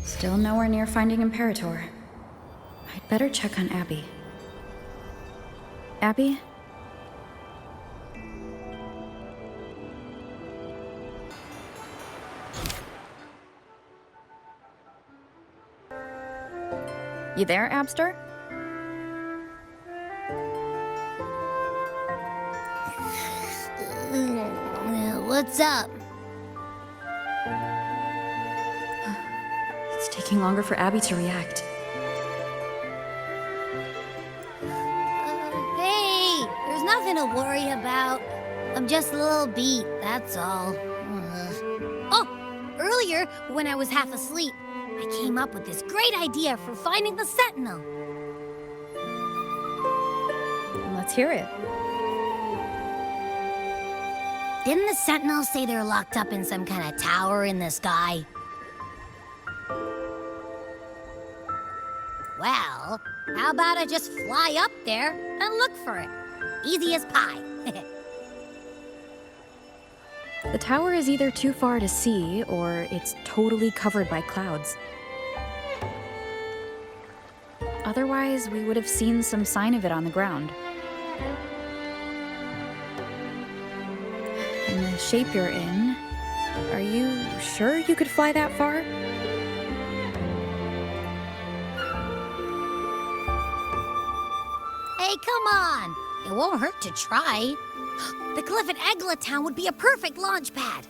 Still nowhere near finding Imperator. I'd better check on Abby. Abby? You there, Abster? What's up? It's taking longer for Abby to react. Hey, there's nothing to worry about. I'm just a little beat, that's all. Oh, earlier, when I was half asleep, I came up with this great idea for finding the Sentinel. Let's hear it. Didn't the Sentinel say they're locked up in some kind of tower in the sky? Well, how about I just fly up there and look for it? Easy as pie. The tower is either too far to see, or it's totally covered by clouds. Otherwise, we would have seen some sign of it on the ground. In the shape you're in, are you sure you could fly that far? Hey, come on! It won't hurt to try. The cliff at Egla Town would be a perfect launch pad.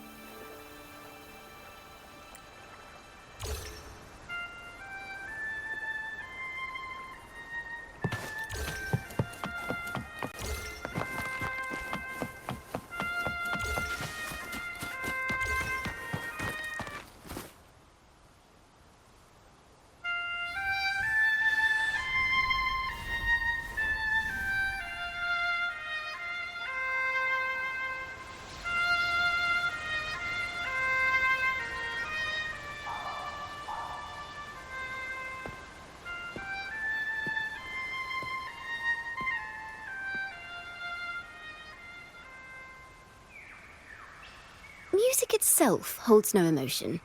Music itself holds no emotion.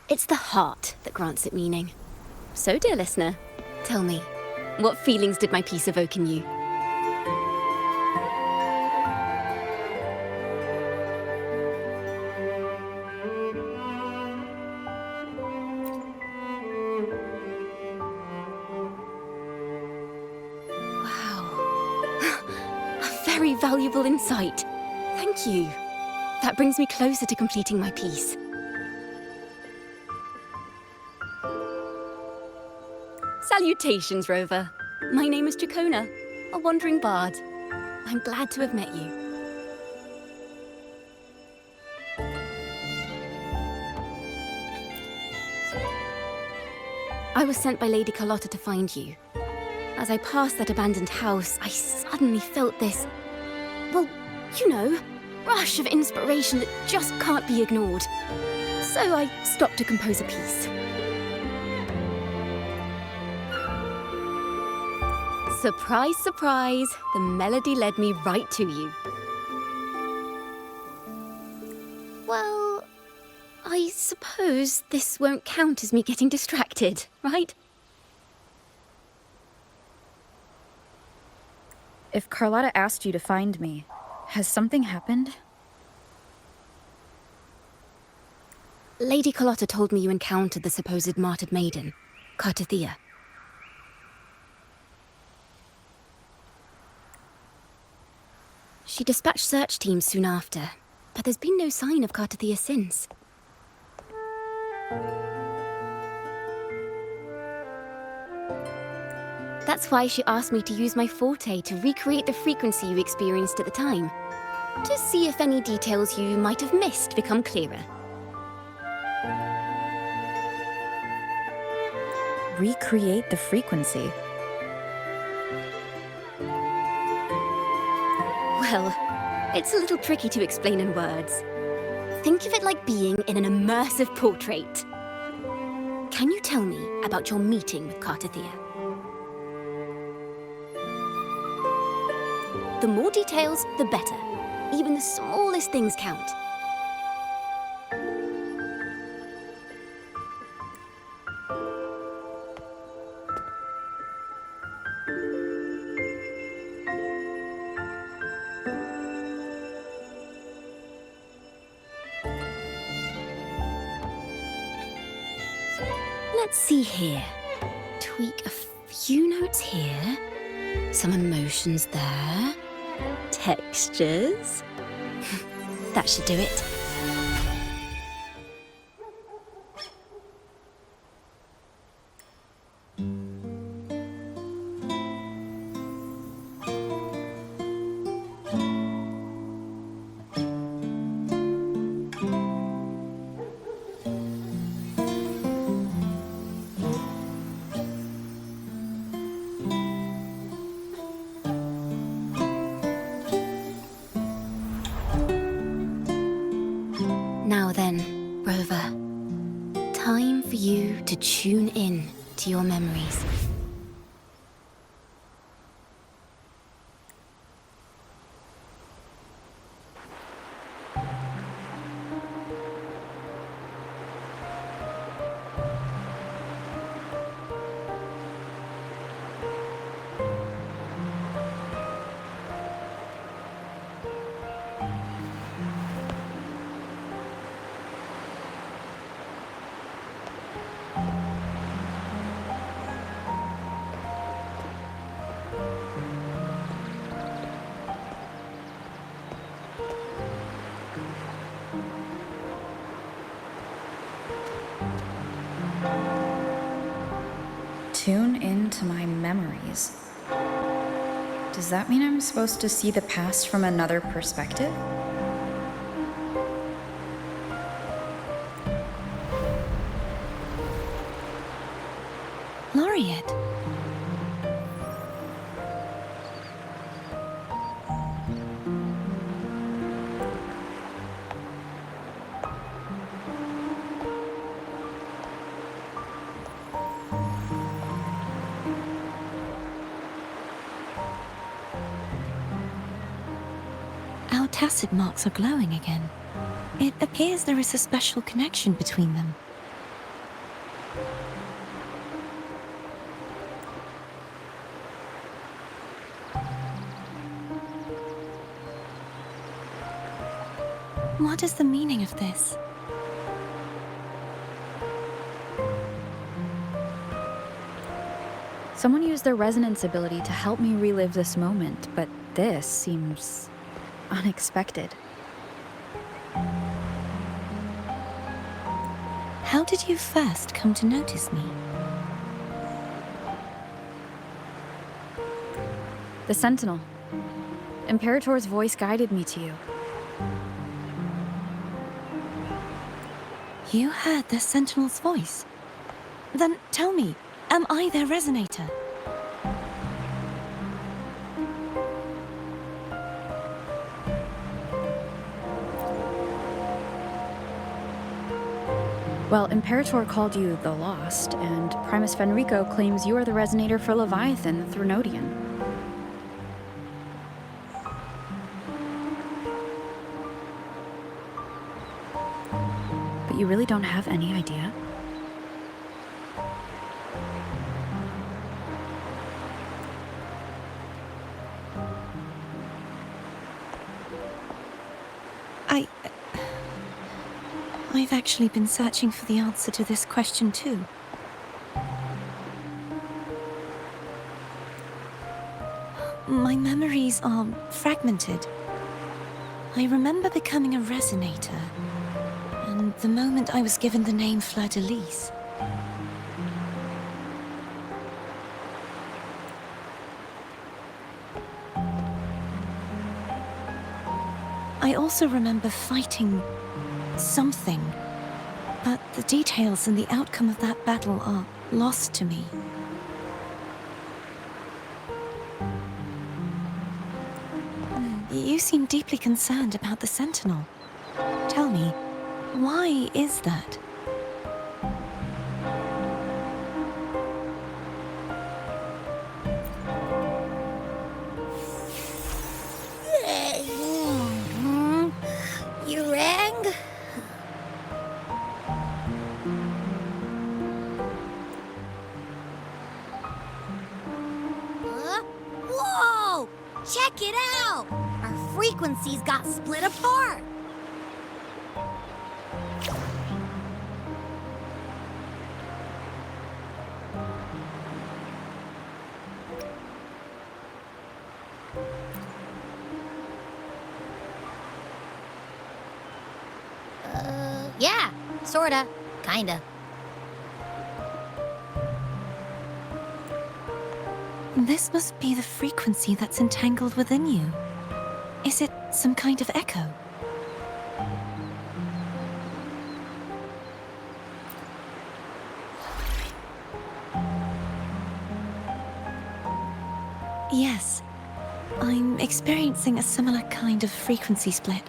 It's the heart that grants it meaning. So, dear listener, tell me, what feelings did my piece evoke in you? Wow. A very valuable insight. Thank you. That brings me closer to completing my piece. Salutations, Rover. My name is Dracona, a wandering bard. I'm glad to have met you. I was sent by Lady Carlotta to find you. As I passed that abandoned house, I suddenly felt this, well, you know, rush of inspiration that just can't be ignored. So I stopped to compose a piece. Surprise, surprise, the melody led me right to you. Well, I suppose this won't count as me getting distracted, right? If Carlotta asked you to find me, has something happened? Lady Carlotta told me you encountered the supposed martyred maiden, Cartethyia. She dispatched search teams soon after, but there's been no sign of Cartethyia since. That's why she asked me to use my forte to recreate the frequency you experienced at the time, to see if any details you might have missed become clearer. Recreate the frequency? Well, it's a little tricky to explain in words. Think of it like being in an immersive portrait. Can you tell me about your meeting with Cartethyia? The more details, the better. Even the smallest things count. let's see here. Tweak a few notes here. Some emotions there. Textures. That should do it. Now then, Rover, time for you to tune in to your memories. Tune into my memories. Does that mean I'm supposed to see the past from another perspective? Laureate. Our tacit marks are glowing again. It appears there is a special connection between them. What is the meaning of this? Someone used their resonance ability to help me relive this moment, but this seems unexpected. How did you first come to notice me? The Sentinel. Imperator's voice guided me to you. You heard the Sentinel's voice? Then tell me, am I their resonator? Well, Imperator called you the Lost, and Primus Fenrico claims you are the resonator for Leviathan, the Thrunodian. But you really don't have any idea? I've actually been searching for the answer to this question too. My memories are fragmented. I remember becoming a resonator, and the moment I was given the name Fleur-de-Lis. I also remember fighting something, but the details and the outcome of that battle are lost to me. You seem deeply concerned about the Sentinel. Tell me, why is that? You rang? Whoa! Check it out! Our frequencies got split apart! Yeah, sorta. Kinda. This must be the frequency that's entangled within you. Is it some kind of echo? Yes. I'm experiencing a similar kind of frequency split.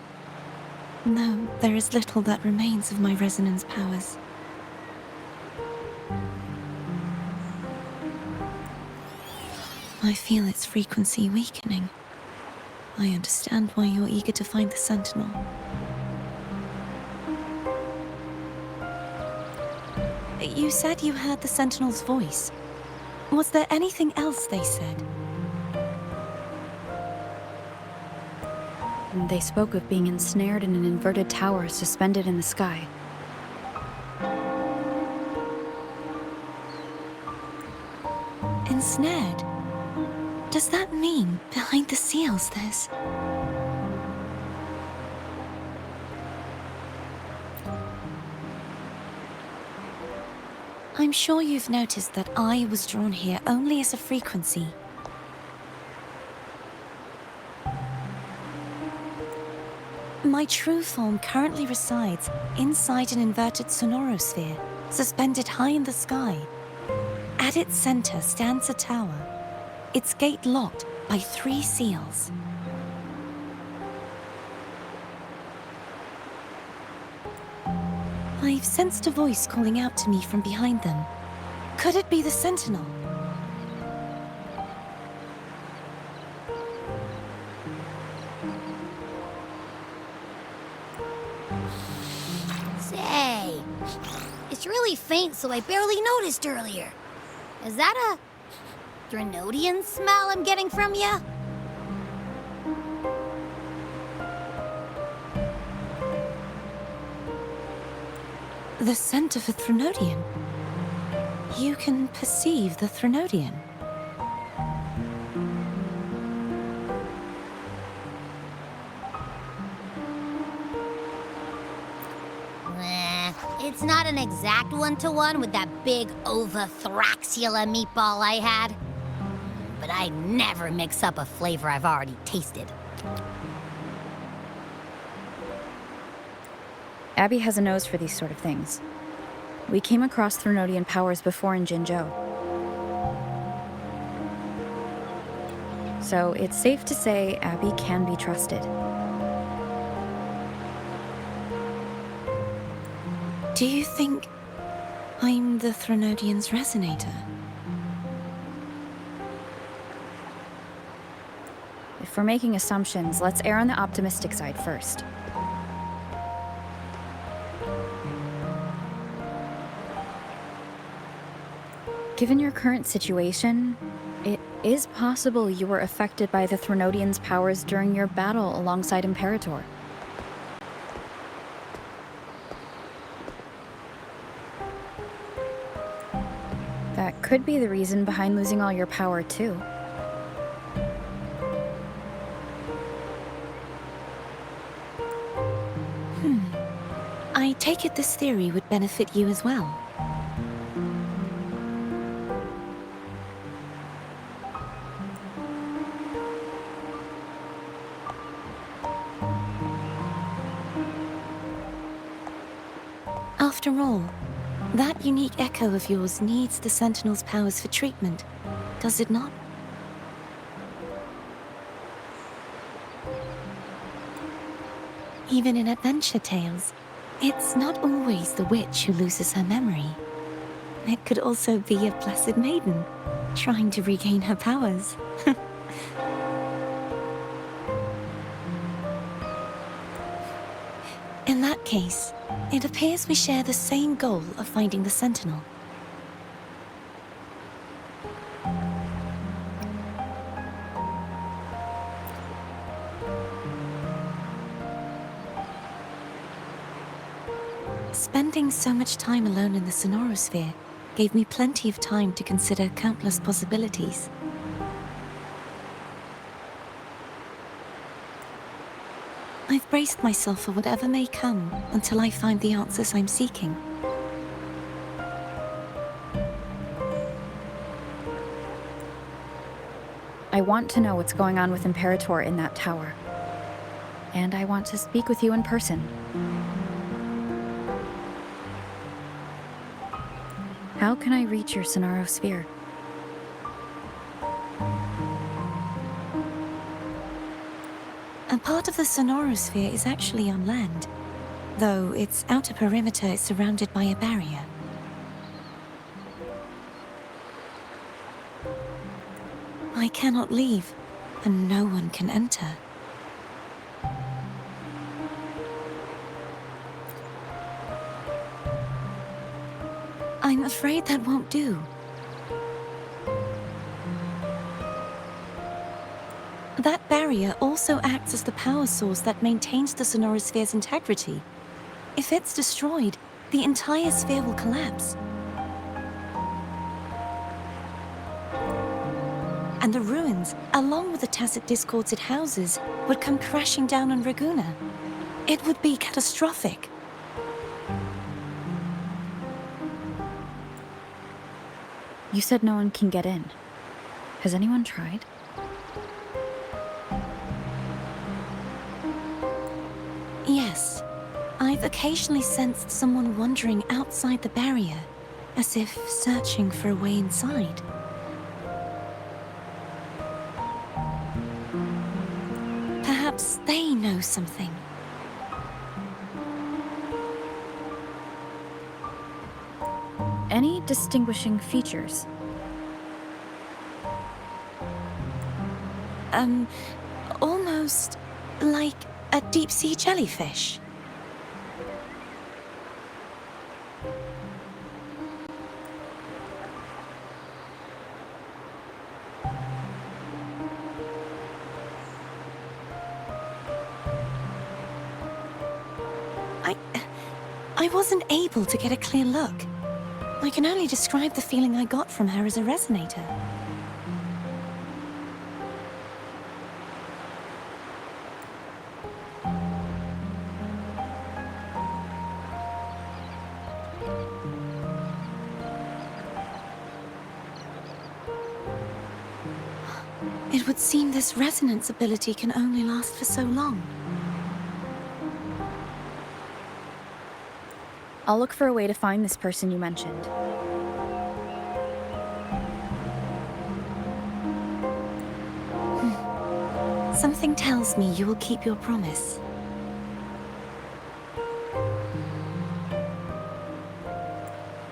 Though there is little that remains of my resonance powers. I feel its frequency weakening. I understand why you're eager to find the Sentinel. You said you heard the Sentinel's voice. Was there anything else they said? They spoke of being ensnared in an inverted tower suspended in the sky. Ensnared? Does that mean behind the seals there's... I'm sure you've noticed that I was drawn here only as a frequency. My true form currently resides inside an inverted sonorosphere, suspended high in the sky. At its center stands a tower, its gate locked by 3 seals. I've sensed a voice calling out to me from behind them. Could it be the Sentinel? Say, it's really faint, so I barely noticed earlier. Is that a Drenodian smell I'm getting from you? The scent of a Threnodian. You can perceive the Threnodian. It's not an exact one-to-one with that big Ovathraxula meatball I had. But I never mix up a flavor I've already tasted. Abby has a nose for these sort of things. We came across Threnodian powers before in Jinzhou. So it's safe to say Abby can be trusted. Do you think I'm the Threnodian's resonator? If we're making assumptions, let's err on the optimistic side first. Given your current situation, it is possible you were affected by the Threnodian's powers during your battle alongside Imperator. That could be the reason behind losing all your power, too. I take it this theory would benefit you as well. After all, that unique echo of yours needs the Sentinel's powers for treatment, does it not? Even in adventure tales, it's not always the witch who loses her memory. It could also be a blessed maiden, trying to regain her powers. In that case, it appears we share the same goal of finding the Sentinel. Spending so much time alone in the sonorosphere gave me plenty of time to consider countless possibilities. I've braced myself for whatever may come until I find the answers I'm seeking. I want to know what's going on with Imperator in that tower. And I want to speak with you in person. How can I reach your Sonaro sphere? A part of the sonorosphere is actually on land, though its outer perimeter is surrounded by a barrier. I cannot leave, and no one can enter. I'm afraid that won't do. That barrier also acts as the power source that maintains the sonorosphere's integrity. If it's destroyed, the entire sphere will collapse. And the ruins, along with the tacit discords it houses, would come crashing down on Ragunna. It would be catastrophic. You said no one can get in. Has anyone tried? Yes. I've occasionally sensed someone wandering outside the barrier, as if searching for a way inside. Perhaps they know something. Any distinguishing features? Almost like a deep-sea jellyfish. I wasn't able to get a clear look. I can only describe the feeling I got from her as a resonator. It would seem this resonance ability can only last for so long. I'll look for a way to find this person you mentioned. Something tells me you will keep your promise.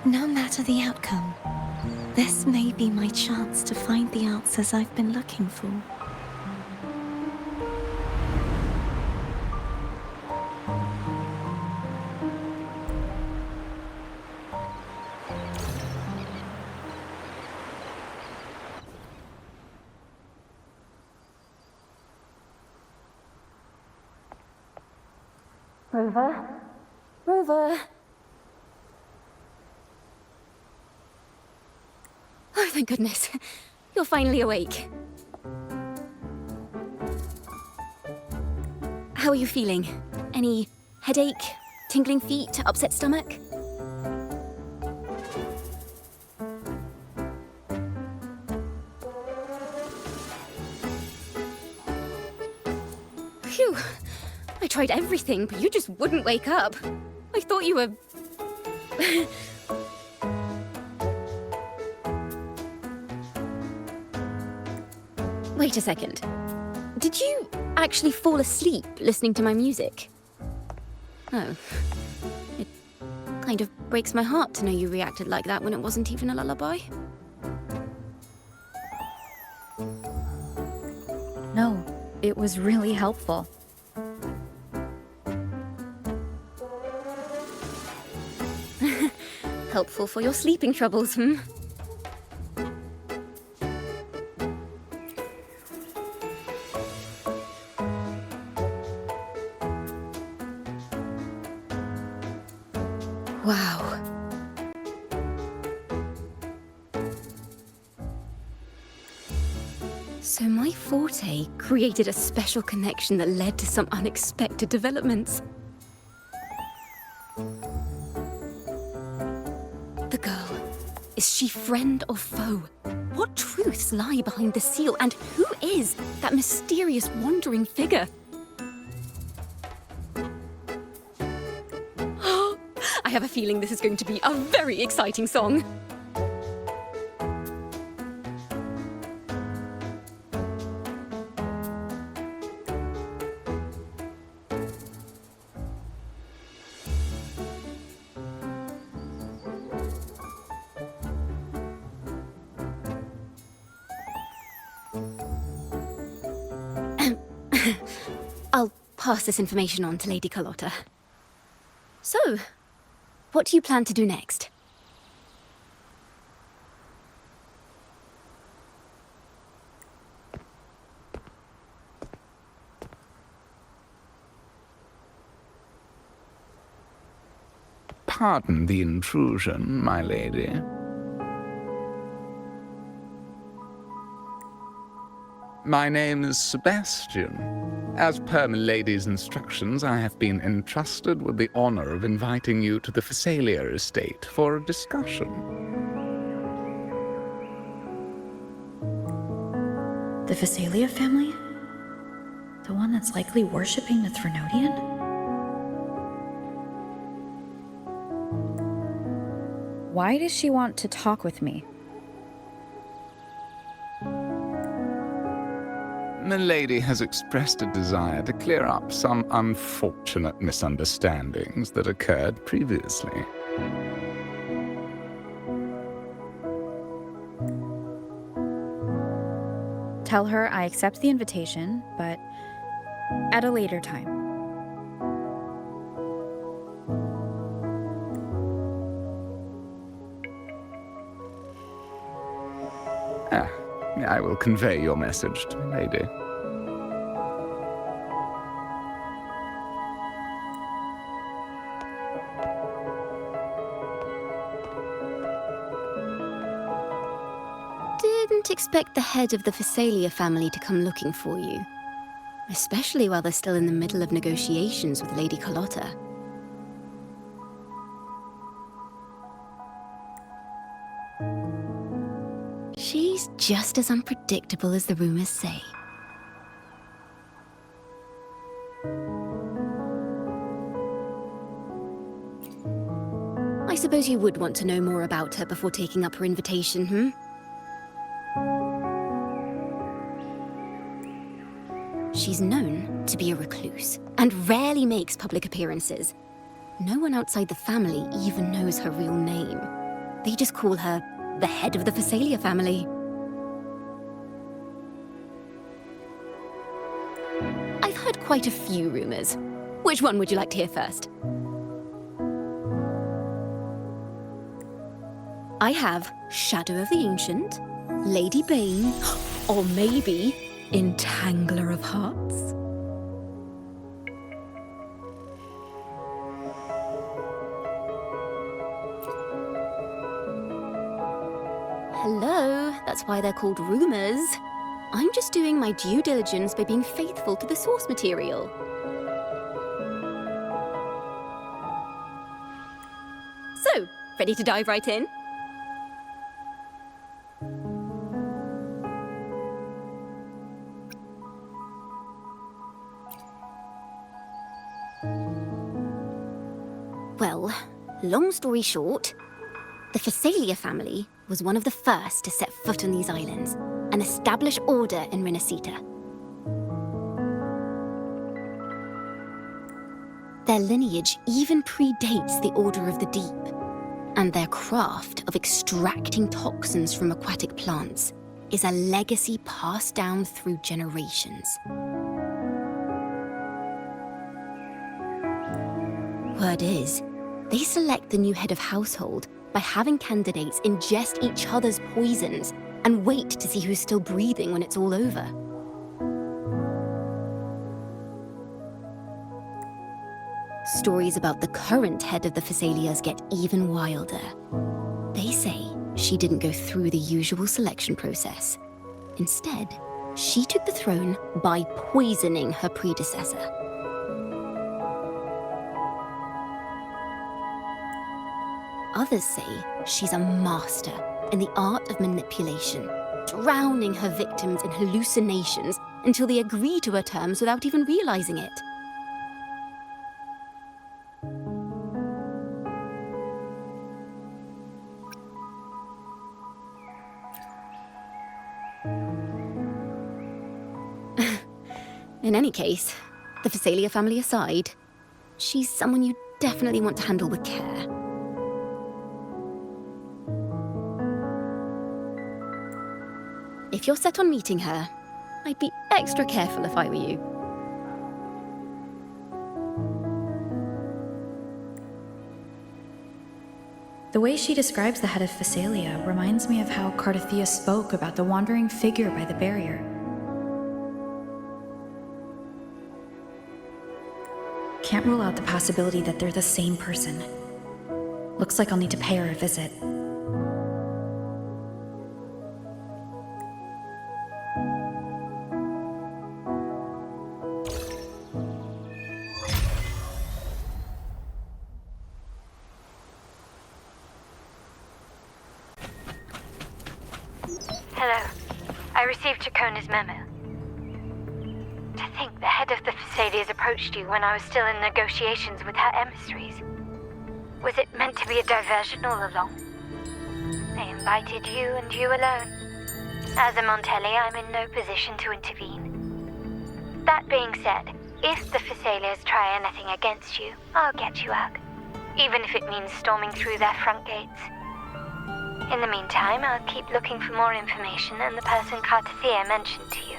No matter the outcome, this may be my chance to find the answers I've been looking for. Rover? Rover! Oh, thank goodness. You're finally awake. How are you feeling? Any headache, tingling feet, upset stomach? Phew. I tried everything, but you just wouldn't wake up. I thought you were... Wait a second. Did you actually fall asleep listening to my music? Oh. It kind of breaks my heart to know you reacted like that when it wasn't even a lullaby. No, it was really helpful. Helpful for your sleeping troubles, hmm? Wow. So my forte created a special connection that led to some unexpected developments. The girl, is she friend or foe? What truths lie behind the seal, and who is that mysterious wandering figure? I have a feeling this is going to be a very exciting song. I'll pass this information on to Lady Carlotta. So, what do you plan to do next? Pardon the intrusion, my lady. My name is Sebastian. As per my lady's instructions, I have been entrusted with the honor of inviting you to the Phasalia estate for a discussion. The Phasalia family? The one that's likely worshipping the Threnodian? Why does she want to talk with me? The lady has expressed a desire to clear up some unfortunate misunderstandings that occurred previously. Tell her I accept the invitation, but at a later time. I will convey your message to the lady. Didn't expect the head of the Phasalia family to come looking for you. Especially while they're still in the middle of negotiations with Lady Carlotta. She's just as unpredictable as the rumors say. I suppose you would want to know more about her before taking up her invitation, hmm? She's known to be a recluse, and rarely makes public appearances. No one outside the family even knows her real name. They just call her the head of the Phasalia family. I've heard quite a few rumors. Which one would you like to hear first? I have Shadow of the Ancient, Lady Bane, or maybe Entangler of Hearts. Hello, that's why they're called rumors. I'm just doing my due diligence by being faithful to the source material. So, ready to dive right in? Well, long story short, the Phasalia family was one of the first to set foot on these islands and establish order in Rinascita. Their lineage even predates the Order of the Deep, and their craft of extracting toxins from aquatic plants is a legacy passed down through generations. Word is, they select the new head of household by having candidates ingest each other's poisons and wait to see who's still breathing when it's all over. Stories about the current head of the Phasalias get even wilder. They say she didn't go through the usual selection process. Instead, She took the throne by poisoning her predecessor. Others say she's a master in the art of manipulation, drowning her victims in hallucinations until they agree to her terms without even realizing it. In any case, the Phasalia family aside, she's someone you definitely want to handle with care. If you're set on meeting her, I'd be extra careful if I were you. The way she describes the head of Phasalia reminds me of how Cartethyia spoke about the wandering figure by the barrier. Can't rule out the possibility that they're the same person. Looks like I'll need to pay her a visit. Hello. I received Chacona's memo. To think the head of the Phasalias approached you when I was still in negotiations with her emissaries. Was it meant to be a diversion all along? They invited you and you alone. As a Montelli, I'm in no position to intervene. That being said, if the Phasalias try anything against you, I'll get you out. Even if it means storming through their front gates. In the meantime, I'll keep looking for more information and the person Cartethyia mentioned to you.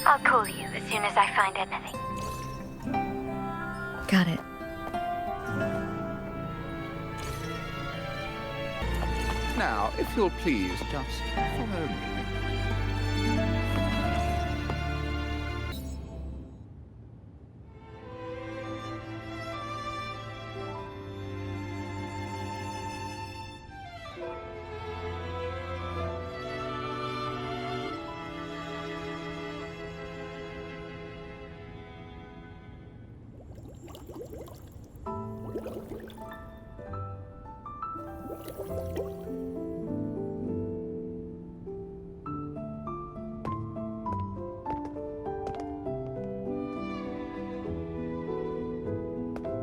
I'll call you as soon as I find anything. Got it. Now, if you'll please just follow me.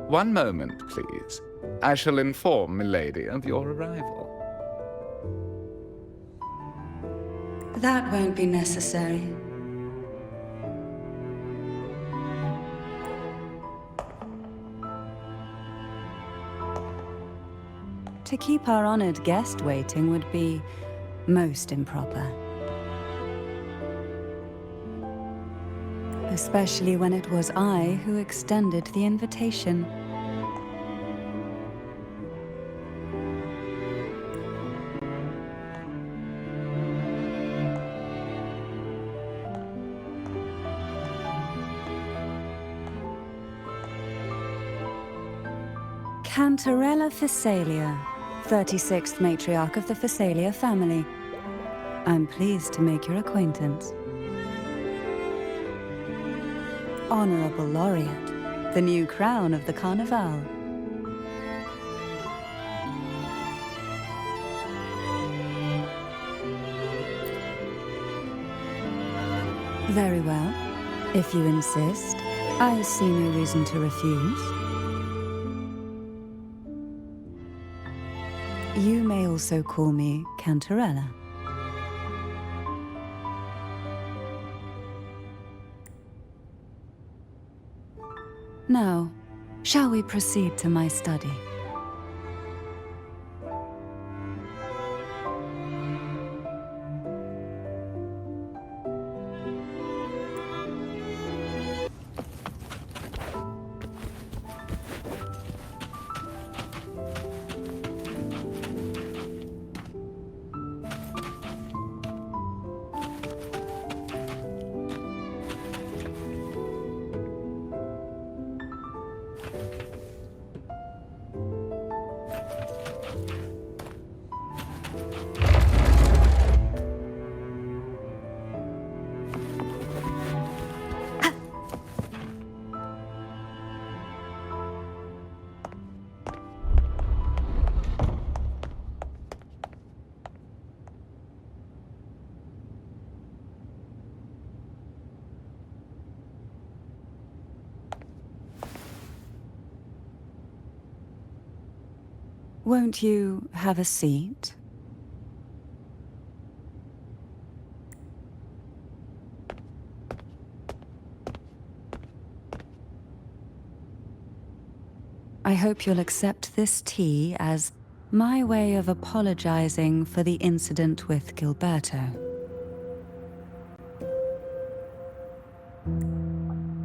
One moment, please. I shall inform Milady of your arrival. That won't be necessary. To keep our honored guest waiting would be most improper. Especially when it was I who extended the invitation. Cantarella Phasalia, 36th matriarch of the Phasalia family. I'm pleased to make your acquaintance. Honorable Laureate, the new crown of the Carnival. Very well. If you insist, I see no reason to refuse. You may also call me Cantarella. Now, shall we proceed to my study? Won't you have a seat? I hope you'll accept this tea as my way of apologizing for the incident with Gilberto.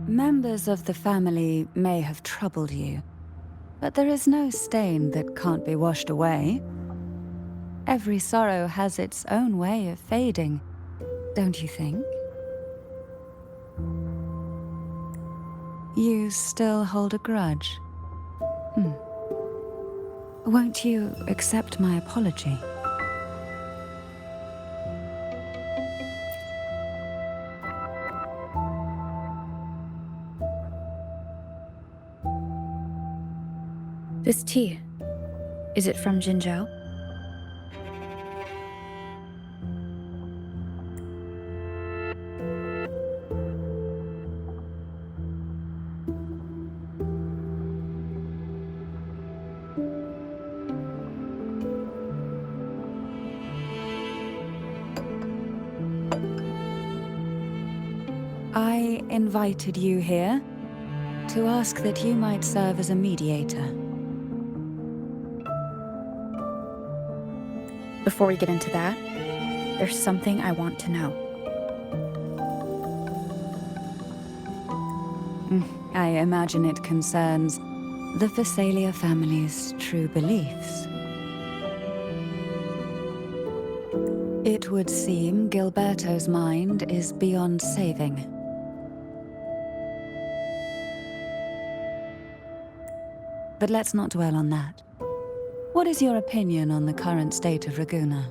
Members of the family may have troubled you, but there is no stain that can't be washed away. Every sorrow has its own way of fading, don't you think? You still hold a grudge? Won't you accept my apology? This tea, is it from Jinzhou? I invited you here to ask that you might serve as a mediator. Before we get into that, there's something I want to know. I imagine it concerns the Phasalia family's true beliefs. It would seem Gilberto's mind is beyond saving. But let's not dwell on that. What is your opinion on the current state of Ragunna?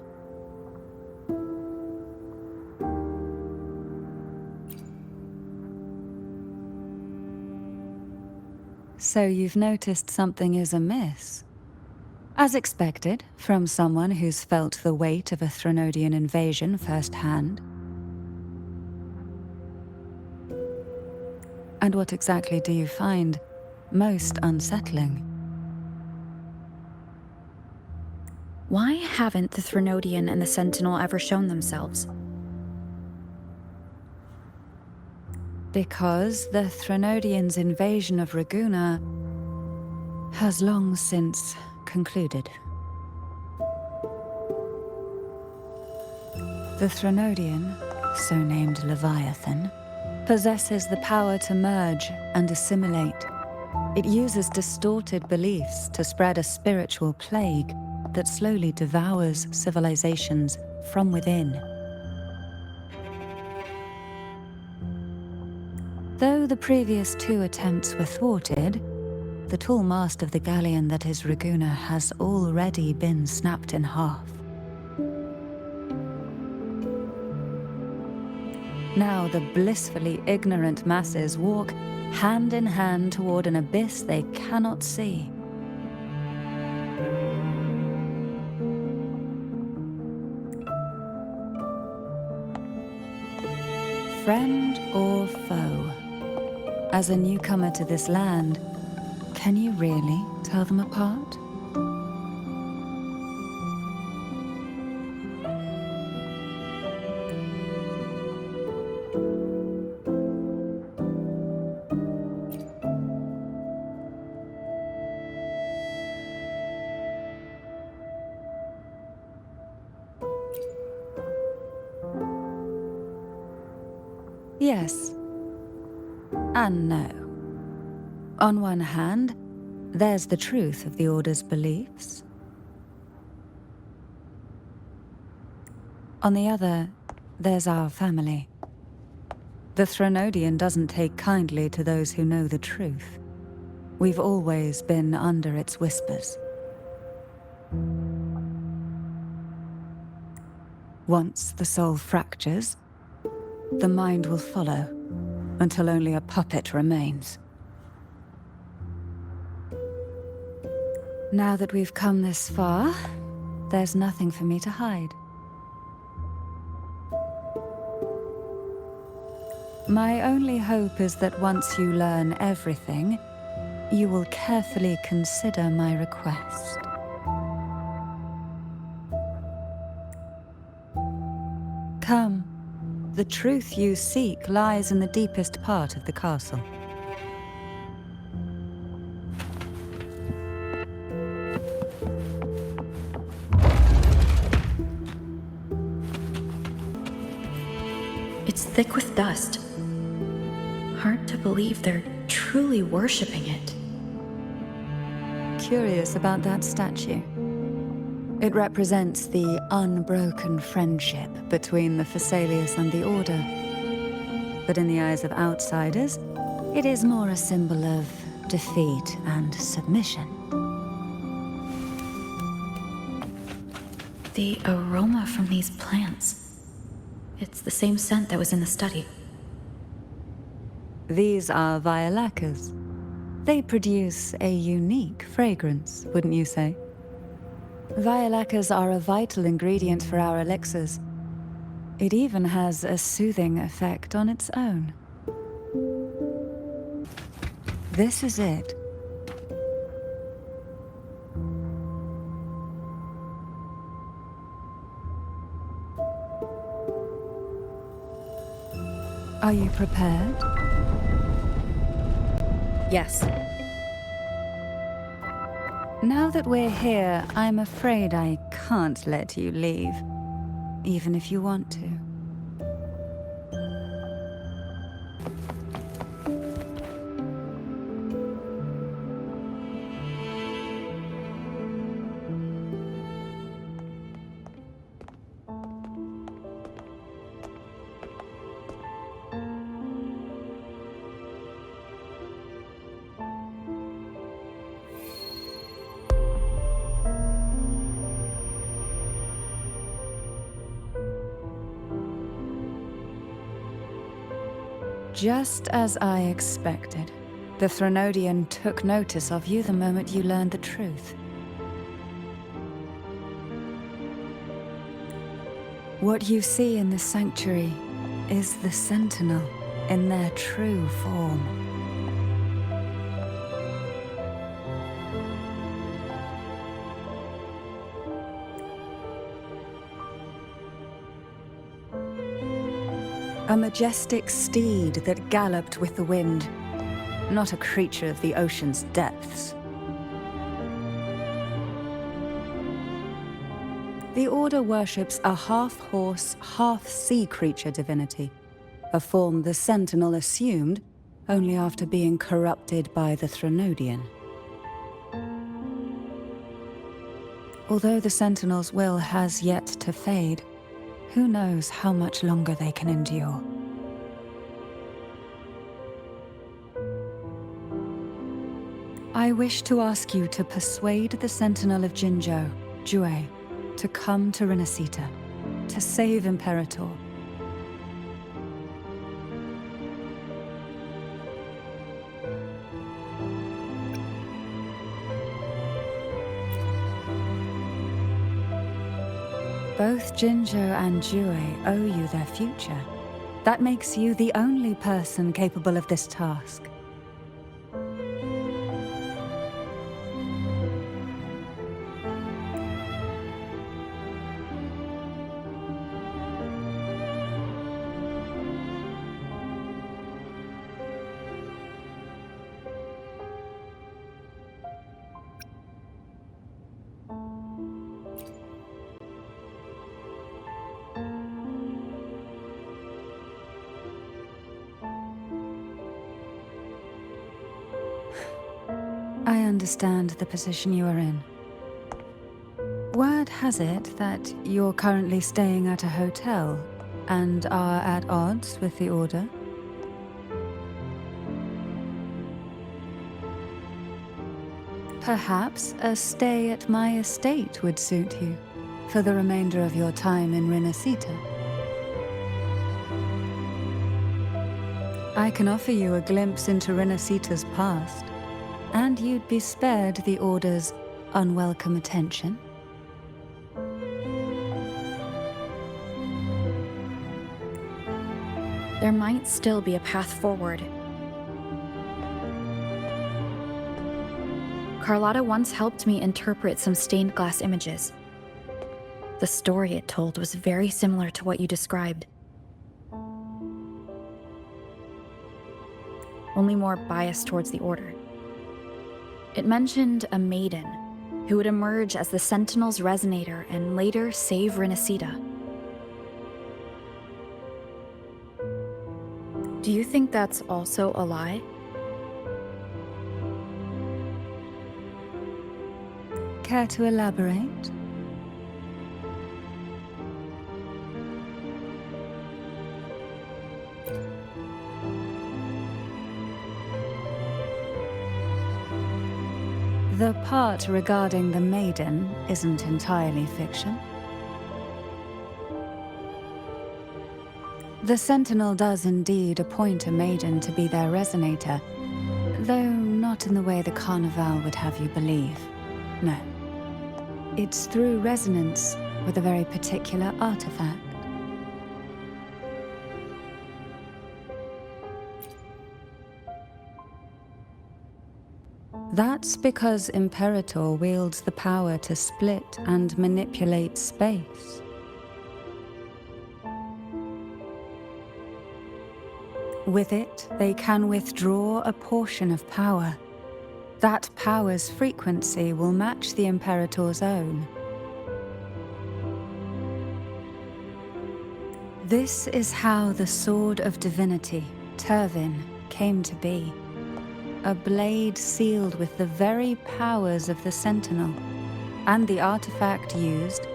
So you've noticed something is amiss. As expected, from someone who's felt the weight of a Threnodian invasion firsthand. And what exactly do you find most unsettling? Why haven't the Threnodian and the Sentinel ever shown themselves? Because the Threnodians' invasion of Ragunna has long since concluded. The Threnodian, so named Leviathan, possesses the power to merge and assimilate. It uses distorted beliefs to spread a spiritual plague that slowly devours civilizations from within. Though the previous two attempts were thwarted, the tall mast of the galleon that is Ragunna has already been snapped in half. Now the blissfully ignorant masses walk hand in hand toward an abyss they cannot see. Friend or foe? As a newcomer to this land, can you really tell them apart? Yes and no. On one hand, there's the truth of the Order's beliefs. On the other, there's our family. The Threnodian doesn't take kindly to those who know the truth. We've always been under its whispers. Once the soul fractures, the mind will follow, until only a puppet remains. Now that we've come this far, there's nothing for me to hide. My only hope is that once you learn everything, you will carefully consider my request. Come. The truth you seek lies in the deepest part of the castle. It's thick with dust. Hard to believe they're truly worshipping it. Curious about that statue. It represents the unbroken friendship between the Phasaelius and the Order. But in the eyes of outsiders, it is more a symbol of defeat and submission. The aroma from these plants. It's the same scent that was in the study. These are violacas. They produce a unique fragrance, wouldn't you say? Violacas are a vital ingredient for our elixirs. It even has a soothing effect on its own. This is it. Are you prepared? Yes. Now that we're here, I'm afraid I can't let you leave, even if you want to. Just as I expected, the Threnodian took notice of you the moment you learned the truth. What you see in the sanctuary is the Sentinel in their true form. A majestic steed that galloped with the wind, not a creature of the ocean's depths. The Order worships a half-horse, half-sea creature divinity, a form the Sentinel assumed only after being corrupted by the Threnodian. Although the Sentinel's will has yet to fade, who knows how much longer they can endure? I wish to ask you to persuade the Sentinel of Jinzhou, Jue, to come to Rinascita, to save Imperator. Both Jinzhou and Jue owe you their future. That makes you the only person capable of this task. I understand the position you are in. Word has it that you're currently staying at a hotel and are at odds with the Order. Perhaps a stay at my estate would suit you for the remainder of your time in Rinascita. I can offer you a glimpse into Rinascita's past, and you'd be spared the Order's unwelcome attention. There might still be a path forward. Carlotta once helped me interpret some stained glass images. The story it told was very similar to what you described. Only more biased towards the Order. It mentioned a Maiden who would emerge as the Sentinel's resonator and later save Rinascita. Do you think that's also a lie? Care to elaborate? The part regarding the Maiden isn't entirely fiction. The Sentinel does indeed appoint a Maiden to be their resonator, though not in the way the Carnival would have you believe. No. It's through resonance with a very particular artifact. That's because Imperator wields the power to split and manipulate space. With it, they can withdraw a portion of power. That power's frequency will match the Imperator's own. This is how the Sword of Divinity, Turvin, came to be. A blade sealed with the very powers of the Sentinel, and the artifact used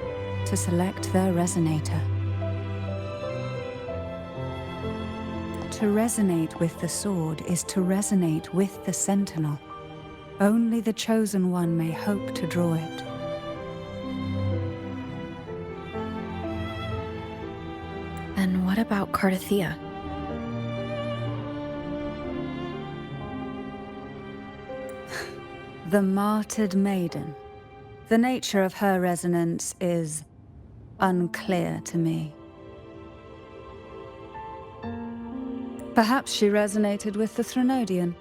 to select their resonator. To resonate with the sword is to resonate with the Sentinel. Only the Chosen One may hope to draw it. Then what about Cartethyia? The martyred maiden. The nature of her resonance is unclear to me. Perhaps she resonated with the Threnodian,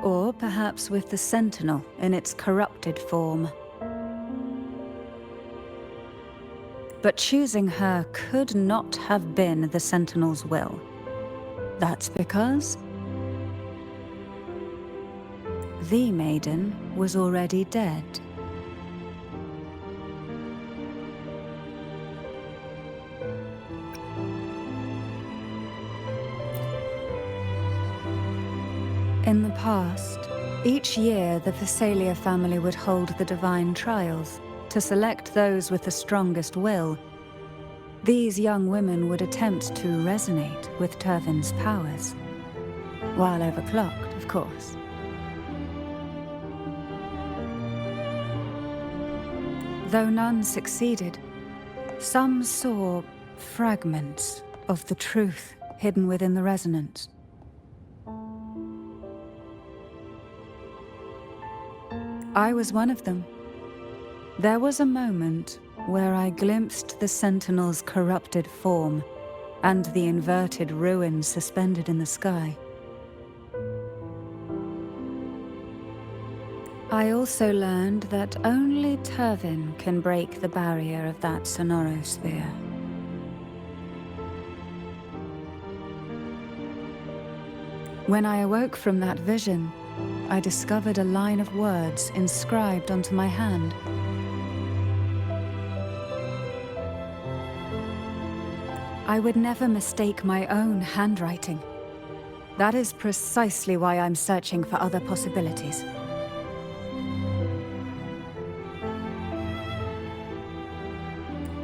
or perhaps with the Sentinel in its corrupted form. But choosing her could not have been the Sentinel's will. That's because the Maiden was already dead. In the past, each year the Phasalia family would hold the Divine Trials to select those with the strongest will. These young women would attempt to resonate with Turvin's powers, while overclocked, of course. Though none succeeded, some saw fragments of the truth hidden within the resonance. I was one of them. There was a moment where I glimpsed the Sentinel's corrupted form and the inverted ruins suspended in the sky. I also learned that only Turvin can break the barrier of that sonorosphere. When I awoke from that vision, I discovered a line of words inscribed onto my hand. I would never mistake my own handwriting. That is precisely why I'm searching for other possibilities.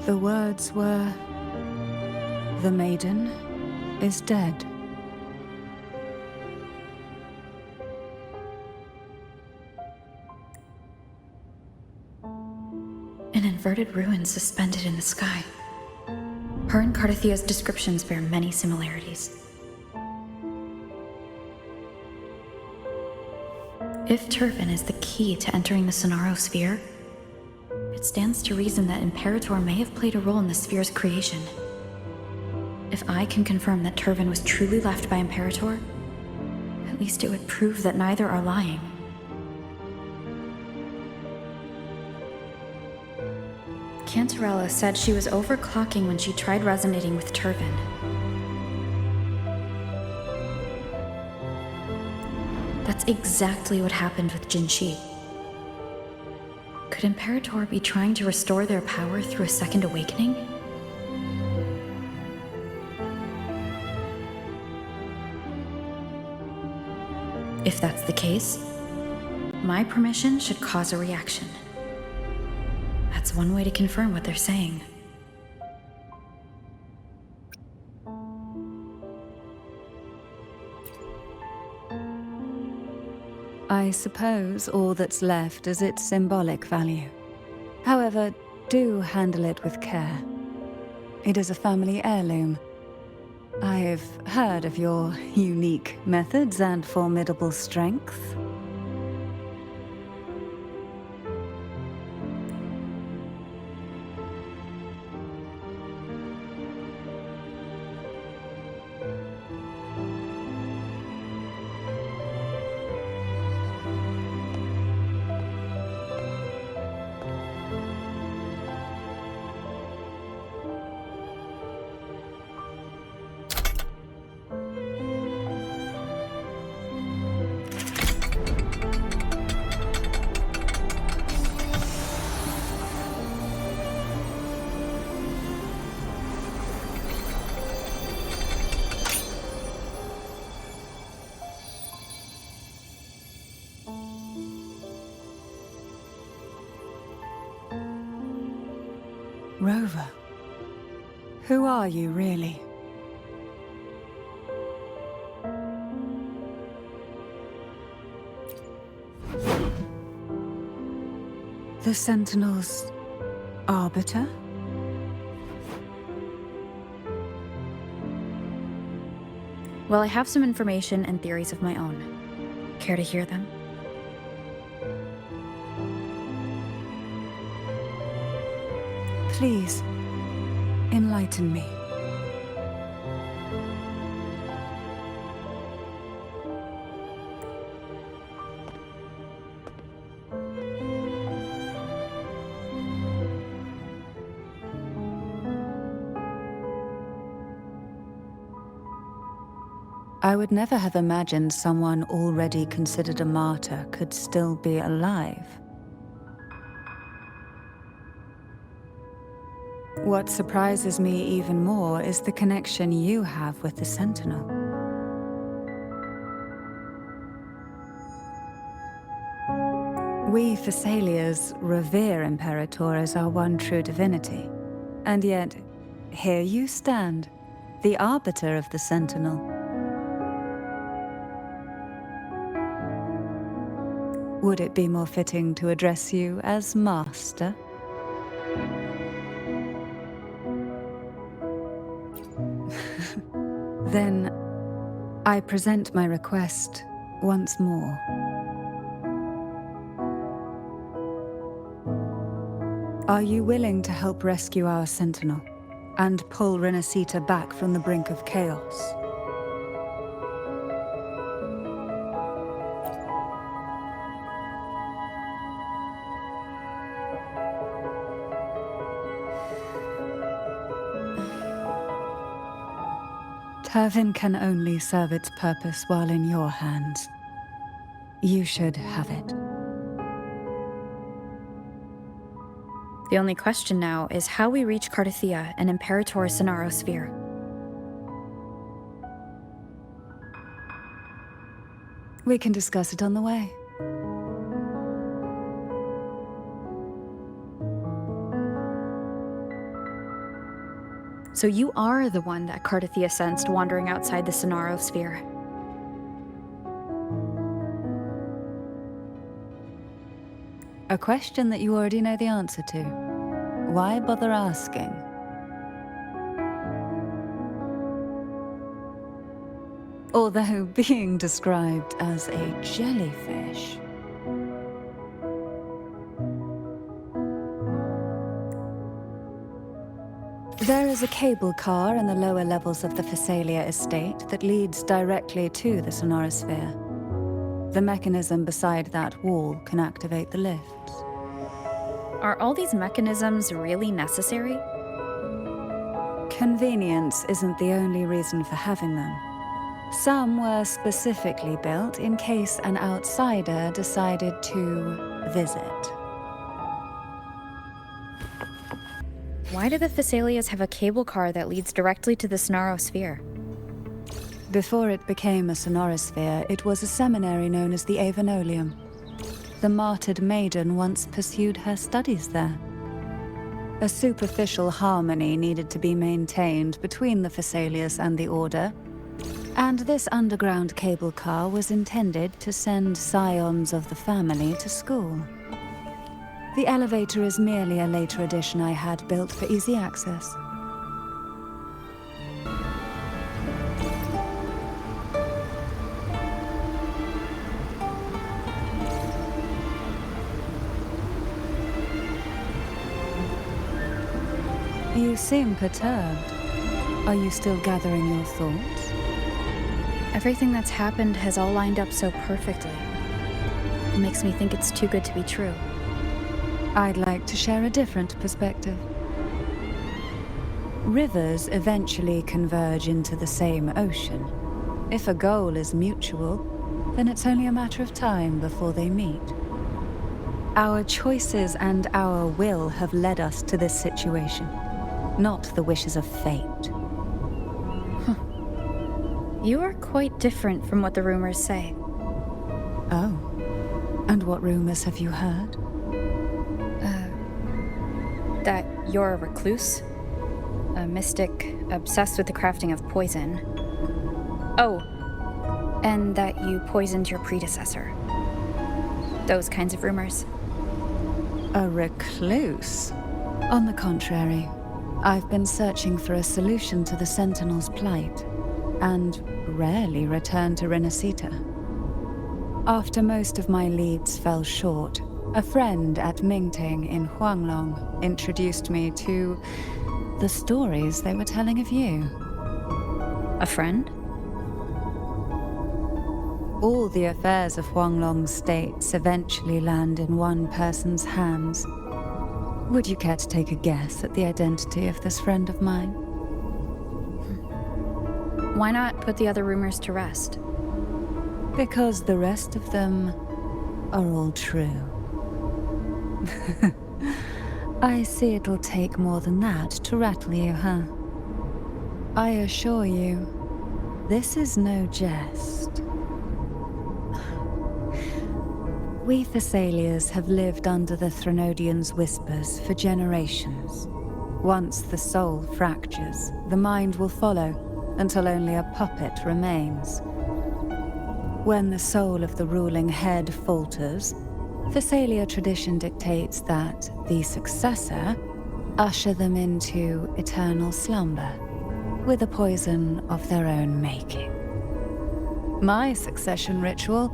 The words were, "The Maiden is dead." An inverted ruin suspended in the sky. Her and Cartethia's descriptions bear many similarities. If Turvin is the key to entering the sonorosphere, it stands to reason that Imperator may have played a role in the sphere's creation. If I can confirm that Turvin was truly left by Imperator, at least it would prove that neither are lying. Cantarella said she was overclocking when she tried resonating with Turvin. That's exactly what happened with Jinshi. Could Imperator be trying to restore their power through a second awakening? If that's the case, my permission should cause a reaction. That's one way to confirm what they're saying. I suppose all that's left is its symbolic value. However, do handle it with care. It is a family heirloom. I've heard of your unique methods and formidable strength. Rover, who are you really? The Sentinel's arbiter? Well, I have some information and theories of my own. Care to hear them? Please, enlighten me. I would never have imagined someone already considered a martyr could still be alive. What surprises me even more is the connection you have with the Sentinel. We Thessalians revere Imperator as our one true divinity. And yet, here you stand, the arbiter of the Sentinel. Would it be more fitting to address you as Master? Then, I present my request once more. Are you willing to help rescue our Sentinel and pull Rinascita back from the brink of chaos? Turvin can only serve its purpose while in your hands. You should have it. The only question now is how we reach Cartethyia and Imperator's Sonaro Sphere. We can discuss it on the way. So you are the one that Cartethyia sensed wandering outside the Sonaro Sphere. A question that you already know the answer to. Why bother asking? Although being described as a jellyfish. There is a cable car in the lower levels of the Thessalia estate that leads directly to the Sonorosphere. The mechanism beside that wall can activate the lifts. Are all these mechanisms really necessary? Convenience isn't the only reason for having them. Some were specifically built in case an outsider decided to visit. Why do the Thessalias have a cable car that leads directly to the Sonarosphere? Before it became a sonorosphere, it was a seminary known as the Avenolium. The martyred Maiden once pursued her studies there. A superficial harmony needed to be maintained between the Thessalias and the Order, and this underground cable car was intended to send scions of the family to school. The elevator is merely a later addition I had built for easy access. You seem perturbed. Are you still gathering your thoughts? Everything that's happened has all lined up so perfectly. It makes me think it's too good to be true. I'd like to share a different perspective. Rivers eventually converge into the same ocean. If a goal is mutual, then it's only a matter of time before they meet. Our choices and our will have led us to this situation, not the wishes of fate. You are quite different from what the rumors say. Oh. And what rumors have you heard? That you're a recluse, a mystic obsessed with the crafting of poison. Oh, and that you poisoned your predecessor. Those kinds of rumors. A recluse? On the contrary, I've been searching for a solution to the Sentinel's plight, and rarely return to Rinascita. After most of my leads fell short, a friend at Mingting in Huanglong introduced me to the stories they were telling of you. A friend? All the affairs of Huanglong states eventually land in one person's hands. Would you care to take a guess at the identity of this friend of mine? Why not put the other rumors to rest? Because the rest of them are all true. I see it'll take more than that to rattle you, huh? I assure you, this is no jest. We Thessalias have lived under the Threnodians' whispers for generations. Once the soul fractures, the mind will follow, until only a puppet remains. When the soul of the ruling head falters, Thessalia tradition dictates that the successor usher them into eternal slumber, with a poison of their own making. My succession ritual?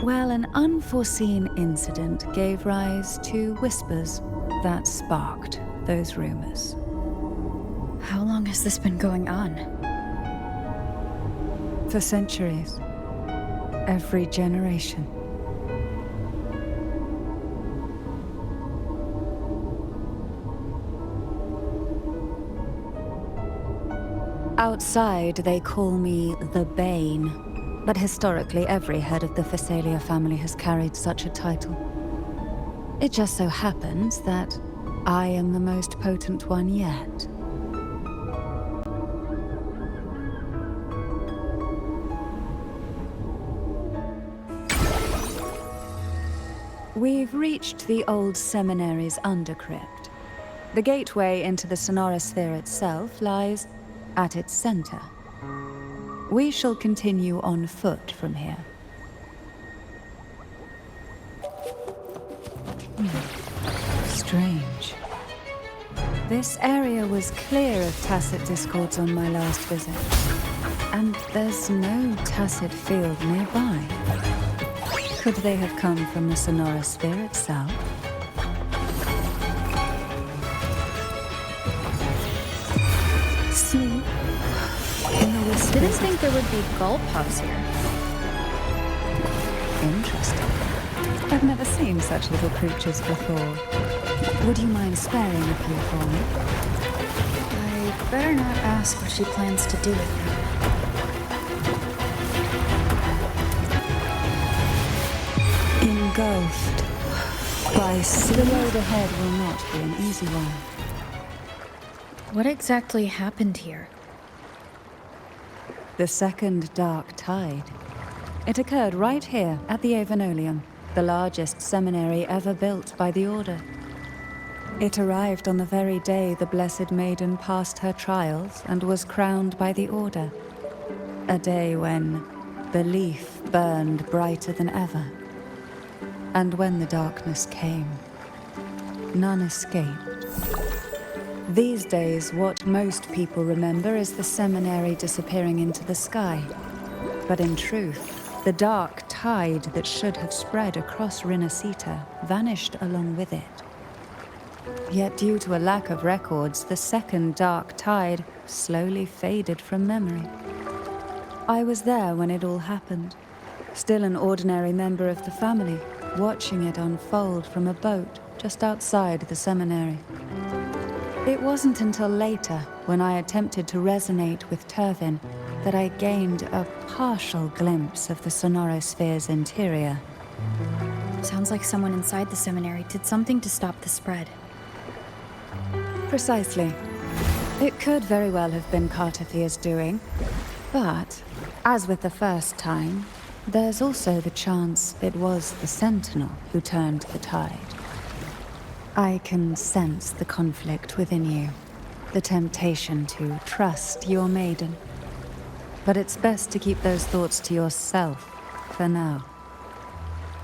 Well, an unforeseen incident gave rise to whispers that sparked those rumors. How long has this been going on? For centuries. Every generation. Outside, they call me the Bane, but historically every head of the Thessalia family has carried such a title. It just so happens that I am the most potent one yet. We've reached the old seminary's undercrypt. The gateway into the sonorosphere itself lies at its center. We shall continue on foot from here. Strange. This area was clear of tacit discords on my last visit, and there's no tacit field nearby. Could they have come from the sonorosphere itself? Sleep. Didn't think there would be gulp puffs here. Interesting. I've never seen such little creatures before. Would you mind sparing a few for me? I better not ask what she plans to do with them. Engulfed by the road ahead will not be an easy one. What exactly happened here? The second dark tide. It occurred right here at the Avenolium, the largest seminary ever built by the Order. It arrived on the very day the Blessed Maiden passed her trials and was crowned by the Order. A day when belief burned brighter than ever. And when the darkness came, none escaped. These days, what most people remember is the seminary disappearing into the sky. But in truth, the dark tide that should have spread across Rinascita vanished along with it. Yet due to a lack of records, the second dark tide slowly faded from memory. I was there when it all happened, still an ordinary member of the family, watching it unfold from a boat just outside the seminary. It wasn't until later, when I attempted to resonate with Turvin, that I gained a partial glimpse of the Sonorosphere's interior. Sounds like someone inside the seminary did something to stop the spread. Precisely. It could very well have been Cartethyia's doing, but, as with the first time, there's also the chance it was the Sentinel who turned the tide. I can sense the conflict within you, the temptation to trust your maiden. But it's best to keep those thoughts to yourself, for now.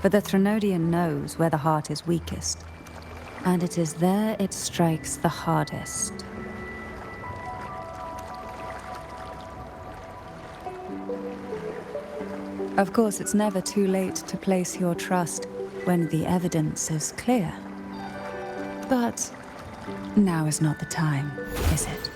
For the Threnodian knows where the heart is weakest, and it is there it strikes the hardest. Of course, it's never too late to place your trust when the evidence is clear. But now is not the time, is it?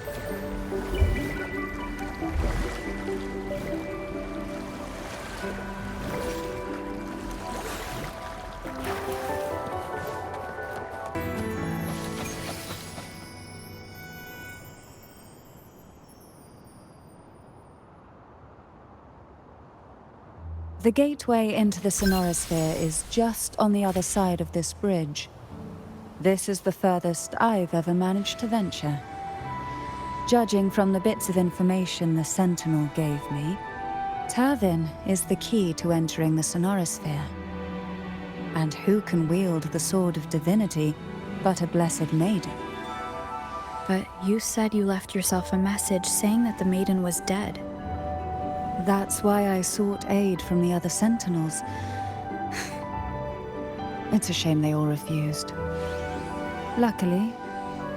The gateway into the Sonorosphere is just on the other side of this bridge. This is the furthest I've ever managed to venture. Judging from the bits of information the Sentinel gave me, Turvin is the key to entering the Sonorosphere. And who can wield the Sword of Divinity but a Blessed Maiden? But you said you left yourself a message saying that the Maiden was dead. That's why I sought aid from the other Sentinels. It's a shame they all refused. Luckily,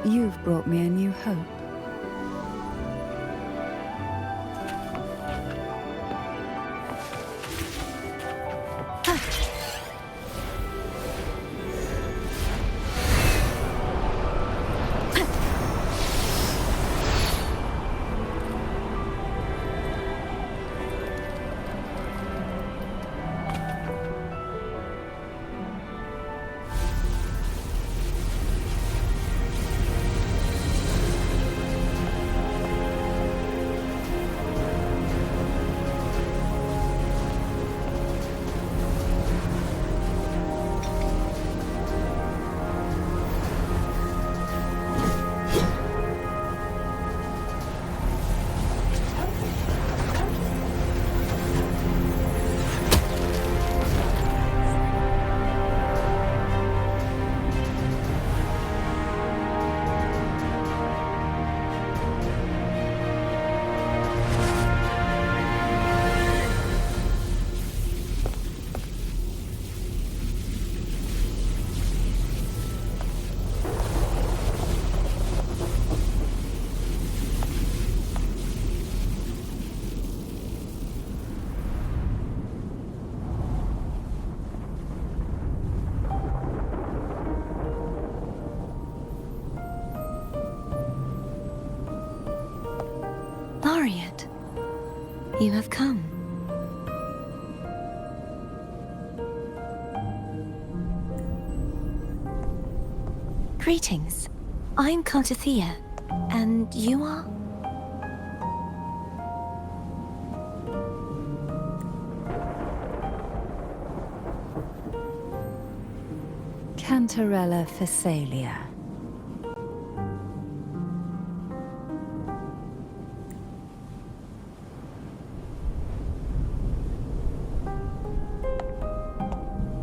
you've brought me a new hope. Laureate, you have come. Greetings. I'm Cartethyia, and you are? Cantarella Phasalia.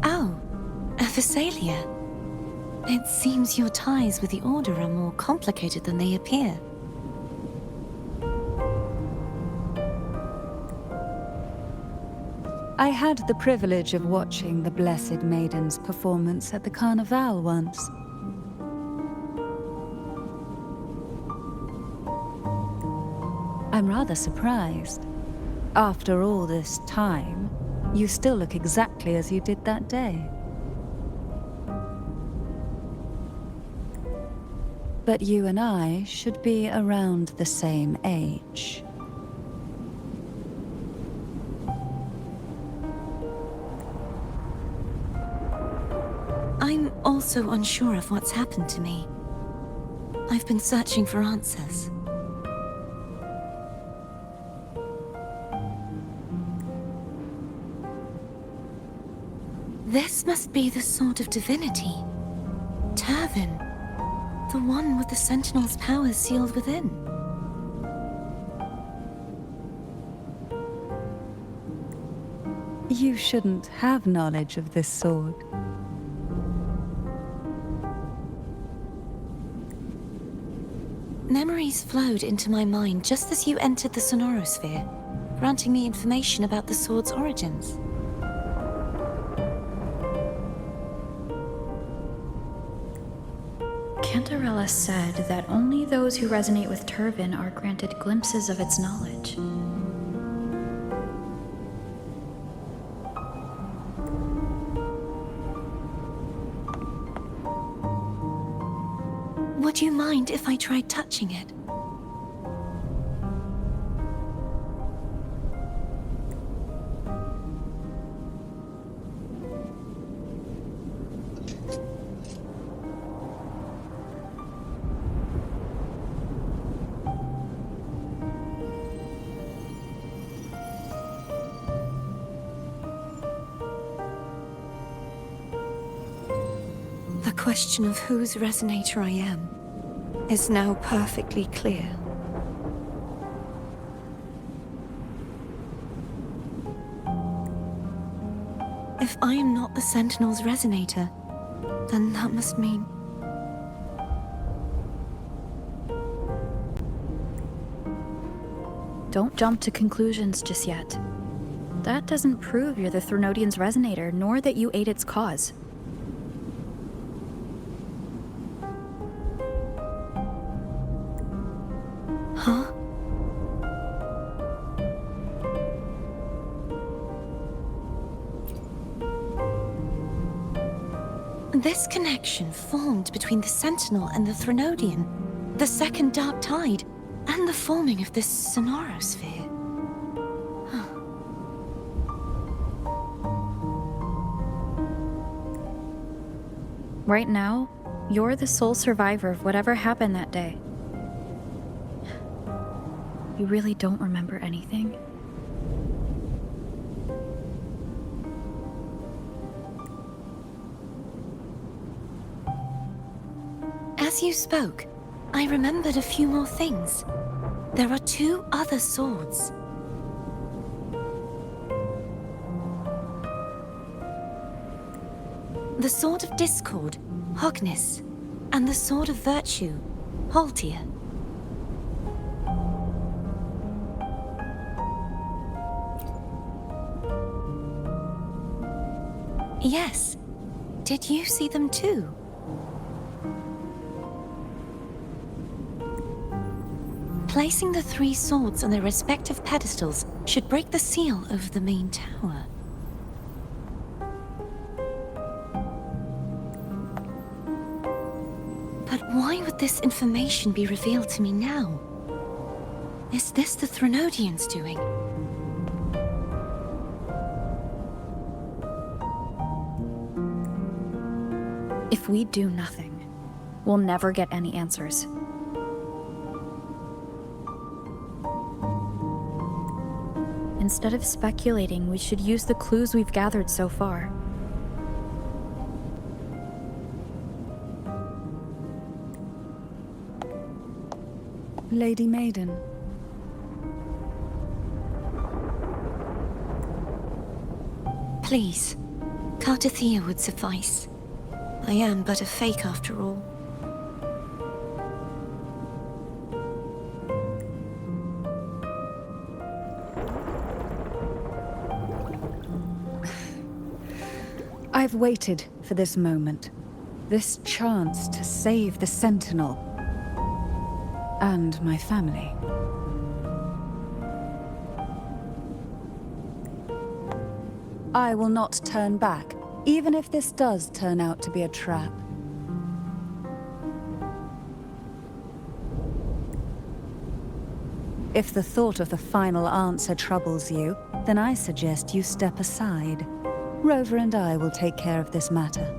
Oh, a Phasalia. It seems your ties with the Order are more complicated than they appear. I had the privilege of watching the Blessed Maiden's performance at the Carnival once. I'm rather surprised. After all this time, you still look exactly as you did that day. But you and I should be around the same age. I'm also unsure of what's happened to me. I've been searching for answers. This must be the Sword of Divinity. Turvin. The one with the Sentinel's powers sealed within. You shouldn't have knowledge of this sword. Memories flowed into my mind just as you entered the Sonorosphere, granting me information about the sword's origins. Cantarella said that only those who resonate with Turvin are granted glimpses of its knowledge. Would you mind if I tried touching it? The question of whose resonator I am is now perfectly clear. If I am not the Sentinel's resonator, then that must mean... Don't jump to conclusions just yet. That doesn't prove you're the Threnodian's resonator, nor that you aid its cause. Huh? This connection formed between the Sentinel and the Threnodian, the second Dark Tide, and the forming of this Sonorosphere. Right now, you're the sole survivor of whatever happened that day. You really don't remember anything? As you spoke, I remembered a few more things. There are 2 other swords. The Sword of Discord, Hognis, and the Sword of Virtue, Haltia. Yes. Did you see them too? Placing the 3 swords on their respective pedestals should break the seal over the main tower. But why would this information be revealed to me now? Is this the Threnodians' doing? If we do nothing, We'll never get any answers. Instead of speculating, we should use the clues we've gathered so far. Lady Maiden. Please, Cartethyia would suffice. I am but a fake after all. I've waited for this moment. This chance to save the Sentinel. And my family. I will not turn back, even if this does turn out to be a trap. If the thought of the final answer troubles you, then I suggest you step aside. Rover and I will take care of this matter.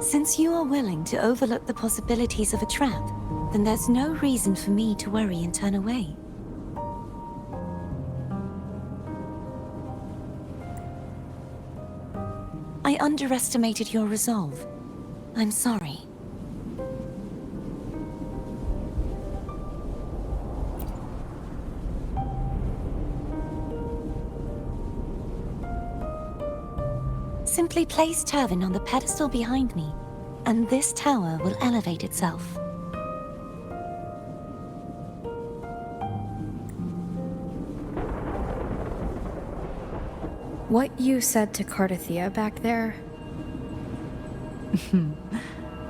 Since you are willing to overlook the possibilities of a trap, then there's no reason for me to worry and turn away. I underestimated your resolve. I'm sorry. Simply place Turvin on the pedestal behind me, and this tower will elevate itself. What you said to Cartethyia back there?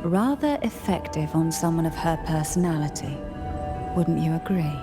Rather effective on someone of her personality. Wouldn't you agree?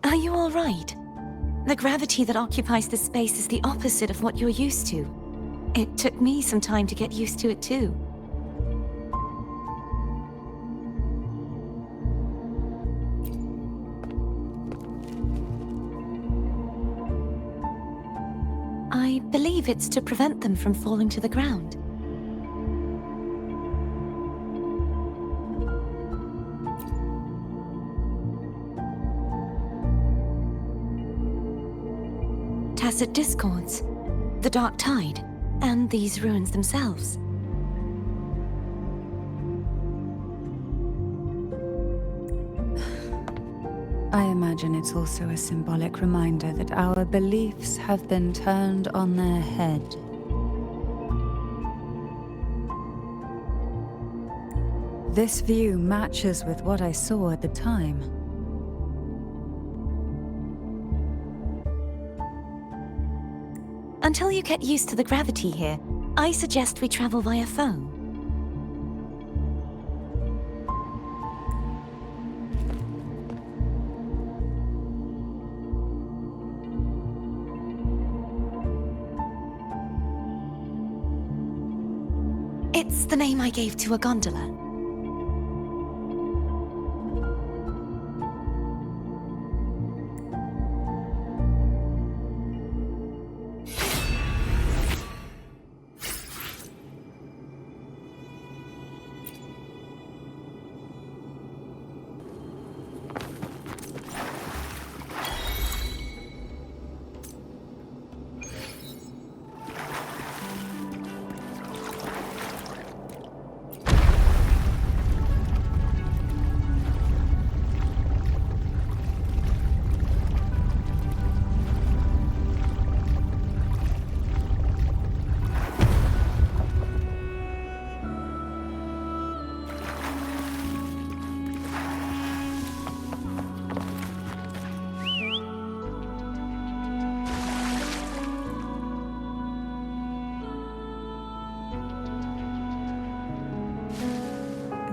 Are you all right? The gravity that occupies this space is the opposite of what you're used to. It took me some time to get used to it too. I believe it's to prevent them from falling to the ground. Tacit discords, the dark tide, and these ruins themselves. I imagine it's also a symbolic reminder that our beliefs have been turned on their head. This view matches with what I saw at the time. Until you get used to the gravity here, I suggest we travel via phone. That's the name I gave to a gondola.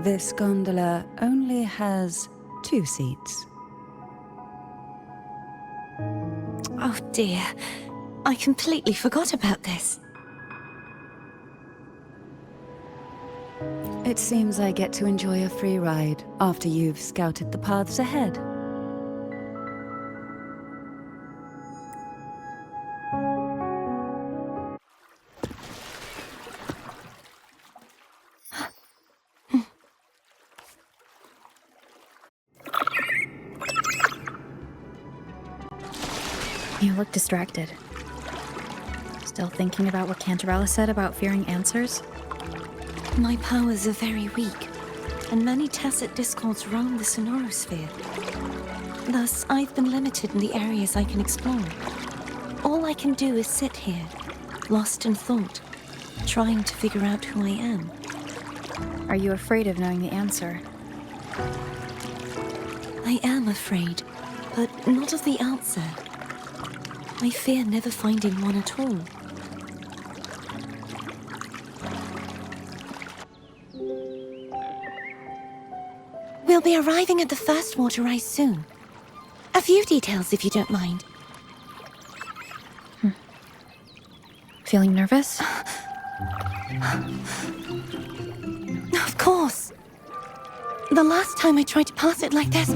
This gondola only has 2 seats. Oh dear, I completely forgot about this. It seems I get to enjoy a free ride after you've scouted the paths ahead. You look distracted. Still thinking about what Cantarella said about fearing answers? My powers are very weak, and many tacit discords roam the sonorosphere. Thus, I've been limited in the areas I can explore. All I can do is sit here, lost in thought, trying to figure out who I am. Are you afraid of knowing the answer? I am afraid, but not of the answer. I fear never finding one at all. We'll be arriving at the first water rise soon. A few details, if you don't mind. Feeling nervous? Of course. The last time I tried to pass it like this...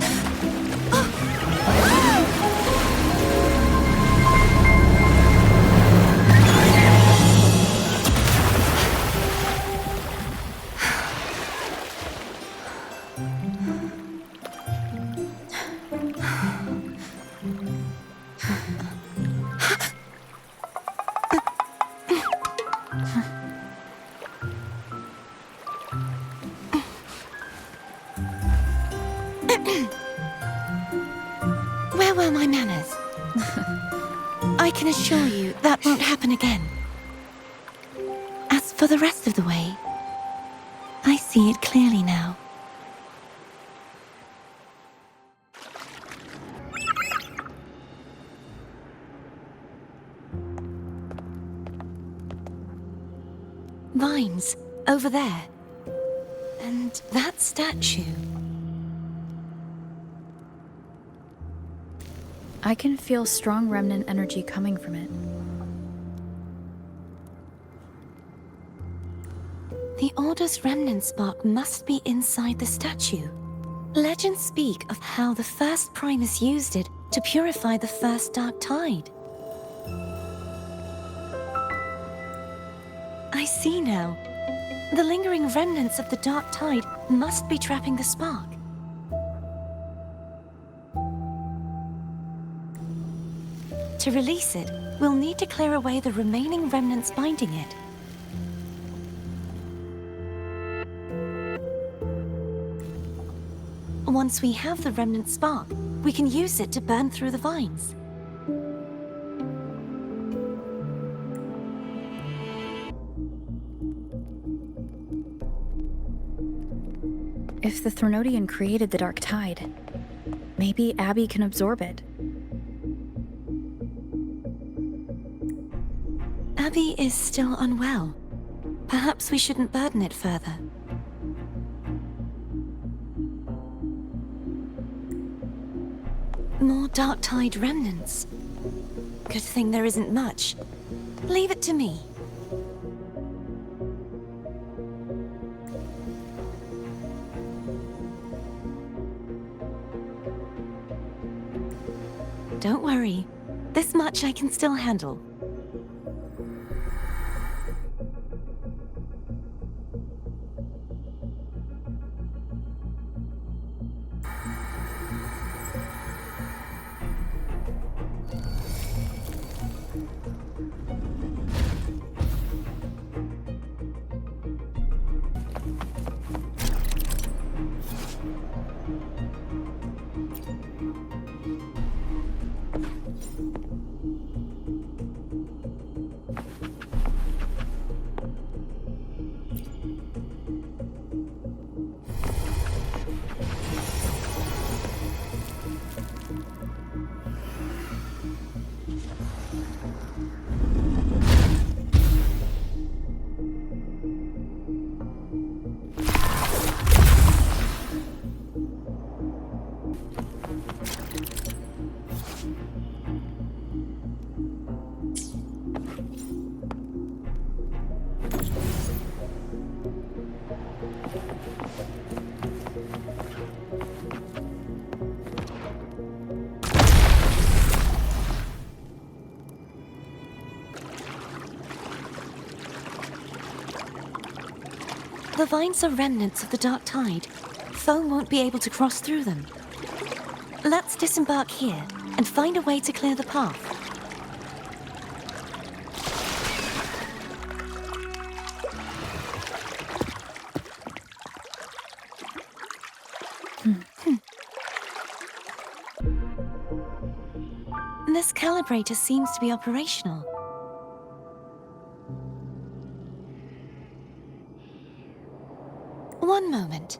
Where were my manners? I can assure you that won't happen again. As for the rest of the way, I see it clearly now. Vines, over there. And that statue. I can feel strong remnant energy coming from it. The Order's remnant spark must be inside the statue. Legends speak of how the first Primus used it to purify the first Dark Tide. I see now. The lingering remnants of the Dark Tide must be trapping the spark. To release it, we'll need to clear away the remaining remnants binding it. Once we have the remnant spark, we can use it to burn through the vines. If the Threnodian created the Dark Tide, maybe Abby can absorb it. Abby is still unwell. Perhaps we shouldn't burden it further. More Dark Tide remnants. Good thing there isn't much. Leave it to me. Don't worry. This much I can still handle. The vines are remnants of the Dark Tide. Foam won't be able to cross through them. Let's disembark here and find a way to clear the path. This calibrator seems to be operational. One moment.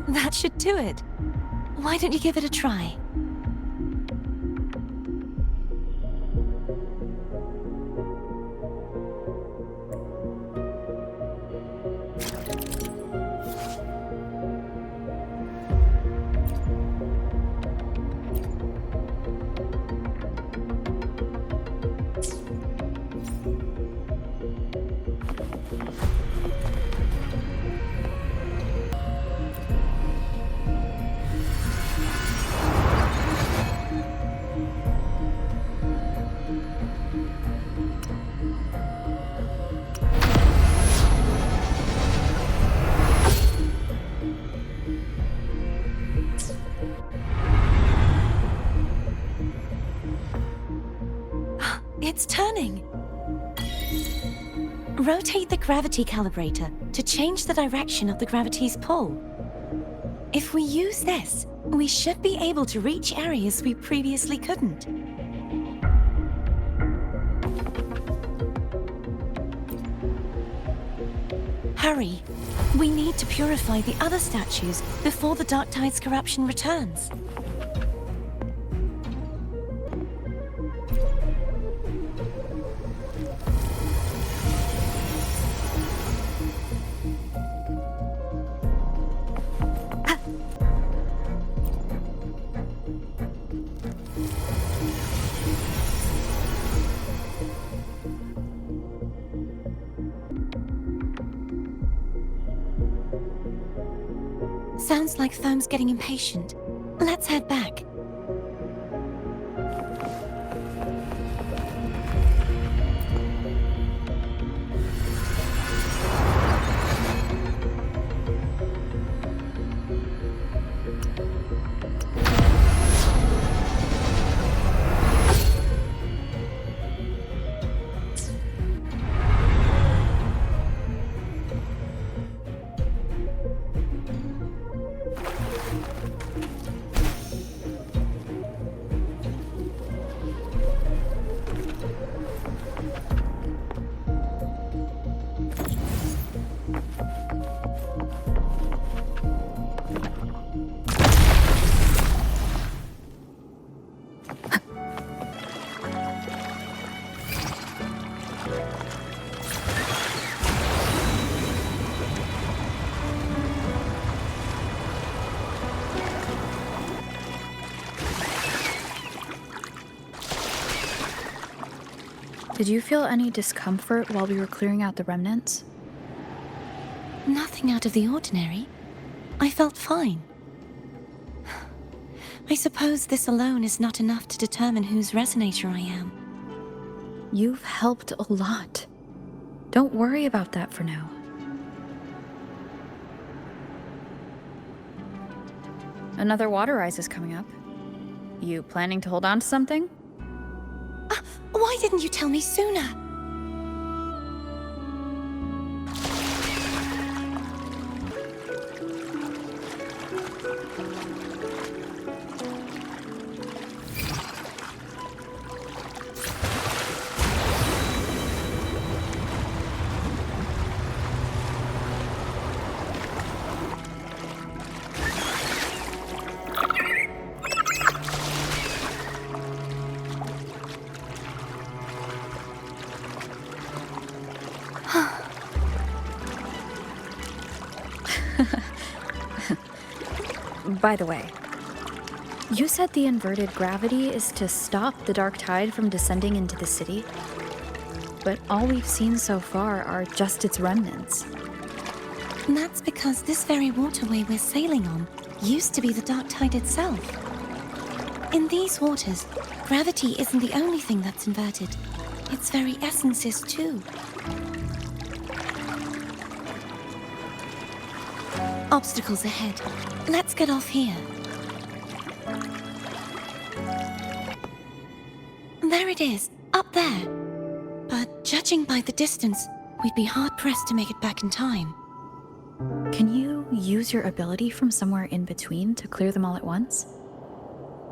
That should do it. Why don't you give it a try? It's turning. Rotate the gravity calibrator to change the direction of the gravity's pull. If we use this, we should be able to reach areas we previously couldn't. Hurry. We need to purify the other statues before the Dark Tide's corruption returns. Sounds like Foam's getting impatient. Let's head back. Did you feel any discomfort while we were clearing out the remnants? Nothing out of the ordinary. I felt fine. I suppose this alone is not enough to determine whose resonator I am. You've helped a lot. Don't worry about that for now. Another water rise is coming up. You planning to hold on to something? Why didn't you tell me sooner? By the way, you said the inverted gravity is to stop the dark tide from descending into the city, but all we've seen so far are just its remnants. And that's because this very waterway we're sailing on used to be the dark tide itself. In these waters, gravity isn't the only thing that's inverted. Its very essence is too. Obstacles ahead. Let's get off here. There it is, up there. But judging by the distance, we'd be hard-pressed to make it back in time. Can you use your ability from somewhere in between to clear them all at once?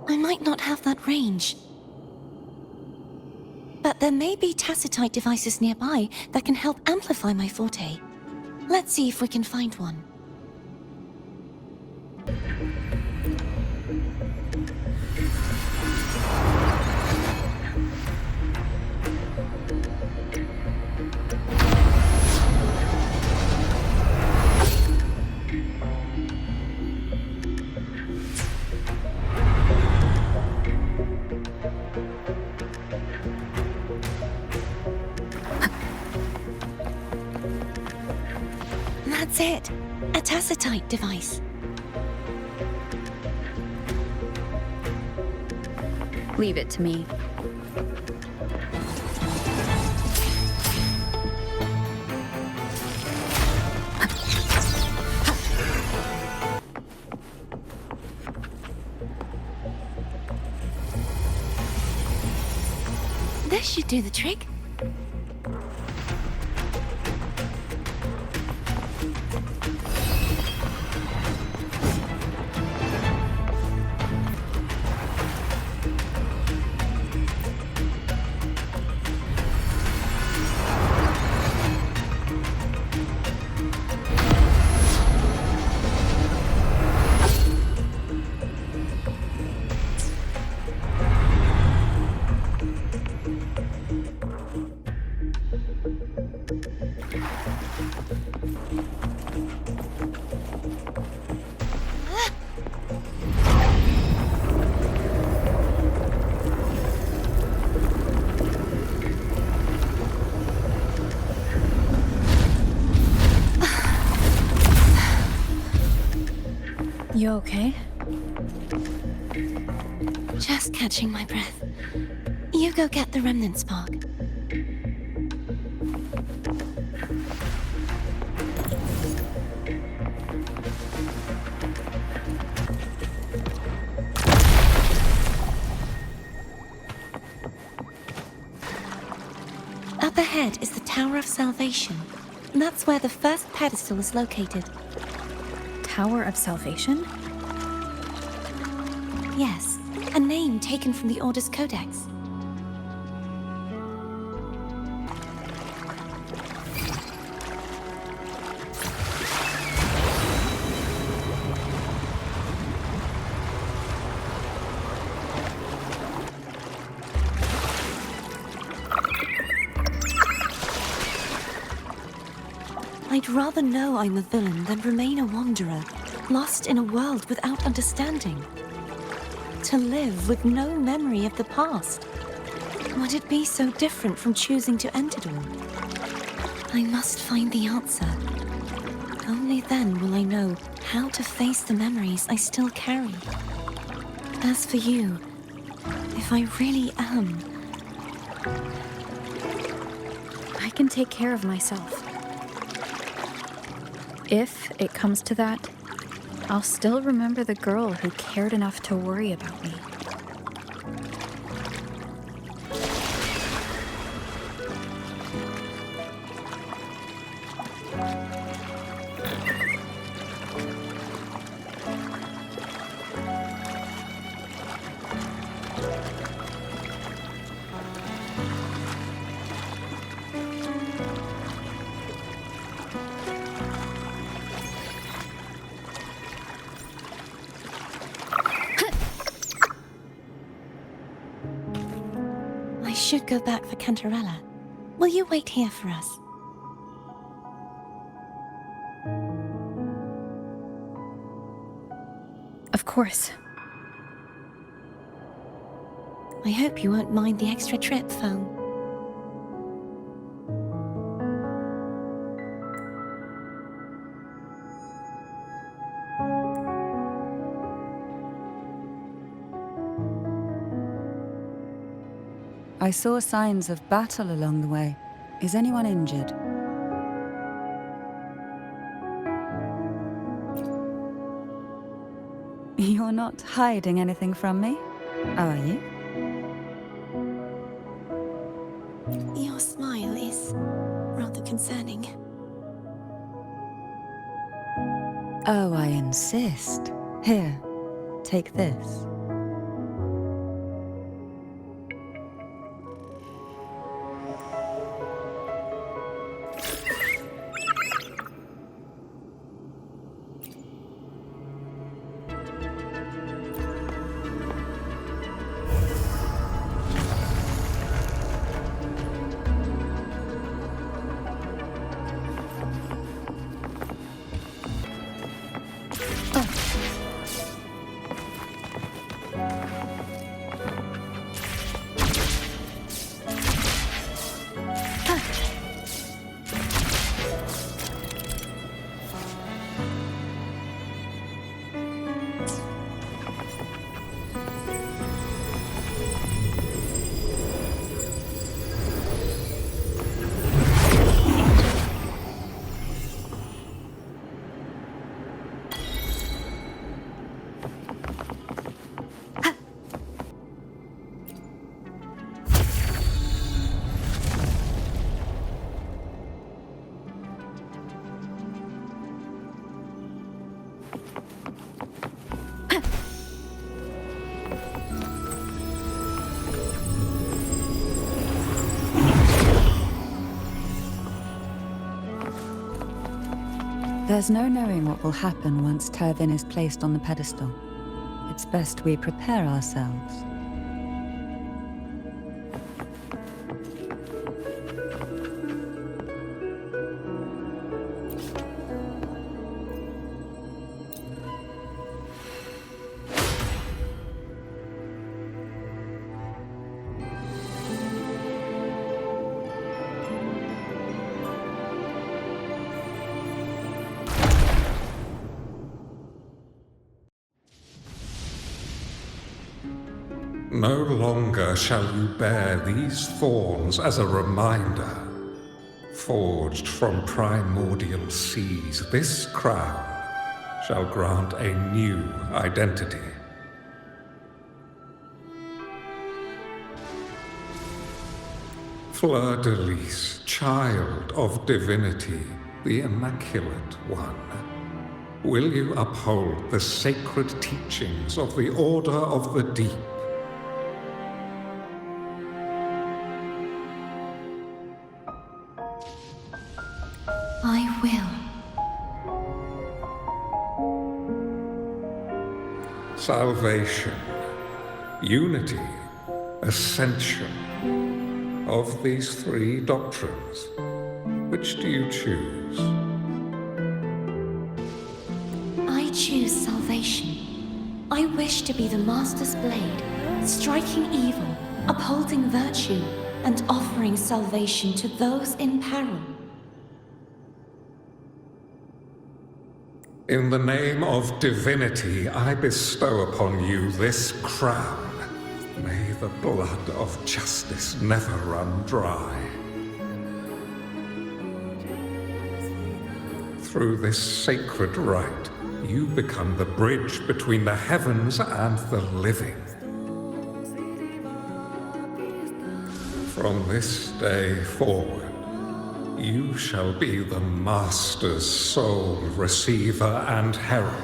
I might not have that range. But there may be tacitite devices nearby that can help amplify my forte. Let's see if we can find one. That's it. A tacitite device. Leave it to me. This should do the trick. You okay? Just catching my breath. You go get the remnant spark. Up ahead is the Tower of Salvation. That's where the first pedestal is located. Tower of Salvation? Yes, a name taken from the Order's Codex. I'd rather know I'm a villain than remain a wanderer, lost in a world without understanding. To live with no memory of the past. Would it be so different from choosing to end it all? I must find the answer. Only then will I know how to face the memories I still carry. As for you, if I really am... I can take care of myself. If it comes to that, I'll still remember the girl who cared enough to worry about me. I should go back for Cantarella. Will you wait here for us? Of course. I hope you won't mind the extra trip, Foam. I saw signs of battle along the way. Is anyone injured? You're not hiding anything from me, are you? Your smile is rather concerning. Oh, I insist. Here, take this. There's no knowing what will happen once Tervin is placed on the pedestal. It's best we prepare ourselves. No longer shall you bear these thorns as a reminder. Forged from primordial seas, this crown shall grant a new identity. Fleur-de-Lis, child of divinity, the Immaculate One, will you uphold the sacred teachings of the Order of the Deep? I will. Salvation, unity, ascension. Of these three doctrines, which do you choose? I choose salvation. I wish to be the Master's blade, striking evil upholding virtue and offering salvation to those in peril. In the name of divinity, I bestow upon you this crown. May the blood of justice never run dry. Through this sacred rite, you become the bridge between the heavens and the living. From this day forward, you shall be the Master's sole receiver and herald.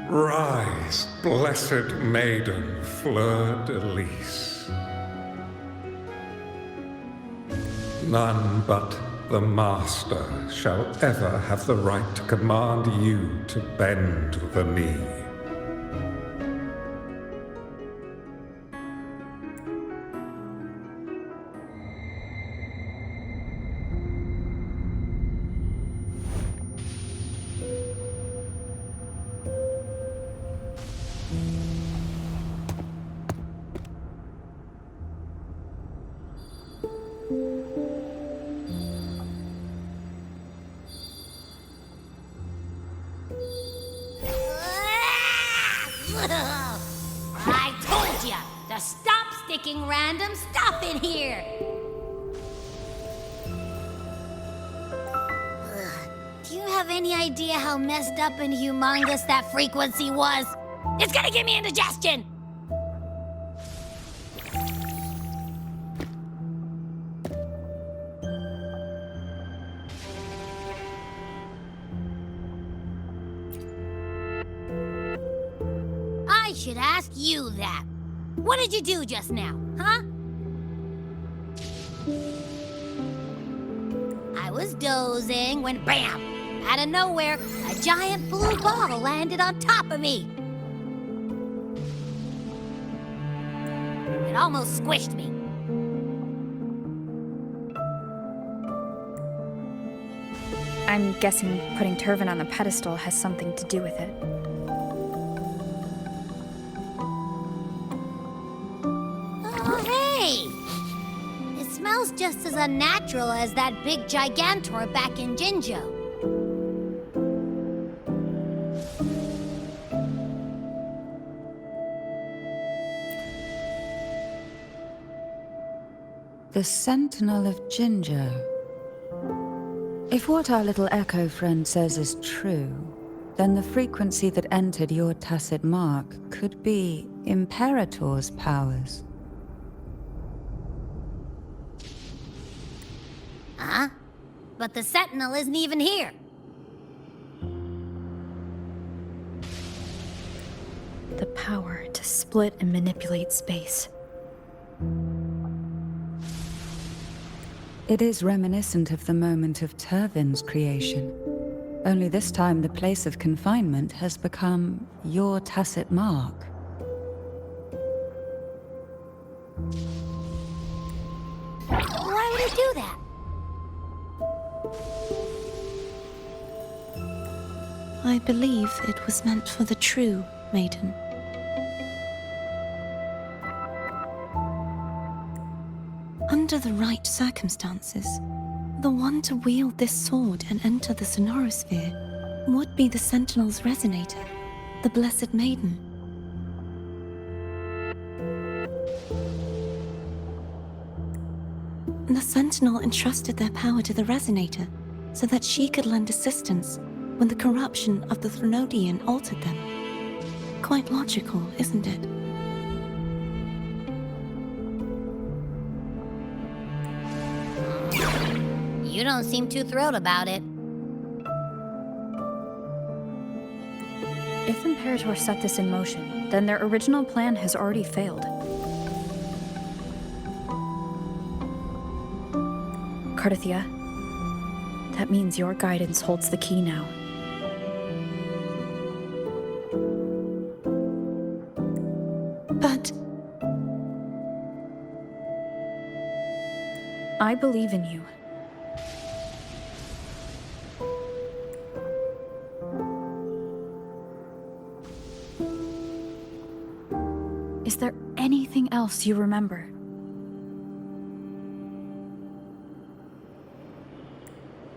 Rise, blessed maiden, fleur-de-lis. None but the Master shall ever have the right to command you to bend the knee. I told ya to stop sticking random stuff in here! Do you have any idea how messed up and humongous that frequency was? It's gonna give me indigestion! I should ask you that. What did you do just now, huh? I was dozing when BAM! Out of nowhere, a giant blue ball landed on top of me. It almost squished me. I'm guessing putting Turvin on the pedestal has something to do with it. Oh, hey! It smells just as unnatural as that big Gigantor back in Jinjo. The Sentinel of Jinjo. If what our little echo friend says is true, then the frequency that entered your tacit mark could be Imperator's powers. Huh? But the Sentinel isn't even here. The power to split and manipulate space. It is reminiscent of the moment of Turvin's creation. Only this time the place of confinement has become your tacit mark. Why would it do that? I believe it was meant for the true, Maiden. Under the right circumstances, the one to wield this sword and enter the Sonorosphere would be the Sentinel's resonator, the Blessed Maiden. The Sentinel entrusted their power to the resonator so that she could lend assistance when the corruption of the Threnodian altered them. Quite logical, isn't it? You don't seem too thrilled about it. If Imperator set this in motion, then their original plan has already failed. Cartethyia, that means your guidance holds the key now. But I believe in you. Is there anything else you remember?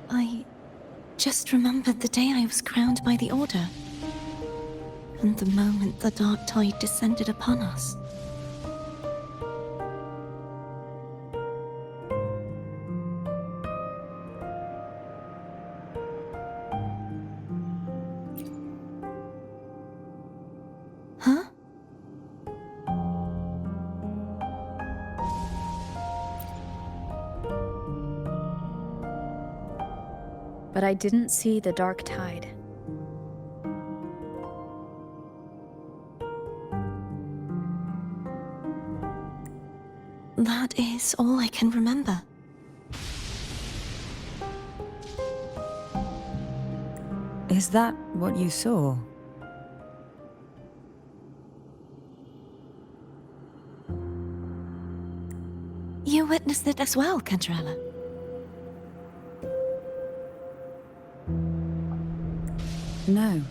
I just remembered the day I was crowned by the Order. And the moment the dark tide descended upon us. Huh? But I didn't see the dark tide. That is all I can remember. Is that what you saw? You witnessed it as well, Cantarella. No.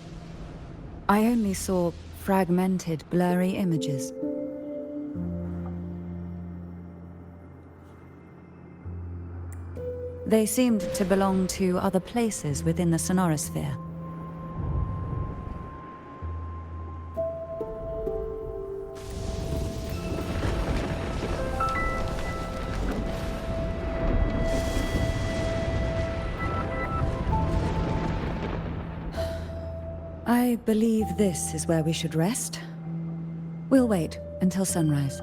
I only saw fragmented, blurry images. They seemed to belong to other places within the sonorosphere. I believe this is where we should rest. We'll wait until sunrise.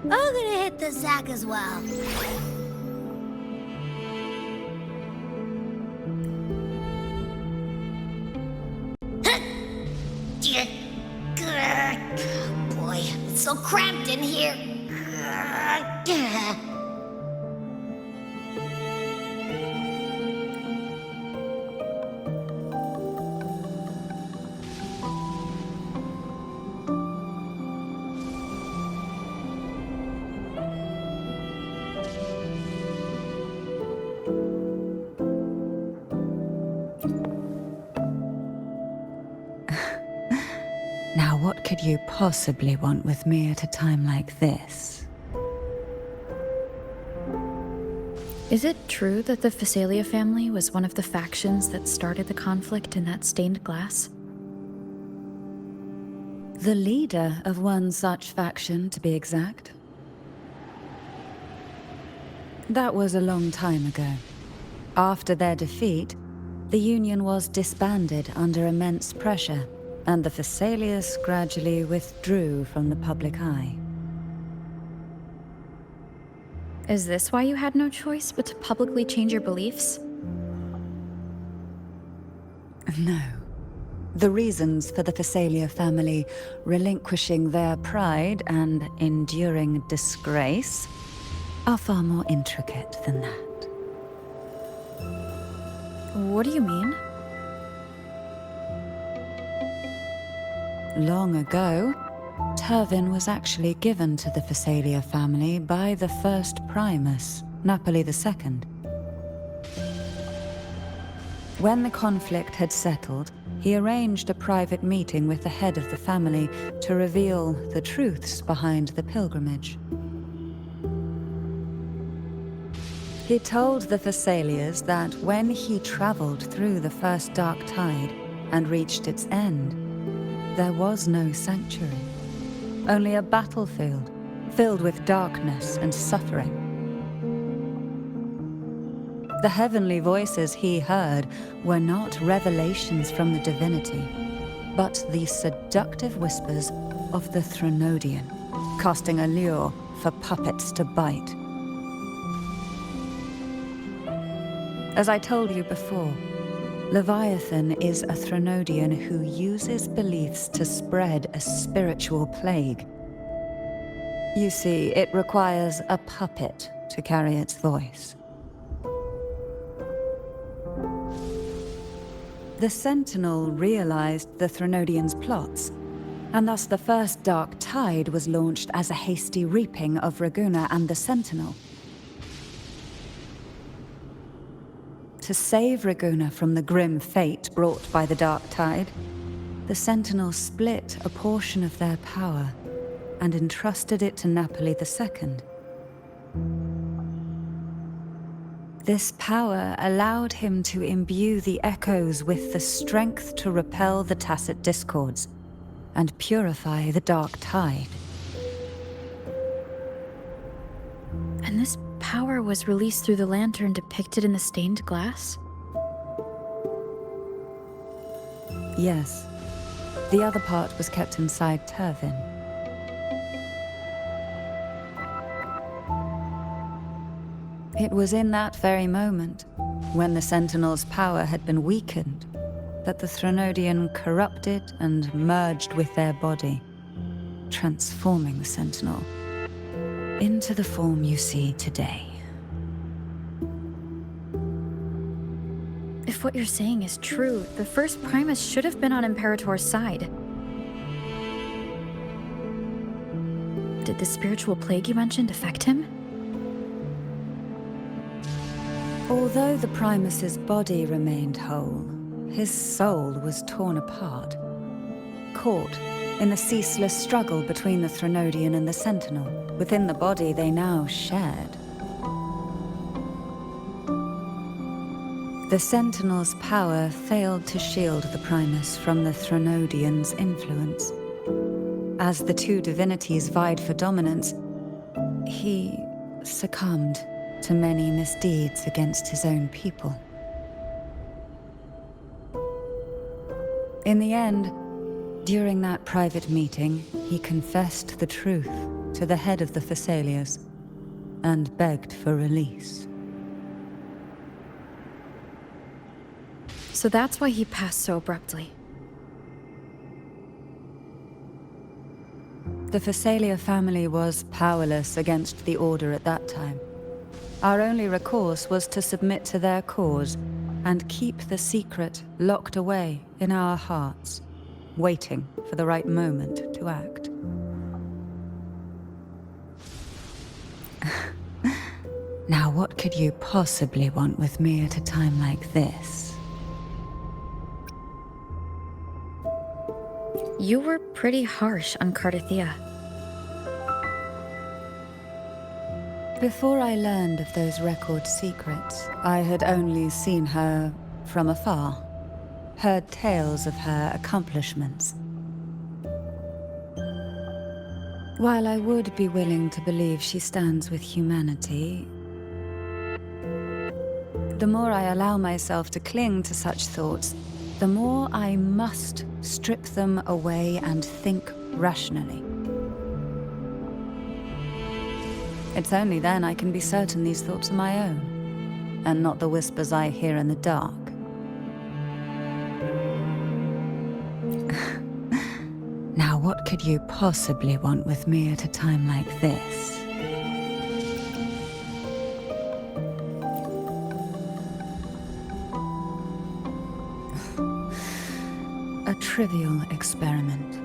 I'm gonna hit the sack as well. Boy, it's so cramped in here. Now, what could you possibly want with me at a time like this? Is it true that the Phasalia family was one of the factions that started the conflict in that stained glass? The leader of one such faction, to be exact. That was a long time ago. After their defeat, the Union was disbanded under immense pressure, and the Phasalias gradually withdrew from the public eye. Is this why you had no choice but to publicly change your beliefs? No. The reasons for the Phasalia family relinquishing their pride and enduring disgrace are far more intricate than that. What do you mean? Long ago, Turvin was actually given to the Phasalia family by the first Primus, Napoli II. When the conflict had settled, he arranged a private meeting with the head of the family to reveal the truths behind the pilgrimage. He told the Phasalias that when he traveled through the first dark tide and reached its end, there was no sanctuary, only a battlefield filled with darkness and suffering. The heavenly voices he heard were not revelations from the divinity, but the seductive whispers of the Threnodian, casting a lure for puppets to bite. As I told you before, Leviathan is a Threnodian who uses beliefs to spread a spiritual plague. You see, it requires a puppet to carry its voice. The Sentinel realized the Threnodian's plots And thus the first dark tide was launched as a hasty reaping of Ragunna and the Sentinel. To save Ragunna from the grim fate brought by the dark tide, the Sentinel split a portion of their power and entrusted it to Napoli II. This power allowed him to imbue the echoes with the strength to repel the tacit discords and purify the dark tide. And this power was released through the lantern depicted in the stained glass? Yes. The other part was kept inside Turvin. It was in that very moment, when the Sentinel's power had been weakened, that the Threnodian corrupted and merged with their body, transforming the Sentinel into the form you see today. If what you're saying is true, the first Primus should have been on Imperator's side. Did the spiritual plague you mentioned affect him? Although the Primus's body remained whole, his soul was torn apart, caught in the ceaseless struggle between the Threnodian and the Sentinel. Within the body they now shared. The Sentinel's power failed to shield the Primus from the Threnodian's influence. As the two divinities vied for dominance, he succumbed to many misdeeds against his own people. In the end, during that private meeting, he confessed the truth to the head of the Thessalians and begged for release. So that's why he passed so abruptly. The Thessalia family was powerless against the Order at that time. Our only recourse was to submit to their cause and keep the secret locked away in our hearts, waiting for the right moment to act. Now, what could you possibly want with me at a time like this? You were pretty harsh on Cartethyia. Before I learned of those record secrets, I had only seen her from afar, heard tales of her accomplishments. While I would be willing to believe she stands with humanity, the more I allow myself to cling to such thoughts, the more I must strip them away and think rationally. It's only then I can be certain these thoughts are my own, and not the whispers I hear in the dark. Now, what could you possibly want with me at a time like this? A trivial experiment.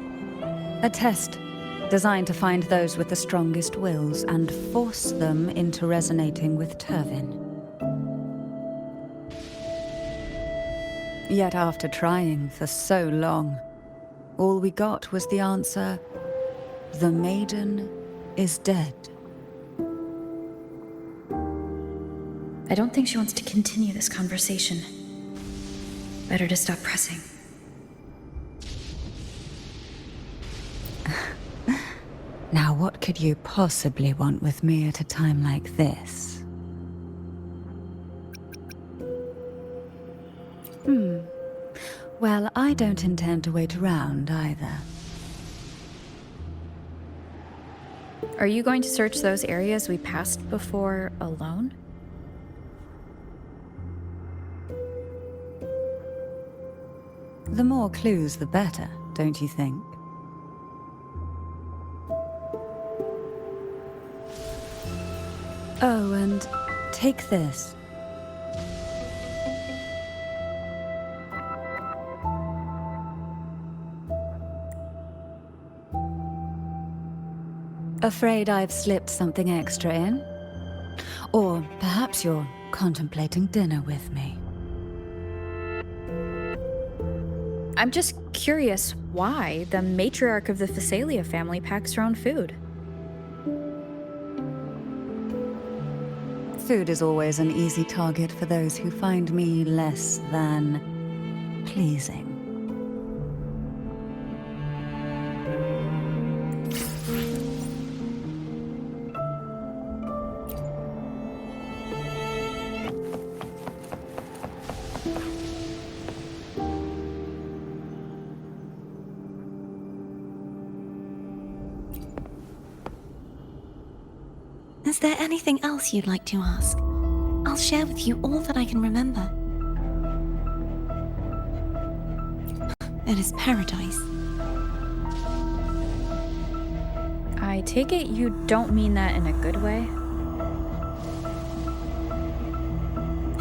A test designed to find those with the strongest wills and force them into resonating with Turvin. Yet after trying for so long, all we got was the answer, "The Maiden is dead." I don't think she wants to continue this conversation. Better to stop pressing. Now, what could you possibly want with me at a time like this? Well, I don't intend to wait around either. Are you going to search those areas we passed before alone? The more clues, the better, don't you think? Oh, and take this. Afraid I've slipped something extra in? Or perhaps you're contemplating dinner with me. I'm just curious why the matriarch of the Phasalia family packs her own food. Food is always an easy target for those who find me less than pleasing. Is there anything else you'd like to ask? I'll share with you all that I can remember. It is paradise. I take it you don't mean that in a good way?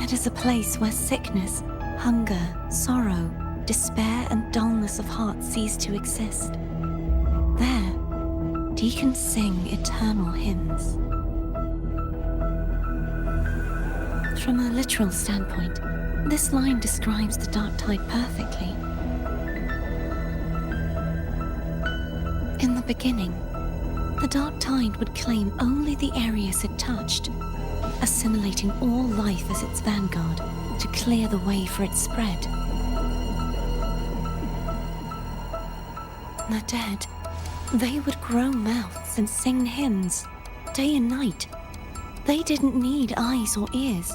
It is a place where sickness, hunger, sorrow, despair, and dullness of heart cease to exist. There, deacons sing eternal hymns. From a literal standpoint, this line describes the Dark Tide perfectly. In the beginning, the Dark Tide would claim only the areas it touched, assimilating all life as its vanguard to clear the way for its spread. The dead, they would grow mouths and sing hymns, day and night. They didn't need eyes or ears,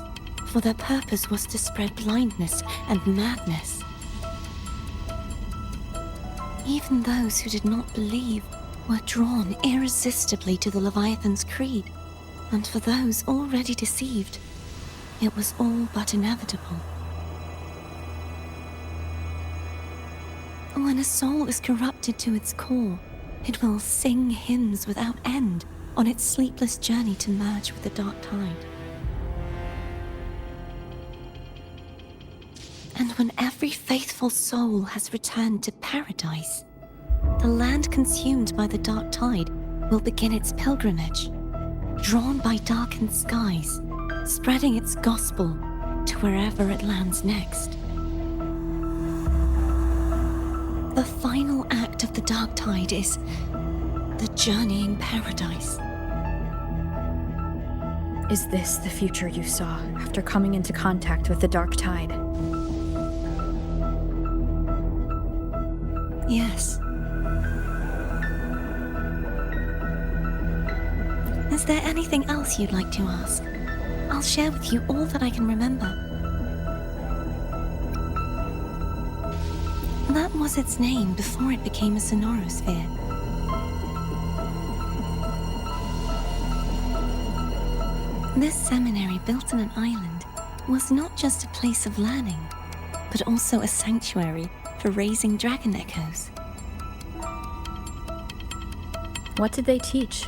for their purpose was to spread blindness and madness. Even those who did not believe were drawn irresistibly to the Leviathan's creed, and for those already deceived, it was all but inevitable. When a soul is corrupted to its core, it will sing hymns without end on its sleepless journey to merge with the Dark Tide. And when every faithful soul has returned to paradise, the land consumed by the Dark Tide will begin its pilgrimage, drawn by darkened skies, spreading its gospel to wherever it lands next. The final act of the Dark Tide is the journeying paradise. Is this the future you saw after coming into contact with the Dark Tide? Yes. Is there anything else you'd like to ask? I'll share with you all that I can remember. That was its name before it became a sonorosphere. This seminary built on an island was not just a place of learning, but also a sanctuary for raising dragon echoes. What did they teach?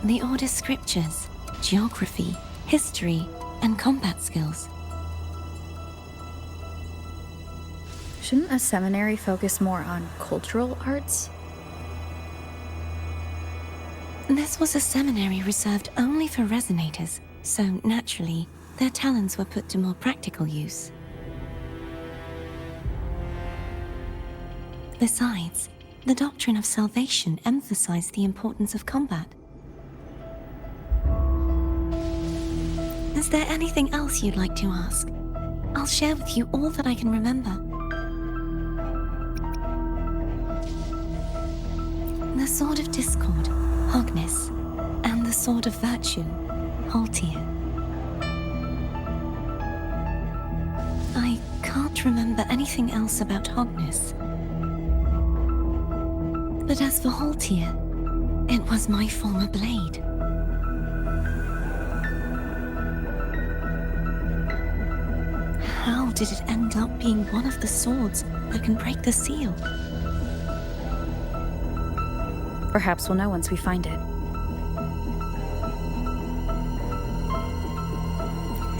The Order's scriptures, geography, history, and combat skills. Shouldn't a seminary focus more on cultural arts? This was a seminary reserved only for resonators, so naturally, their talents were put to more practical use. Besides, the doctrine of salvation emphasized the importance of combat. Is there anything else you'd like to ask? I'll share with you all that I can remember. The Sword of Discord, Hogness, and the Sword of Virtue, Haltier. I can't remember anything else about Hogness. But as for Haltier, it was my former blade. How did it end up being one of the swords that can break the seal? Perhaps we'll know once we find it.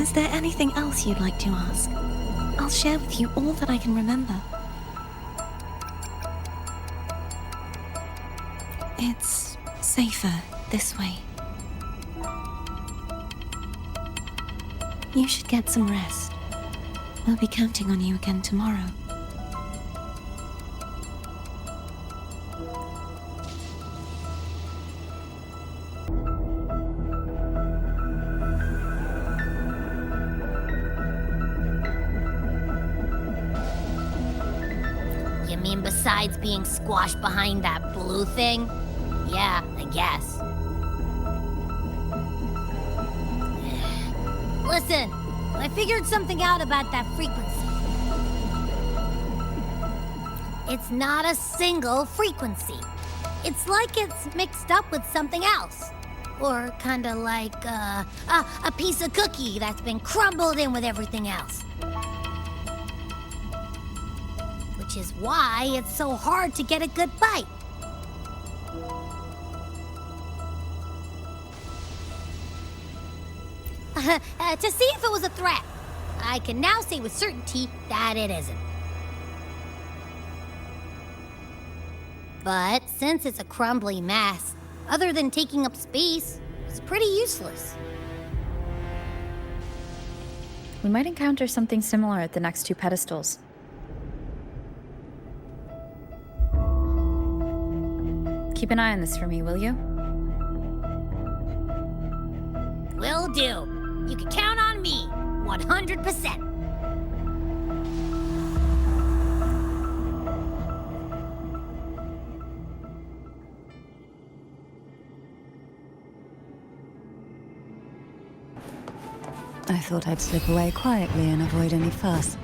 Is there anything else you'd like to ask? I'll share with you all that I can remember. It's safer this way. You should get some rest. We'll be counting on you again tomorrow. You mean besides being squashed behind that blue thing? Yeah, I guess. Listen, I figured something out about that frequency. It's not a single frequency. It's like it's mixed up with something else. Or kinda like a piece of cookie that's been crumbled in with everything else. Which is why it's so hard to get a good bite. To see if it was a threat. I can now say with certainty that it isn't. But since it's a crumbly mess, other than taking up space, it's pretty useless. We might encounter something similar at the next two pedestals. Keep an eye on this for me, will you? Will do. You can count on me, 100%. I thought I'd slip away quietly and avoid any fuss.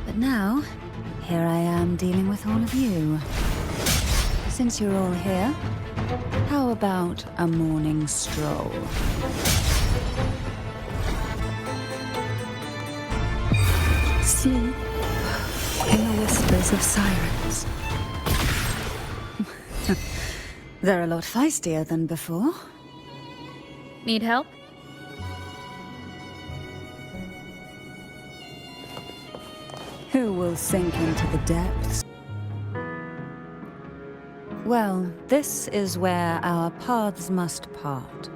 But now, here I am dealing with all of you. Since you're all here, how about a morning stroll? Sleep in the whispers of sirens. They're a lot feistier than before. Need help? Who will sink into the depths? Well, this is where our paths must part.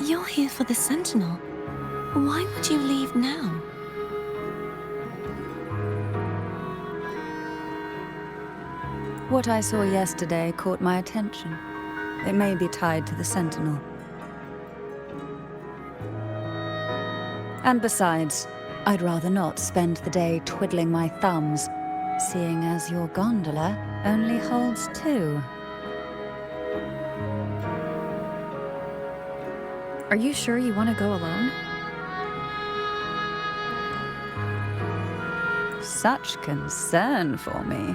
You're here for the Sentinel. Why would you leave now? What I saw yesterday caught my attention. It may be tied to the Sentinel. And besides, I'd rather not spend the day twiddling my thumbs, seeing as your gondola only holds 2. Are you sure you want to go alone? Such concern for me.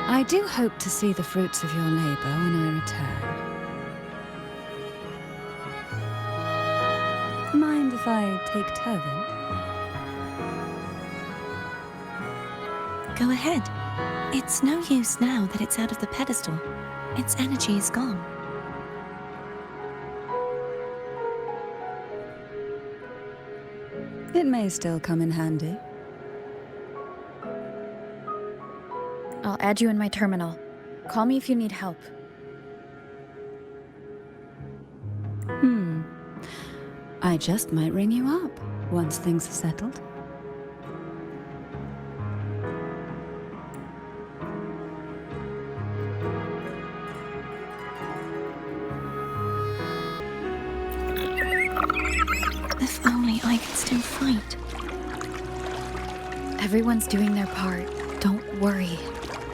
I do hope to see the fruits of your labor when I return. Mind if I take Turvin? Go ahead. It's no use now that it's out of the pedestal. Its energy is gone. It may still come in handy. I'll add you in my terminal. Call me if you need help. I just might ring you up once things are settled. If only I could still fight. Everyone's doing their part. Don't worry.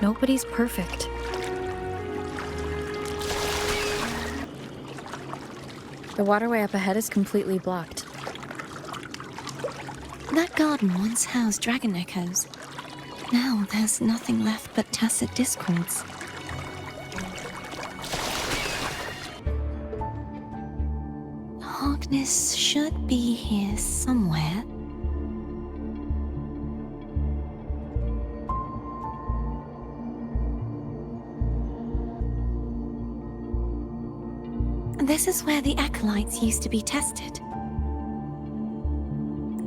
Nobody's perfect. The waterway up ahead is completely blocked. That garden once housed dragon echoes. Now there's nothing left but tacit discords. Harkness should be here somewhere. This is where the acolytes used to be tested.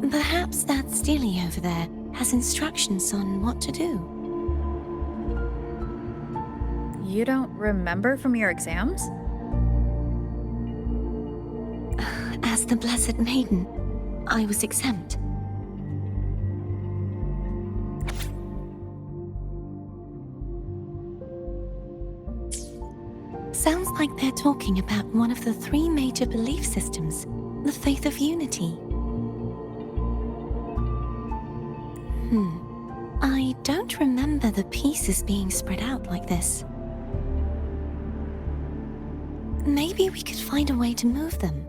Perhaps that Steely over there has instructions on what to do. You don't remember from your exams? As the Blessed Maiden, I was exempt. Sounds like they're talking about one of the 3 major belief systems, the faith of unity. I don't remember the pieces being spread out like this. Maybe we could find a way to move them.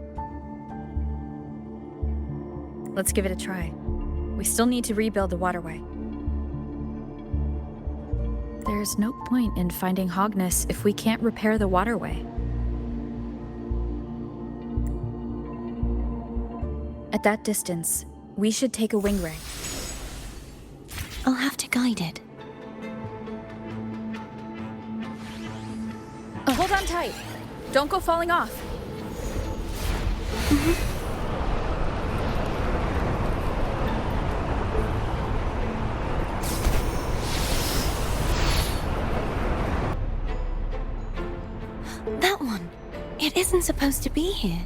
Let's give it a try. We still need to rebuild the waterway. There's no point in finding Hogness if we can't repair the waterway. At that distance, we should take a wing ray. I'll have to guide it. Hold on tight. Don't go falling off. That one. It isn't supposed to be here.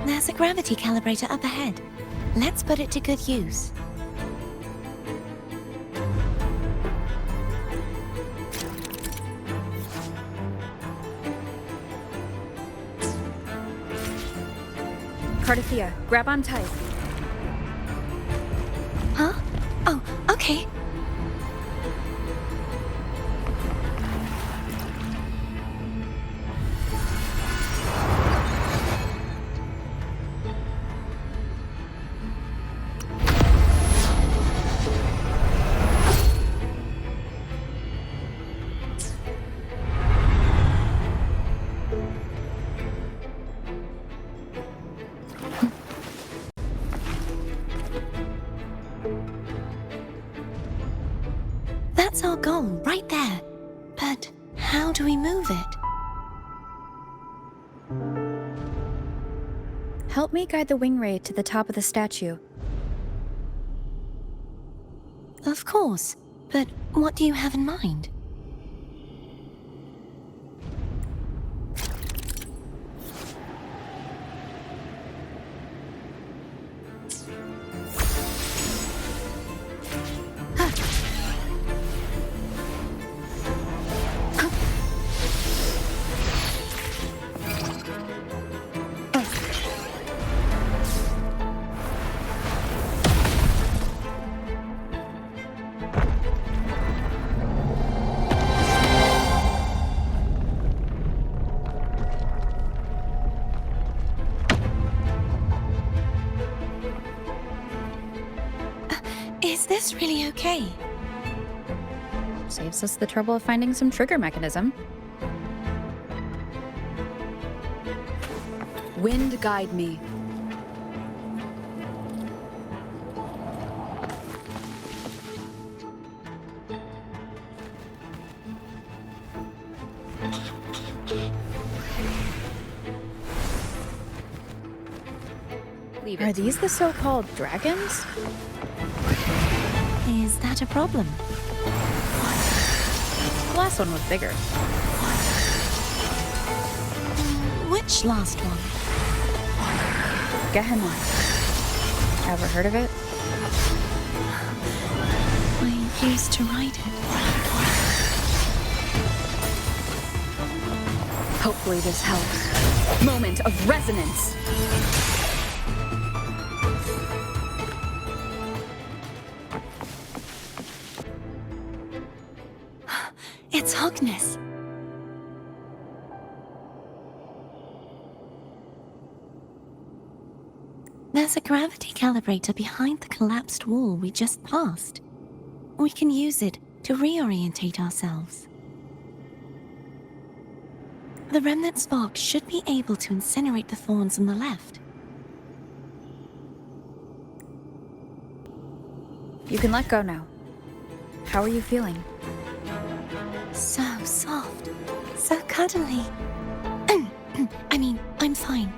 There's a gravity calibrator up ahead. Let's put it to good use. Cartethyia, grab on tight. Huh? Oh, okay. That's our goal, right there. But how do we move it? Help me guide the wing ray to the top of the statue. Of course, but what do you have in mind? Is this really okay? Saves us the trouble of finding some trigger mechanism. Wind guide me. Are these the so-called dragons? Is that a problem? The last one was bigger. Which last one? Gehenna. Ever heard of it? I used to ride it. Hopefully this helps. Moment of resonance. It's Hogness. There's a gravity calibrator behind the collapsed wall we just passed. We can use it to reorientate ourselves. The remnant spark should be able to incinerate the thorns on the left. You can let go now. How are you feeling? So soft, so cuddly. I mean, I'm fine.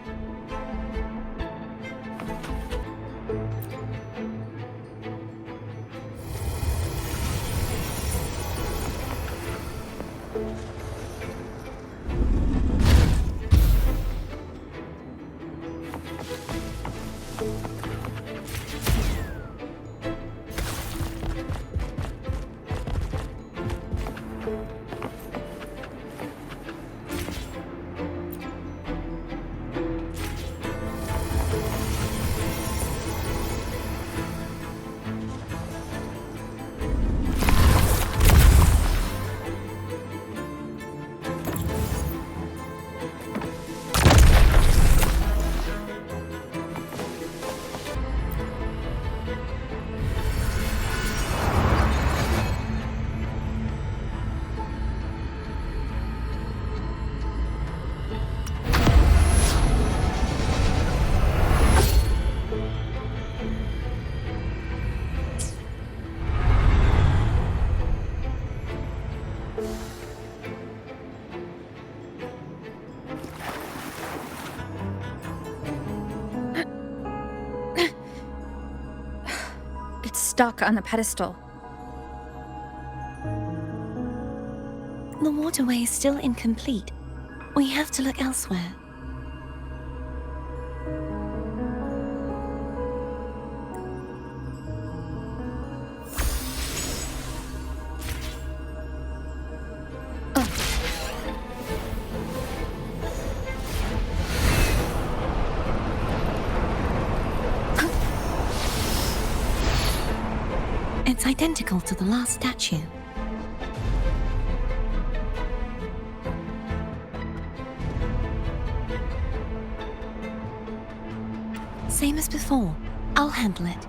stuck on the pedestal. The waterway is still incomplete. We have to look elsewhere. It's identical to the last statue. Same as before. I'll handle it.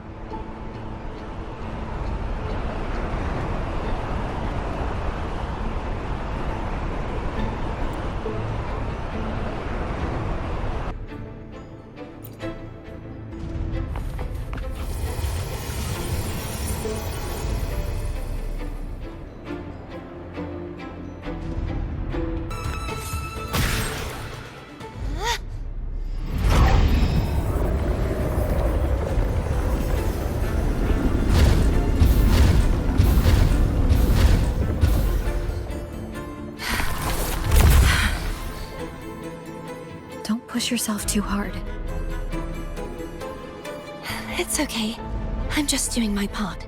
Push yourself too hard. It's okay. I'm just doing my part.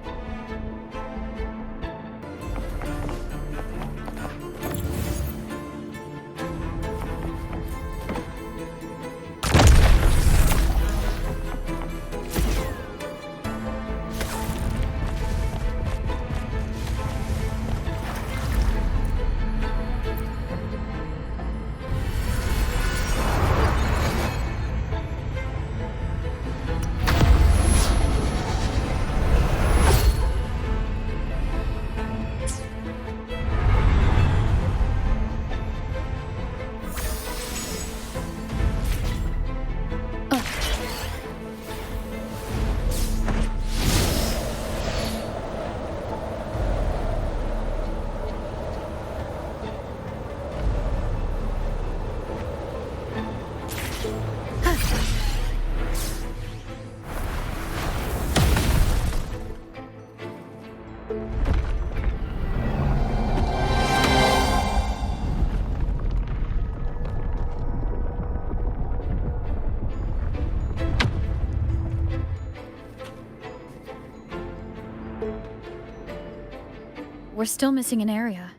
We're still missing an area.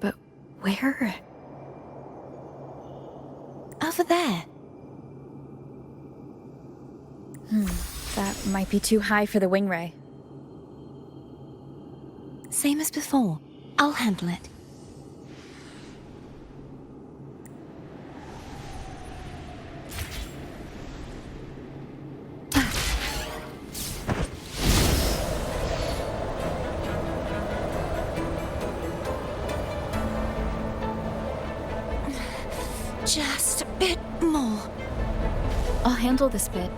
But where? Over there. That might be too high for the wing ray. Same as before. I'll handle it. Just a bit more. I'll handle this bit.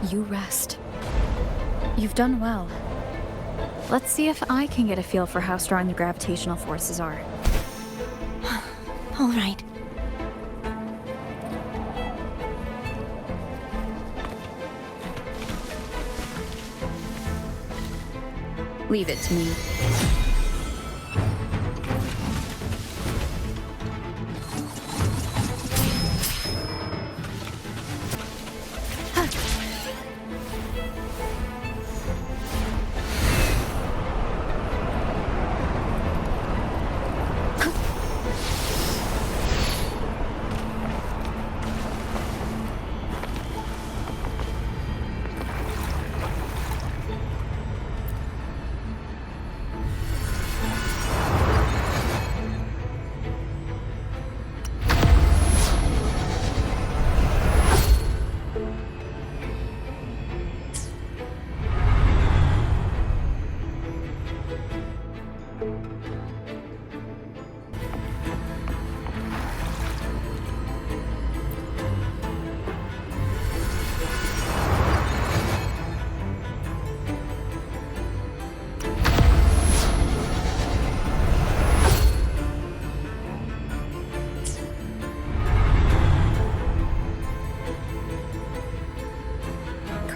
You rest. You've done well. Let's see if I can get a feel for how strong the gravitational forces are. All right. Leave it to me.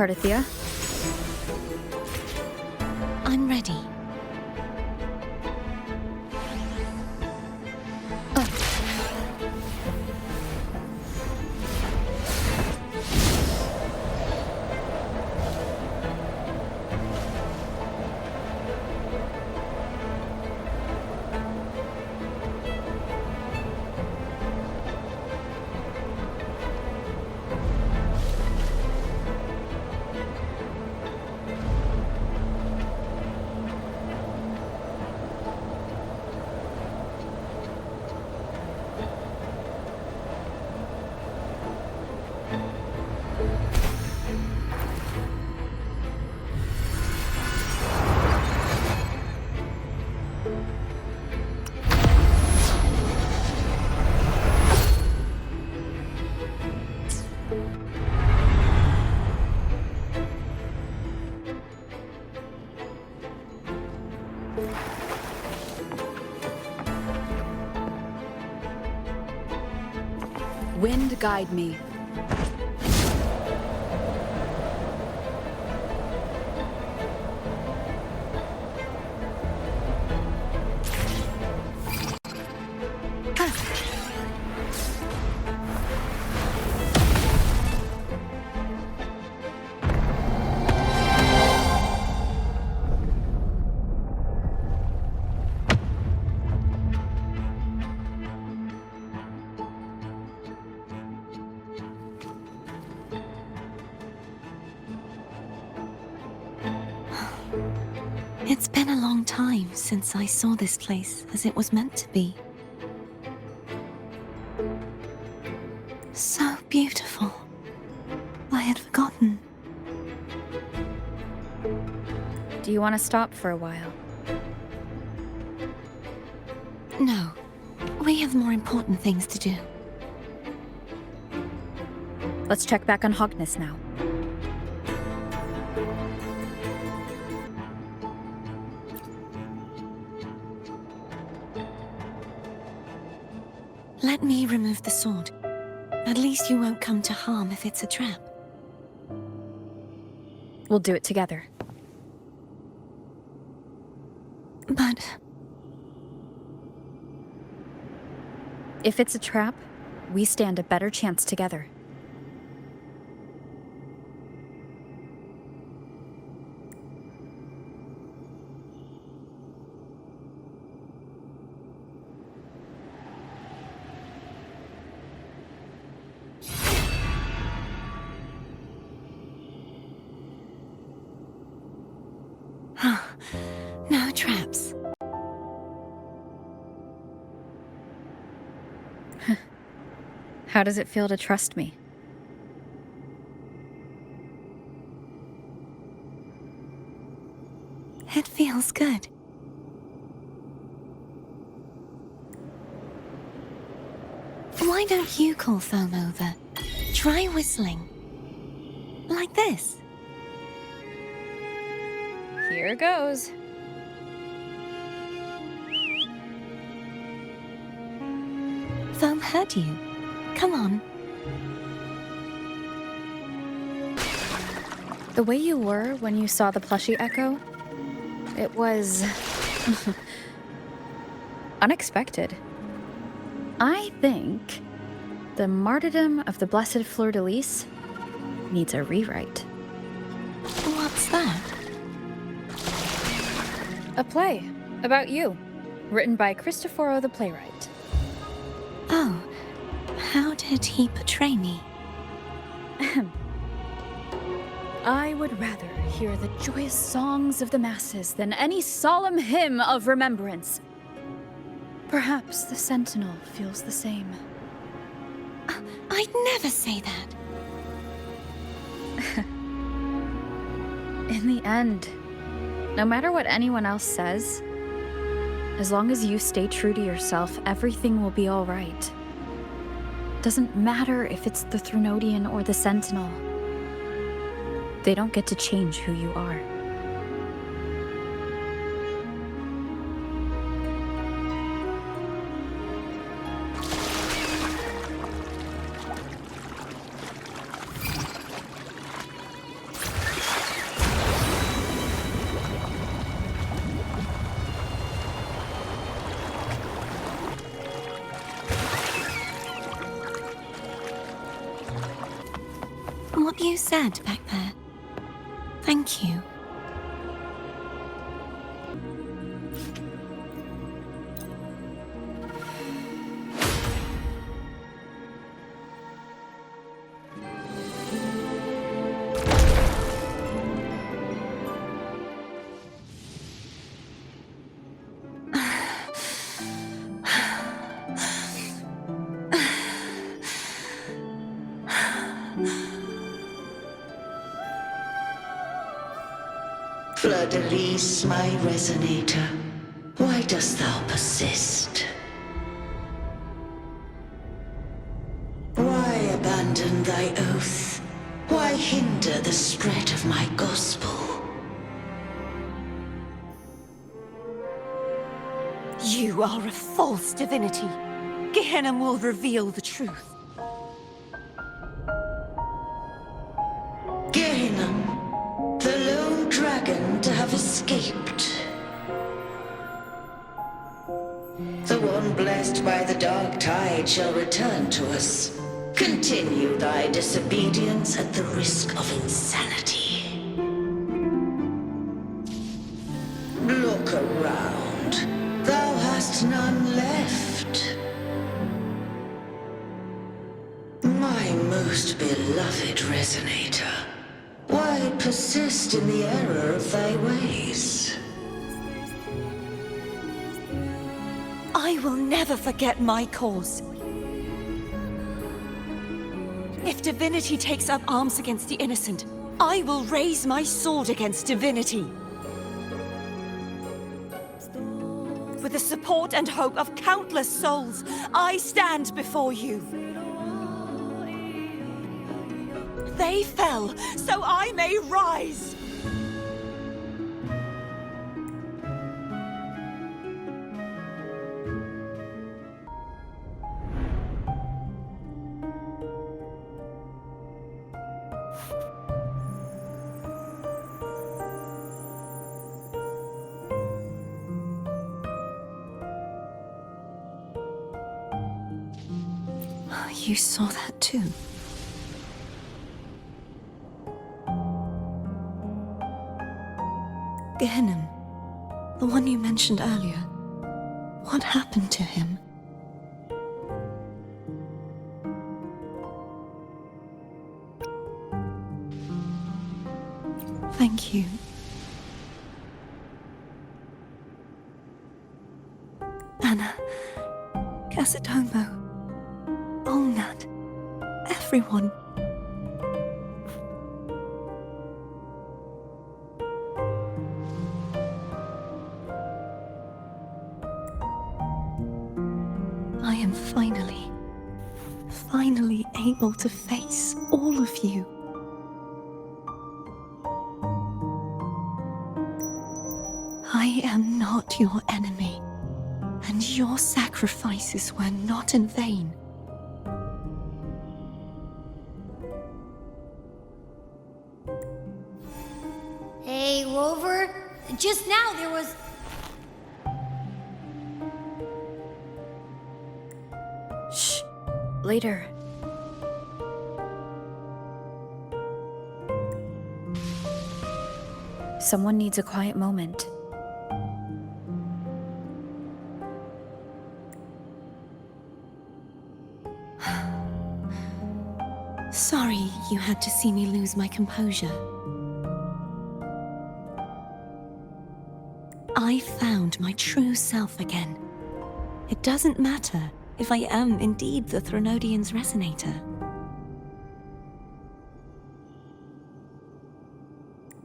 Cartethyia? ready. Wind guide me. It's been a long time since I saw this place as it was meant to be. So beautiful. I had forgotten. Do you want to stop for a while? No. We have more important things to do. Let's check back on Hogness now. Let me remove the sword. At least you won't come to harm if it's a trap. We'll do it together. But... if it's a trap, we stand a better chance together. No traps. How does it feel to trust me? It feels good. Why don't you call Foam over? Try whistling. Like this. Here goes. Foam heard you. Come on. The way you were when you saw the plushie echo, it was... unexpected. I think the martyrdom of the Blessed Fleur-de-Lis needs a rewrite. What's that? A play about you, written by Cristoforo the playwright. Oh, how did he portray me? I would rather hear the joyous songs of the masses than any solemn hymn of remembrance. Perhaps the Sentinel feels the same. I'd never say that. In the end, no matter what anyone else says, as long as you stay true to yourself, everything will be all right. Doesn't matter if it's the Threnodian or the Sentinel. They don't get to change who you are. what you said back there. Thank you. Fleur-de-lis, my resonator, why dost thou persist? Why abandon thy oath? Why hinder the spread of my gospel? You are a false divinity. Gehenna will reveal the truth. Gehenna, the lone dragon to have escaped. The one blessed by the dark tide shall return to us. Continue thy disobedience at the risk of insanity. Look around. Thou hast none left. My most beloved resonator, why persist in the error of thy ways? I will never forget my cause. If divinity takes up arms against the innocent, I will raise my sword against divinity. With the support and hope of countless souls, I stand before you. They fell, so I may rise! You saw that too? Gehenna, the one you mentioned earlier. What happened to him? Thank you. Anna, Casatomo, Olnat, everyone. I am finally able to face all of you. I am not your enemy, and your sacrifices were not in vain. Hey, Rover, just now there was... Shh. Later. Someone needs a quiet moment. Sorry you had to see me lose my composure. I found my true self again. It doesn't matter if I am indeed the Threnodian's resonator.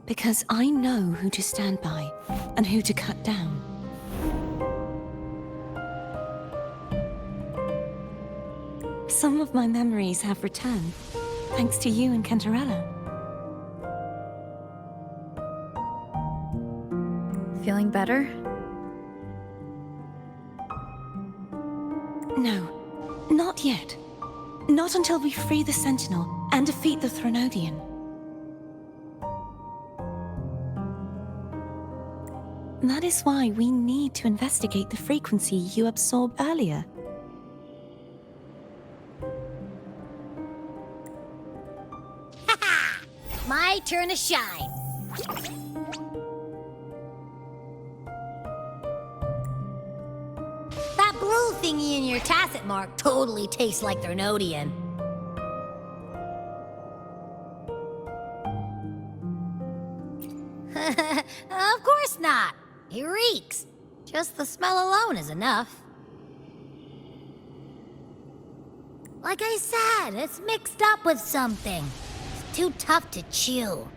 Because I know who to stand by and who to cut down. Some of my memories have returned, thanks to you and Cantarella. Feeling better? No, not yet. Not until we free the Sentinel and defeat the Threnodian. That is why we need to investigate the frequency you absorbed earlier. My turn to shine. That blue thingy in your tacit mark totally tastes like Threnodian. Of course not. It reeks. Just the smell alone is enough. Like I said, it's mixed up with something. It's too tough to chew.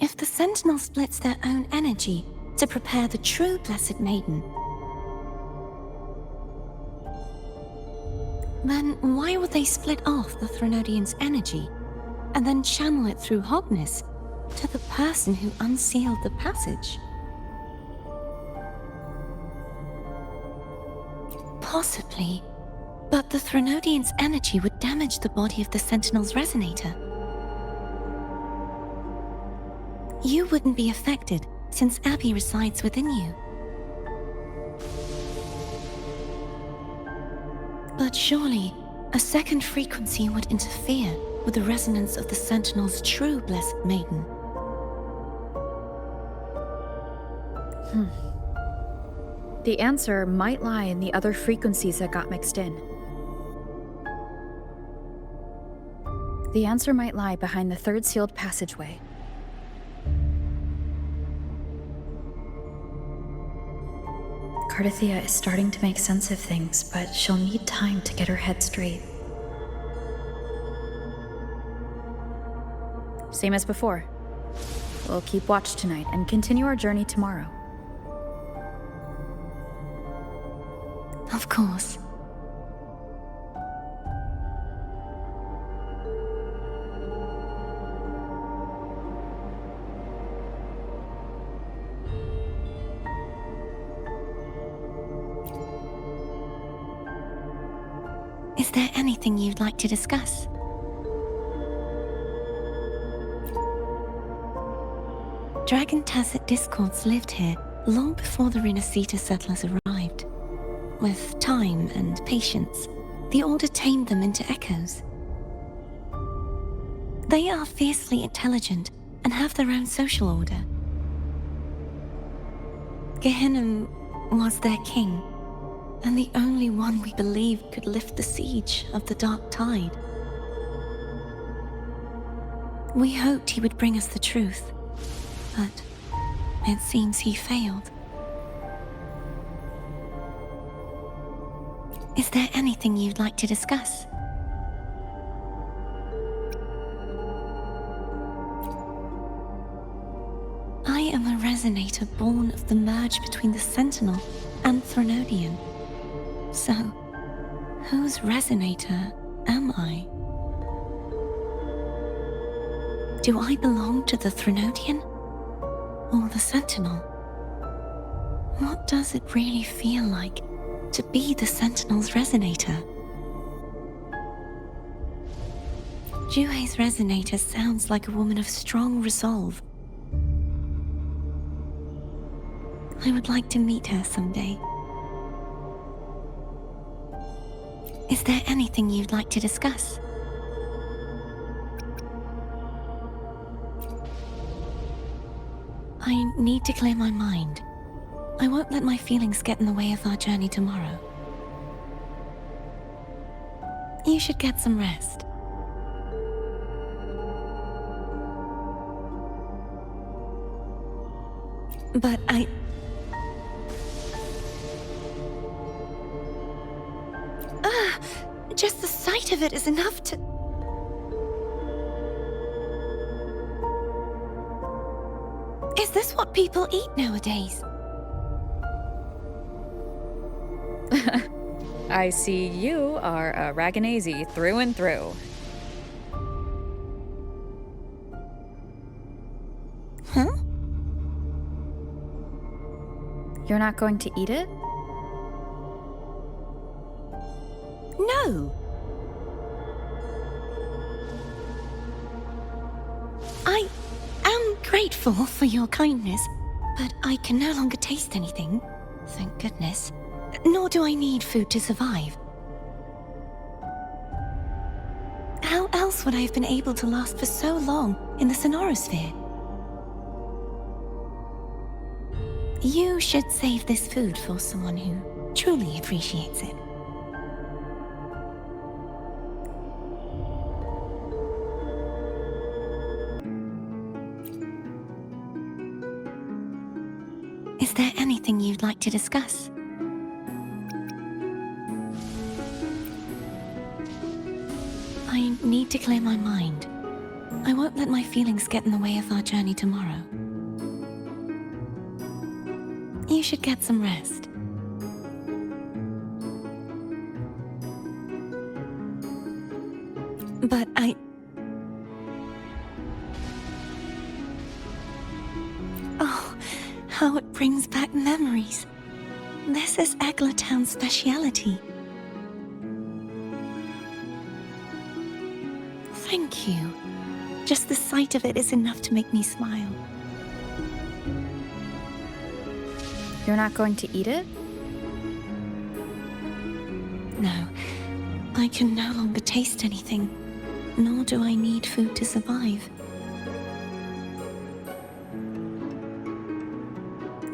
If the Sentinel splits their own energy to prepare the true Blessed Maiden, then why would they split off the Threnodian's energy and then channel it through Hogness to the person who unsealed the passage? Possibly, but the Threnodian's energy would damage the body of the Sentinel's resonator. You wouldn't be affected, since Abby resides within you. But surely, a second frequency would interfere with the resonance of the Sentinel's true Blessed Maiden. The answer might lie in the other frequencies that got mixed in. The answer might lie behind the third sealed passageway. Cartethyia is starting to make sense of things, but she'll need time to get her head straight. Same as before. We'll keep watch tonight and continue our journey tomorrow. Of course. Is there anything you'd like to discuss? Dragon Tacit discords lived here long before the Rinascita settlers arrived. With time and patience, the Order tamed them into echoes. They are fiercely intelligent and have their own social order. Gehinnom was their king, and the only one we believed could lift the siege of the Dark Tide. We hoped he would bring us the truth, but it seems he failed. Is there anything you'd like to discuss? I am a resonator born of the merge between the Sentinel and Threnodian. So, whose resonator am I? Do I belong to the Threnodian or the Sentinel? What does it really feel like to be the Sentinel's resonator? Juhe's resonator sounds like a woman of strong resolve. I would like to meet her someday. Is there anything you'd like to discuss? I need to clear my mind. I won't let my feelings get in the way of our journey tomorrow. You should get some rest. But just the sight of it is enough to... Is this what people eat nowadays? I see you are a Ragunnaise through and through. Huh? You're not going to eat it? No. I am grateful for your kindness, but I can no longer taste anything. Thank goodness. Nor do I need food to survive. would I have been able to last for so long in the Sonorosphere? You should save this food for someone who truly appreciates it. Is there anything you'd like to discuss? I need to clear my mind. I won't let my feelings get in the way of our journey tomorrow. You should get some rest. But Oh, how it brings back memories. This is Eggletown's speciality. Thank you. Just the sight of it is enough to make me smile. You're not going to eat it? No, I can no longer taste anything, nor do I need food to survive.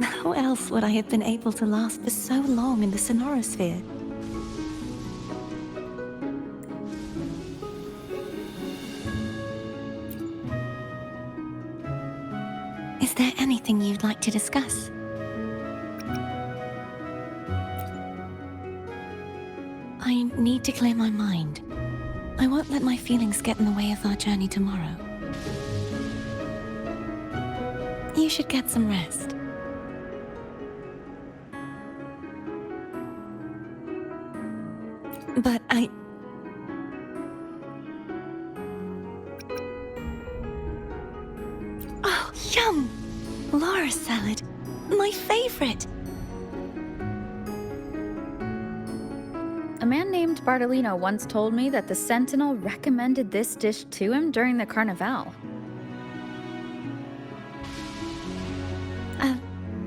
How else would I have been able to last for so long in the Sonorosphere? Is there anything you'd like to discuss? I need to clear my mind. I won't let my feelings get in the way of our journey tomorrow. You should get some rest. But Oh, yum! Laura salad. My favorite! A man named Bartolino once told me that the Sentinel recommended this dish to him during the Carnival.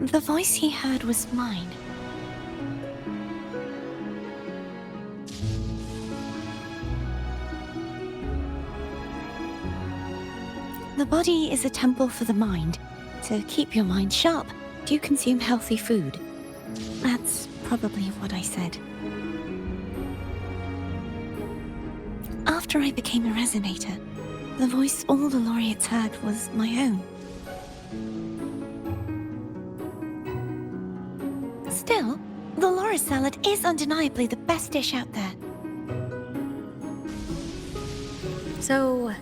The voice he heard was mine. The body is a temple for the mind. To keep your mind sharp, do you consume healthy food? That's probably what I said. After I became a resonator, the voice all the laureates heard was my own. Still, the Laura salad is undeniably the best dish out there. So,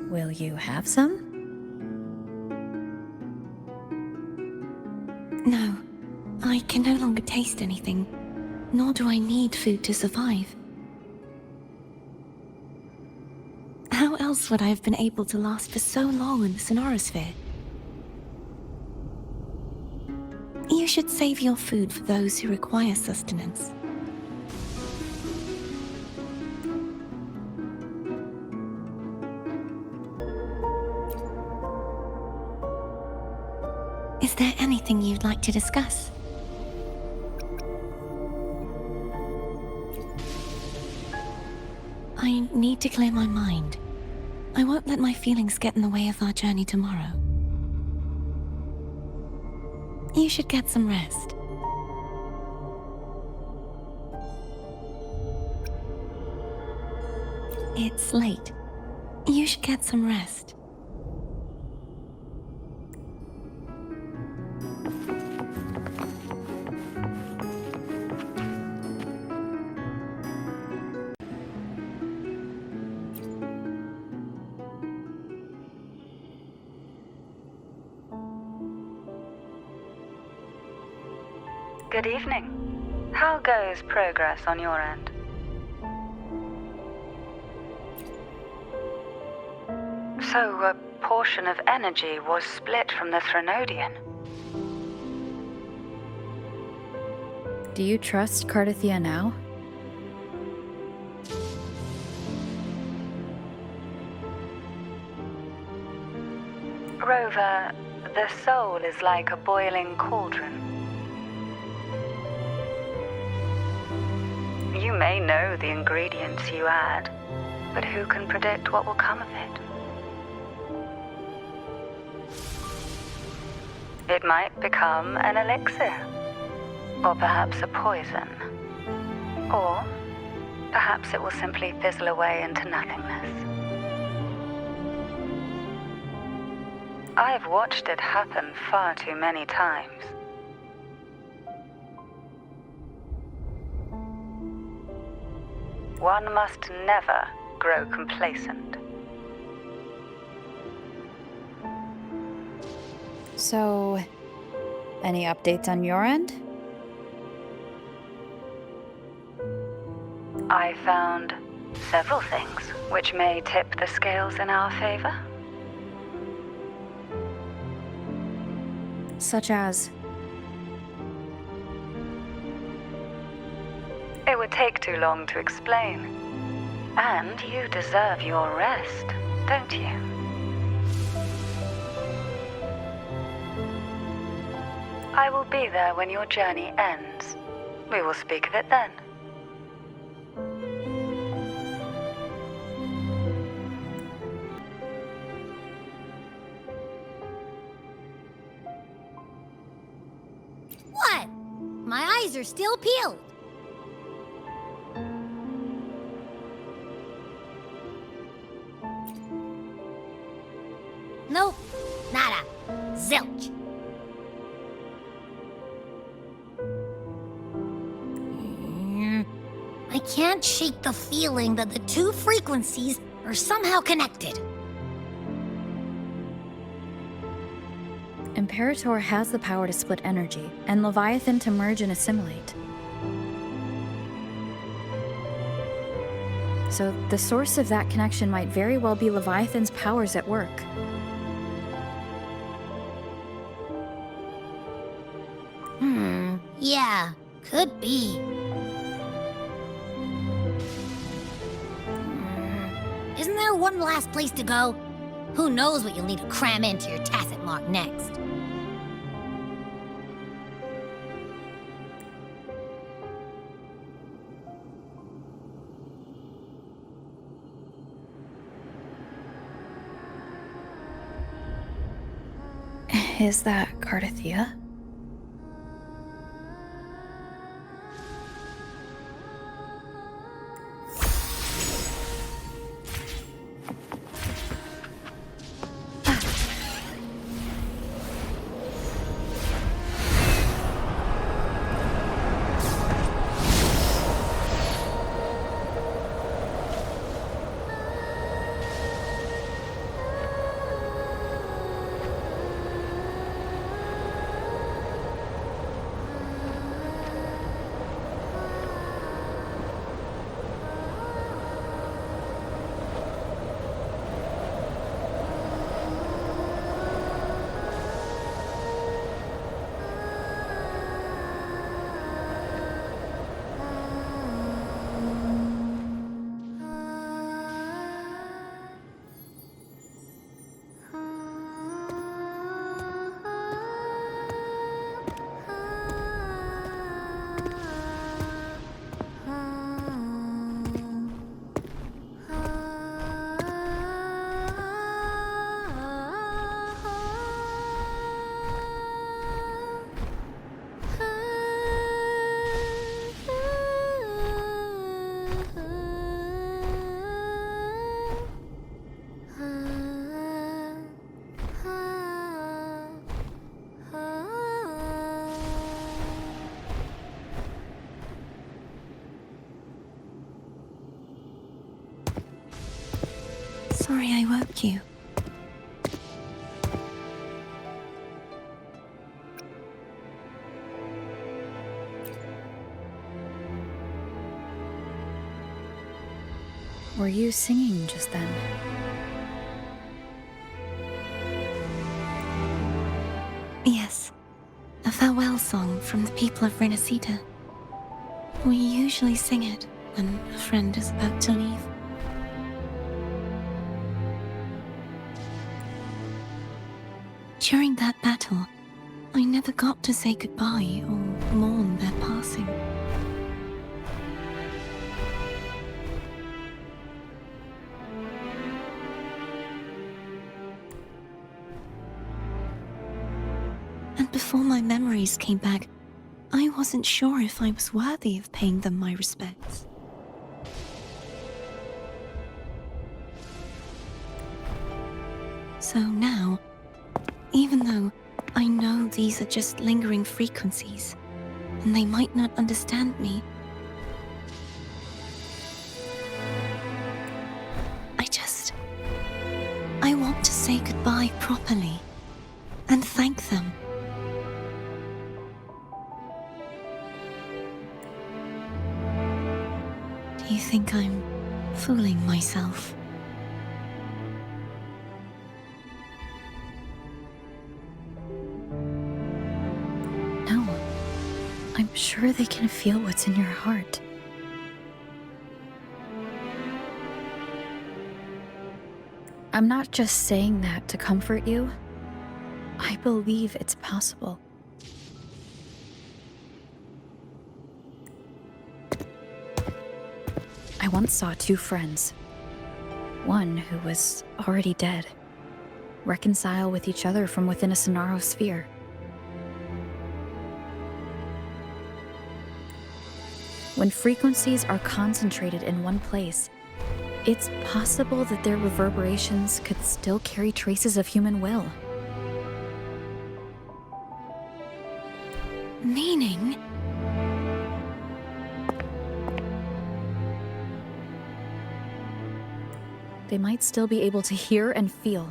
will you have some? No, I can no longer taste anything, nor do I need food to survive. How else would I have been able to last for so long in the Sonorosphere? You should save your food for those who require sustenance. Is there anything you'd like to discuss? I need to clear my mind. I won't let my feelings get in the way of our journey tomorrow. You should get some rest. It's late. You should get some rest. Good evening. How goes progress on your end? So, a portion of energy was split from the Threnodian. Do you trust Cartethyia now? Rover, the soul is like a boiling cauldron. You may know the ingredients you add, But who can predict what will come of it? It might become an elixir, or perhaps a poison, or perhaps it will simply fizzle away into nothingness. I've watched it happen far too many times. One must never grow complacent. So, any updates on your end? I found several things which may tip the scales in our favor. Such as? It would take too long to explain. And you deserve your rest, don't you? I will be there when your journey ends. We will speak of it then. What? My eyes are still peeled. Nope. Nada. Zilch. I can't shake the feeling that the two frequencies are somehow connected. Imperator has the power to split energy, and Leviathan to merge and assimilate. So the source of that connection might very well be Leviathan's powers at work. Yeah, could be. Isn't there one last place to go? Who knows what you'll need to cram into your tacit mark next? Is that Cartethyia? Sorry I woke you. Were you singing just then? Yes. A farewell song from the people of Rinascita. We usually sing it when a friend is about to leave. During that battle, I never got to say goodbye or mourn their passing. And before my memories came back, I wasn't sure if I was worthy of paying them my respects. So now, even though I know these are just lingering frequencies, and they might not understand me, I want to say goodbye properly, and thank them. Do you think I'm fooling myself? No. I'm sure they can feel what's in your heart. I'm not just saying that to comfort you. I believe it's possible. I once saw two friends. One who was already dead, reconcile with each other from within a Sonaro sphere. When frequencies are concentrated in one place, it's possible that their reverberations could still carry traces of human will. Meaning? They might still be able to hear and feel.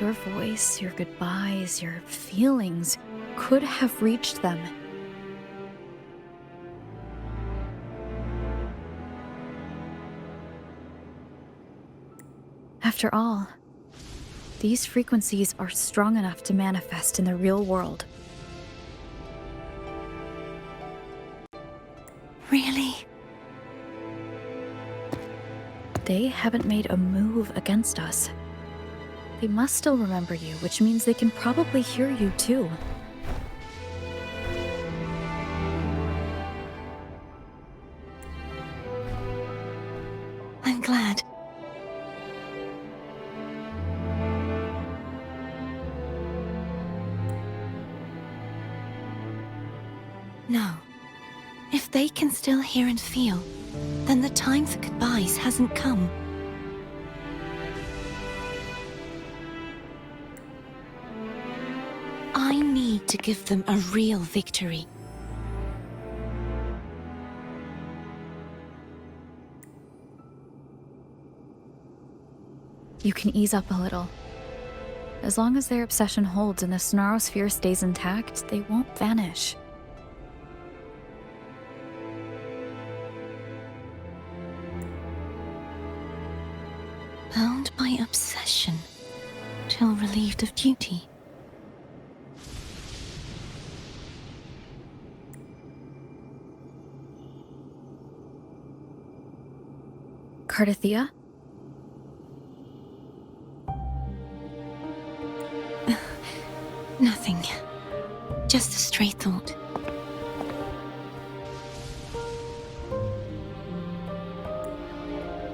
Your voice, your goodbyes, your feelings could have reached them. After all, these frequencies are strong enough to manifest in the real world. Really? They haven't made a move against us. They must still remember you, which means they can probably hear you too. I'm glad. No. If they can still hear and feel, then the time for goodbyes hasn't come. I need to give them a real victory. You can ease up a little. As long as their obsession holds and the Sonaro sphere stays intact, they won't vanish. Bound by obsession, till relieved of duty. Cartethyia? Nothing. Just a stray thought.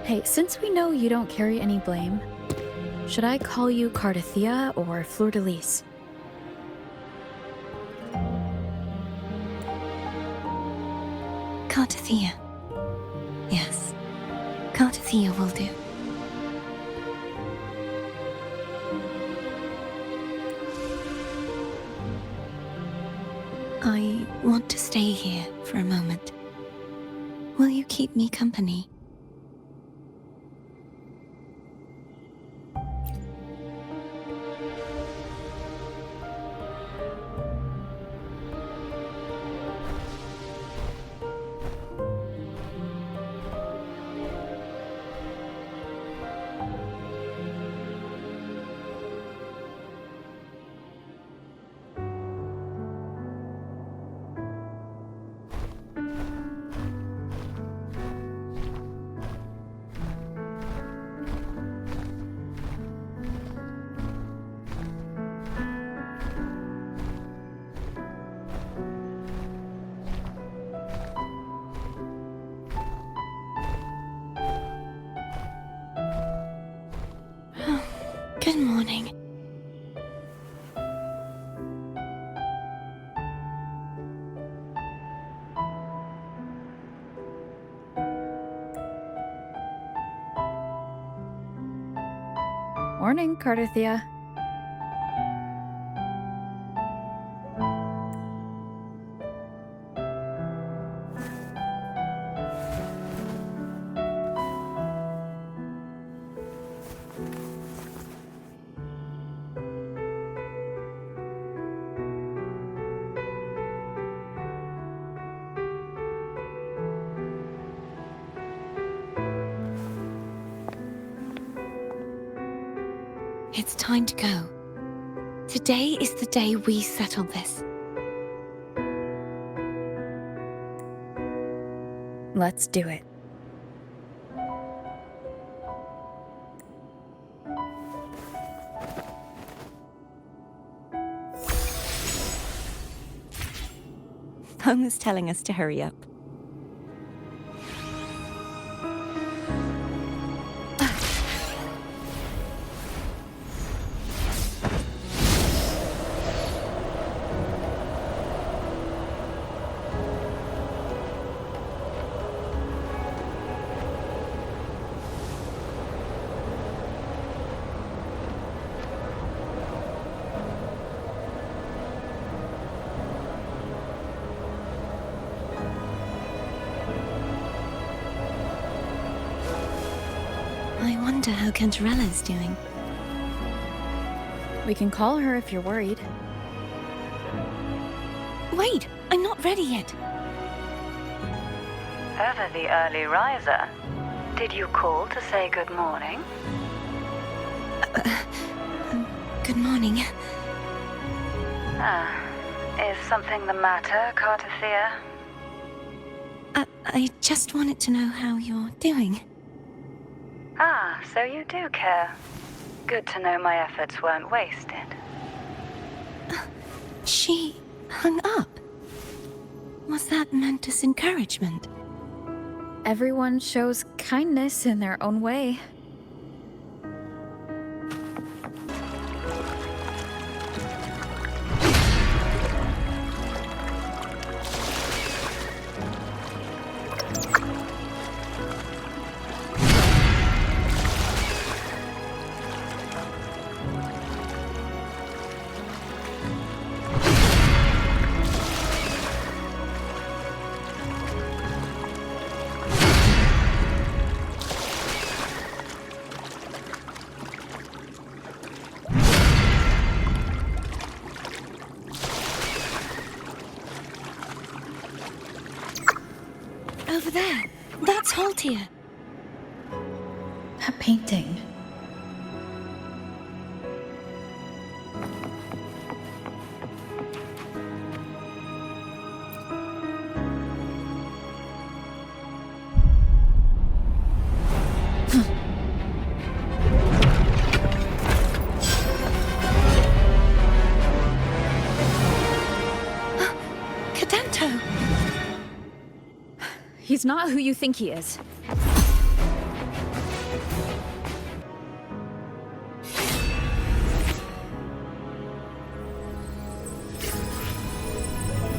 Hey, since we know you don't carry any blame, should I call you Cartethyia or Fleur-de-Lis? Cartethyia. Yes. Cartethyia will do. I want to stay here for a moment. Will you keep me company? Morning, Cartethyia. It's time to go. Today is the day we settle this. Let's do it. Home is telling us to hurry up. I wonder how Cantarella is doing. We can call her if you're worried. Wait, I'm not ready yet. Ever the early riser. Did you call to say good morning? Good morning. Is something the matter, Cartethyia? I just wanted to know how you're doing. So you do care. Good to know my efforts weren't wasted. She hung up. Was that meant as encouragement? Everyone shows kindness in their own way. Over there. That's Haltia. That painting. He's not who you think he is.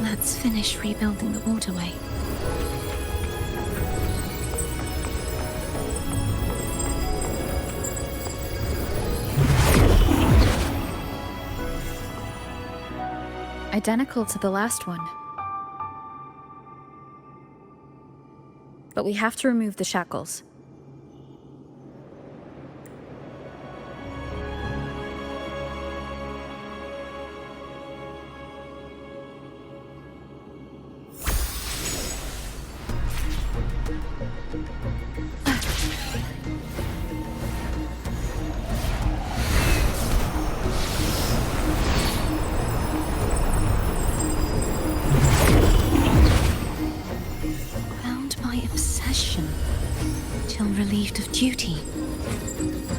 Let's finish rebuilding the waterway. Identical to the last one. But we have to remove the shackles. Till relieved of duty.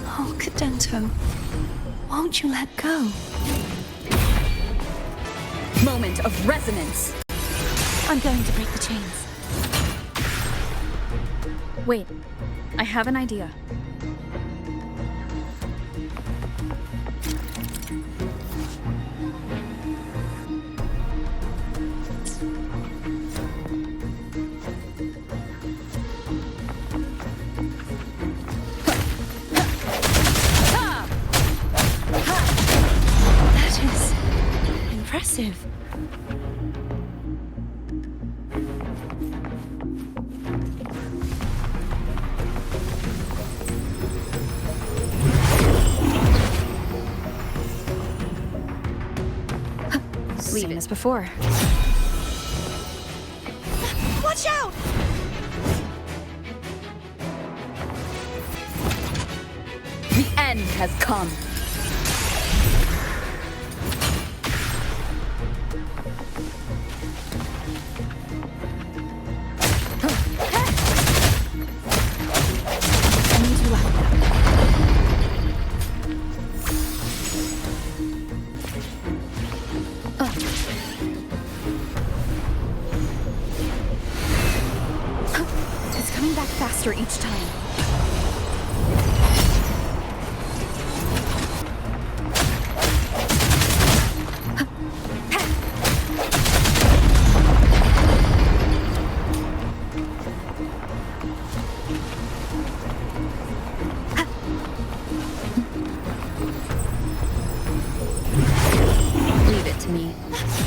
Oh, Cadento, won't you let go? Moment of resonance! I'm going to break the chains. Wait, I have an idea. same as before. Watch out! The end has come. I need to help them. It's coming back faster each time. Leave it to me.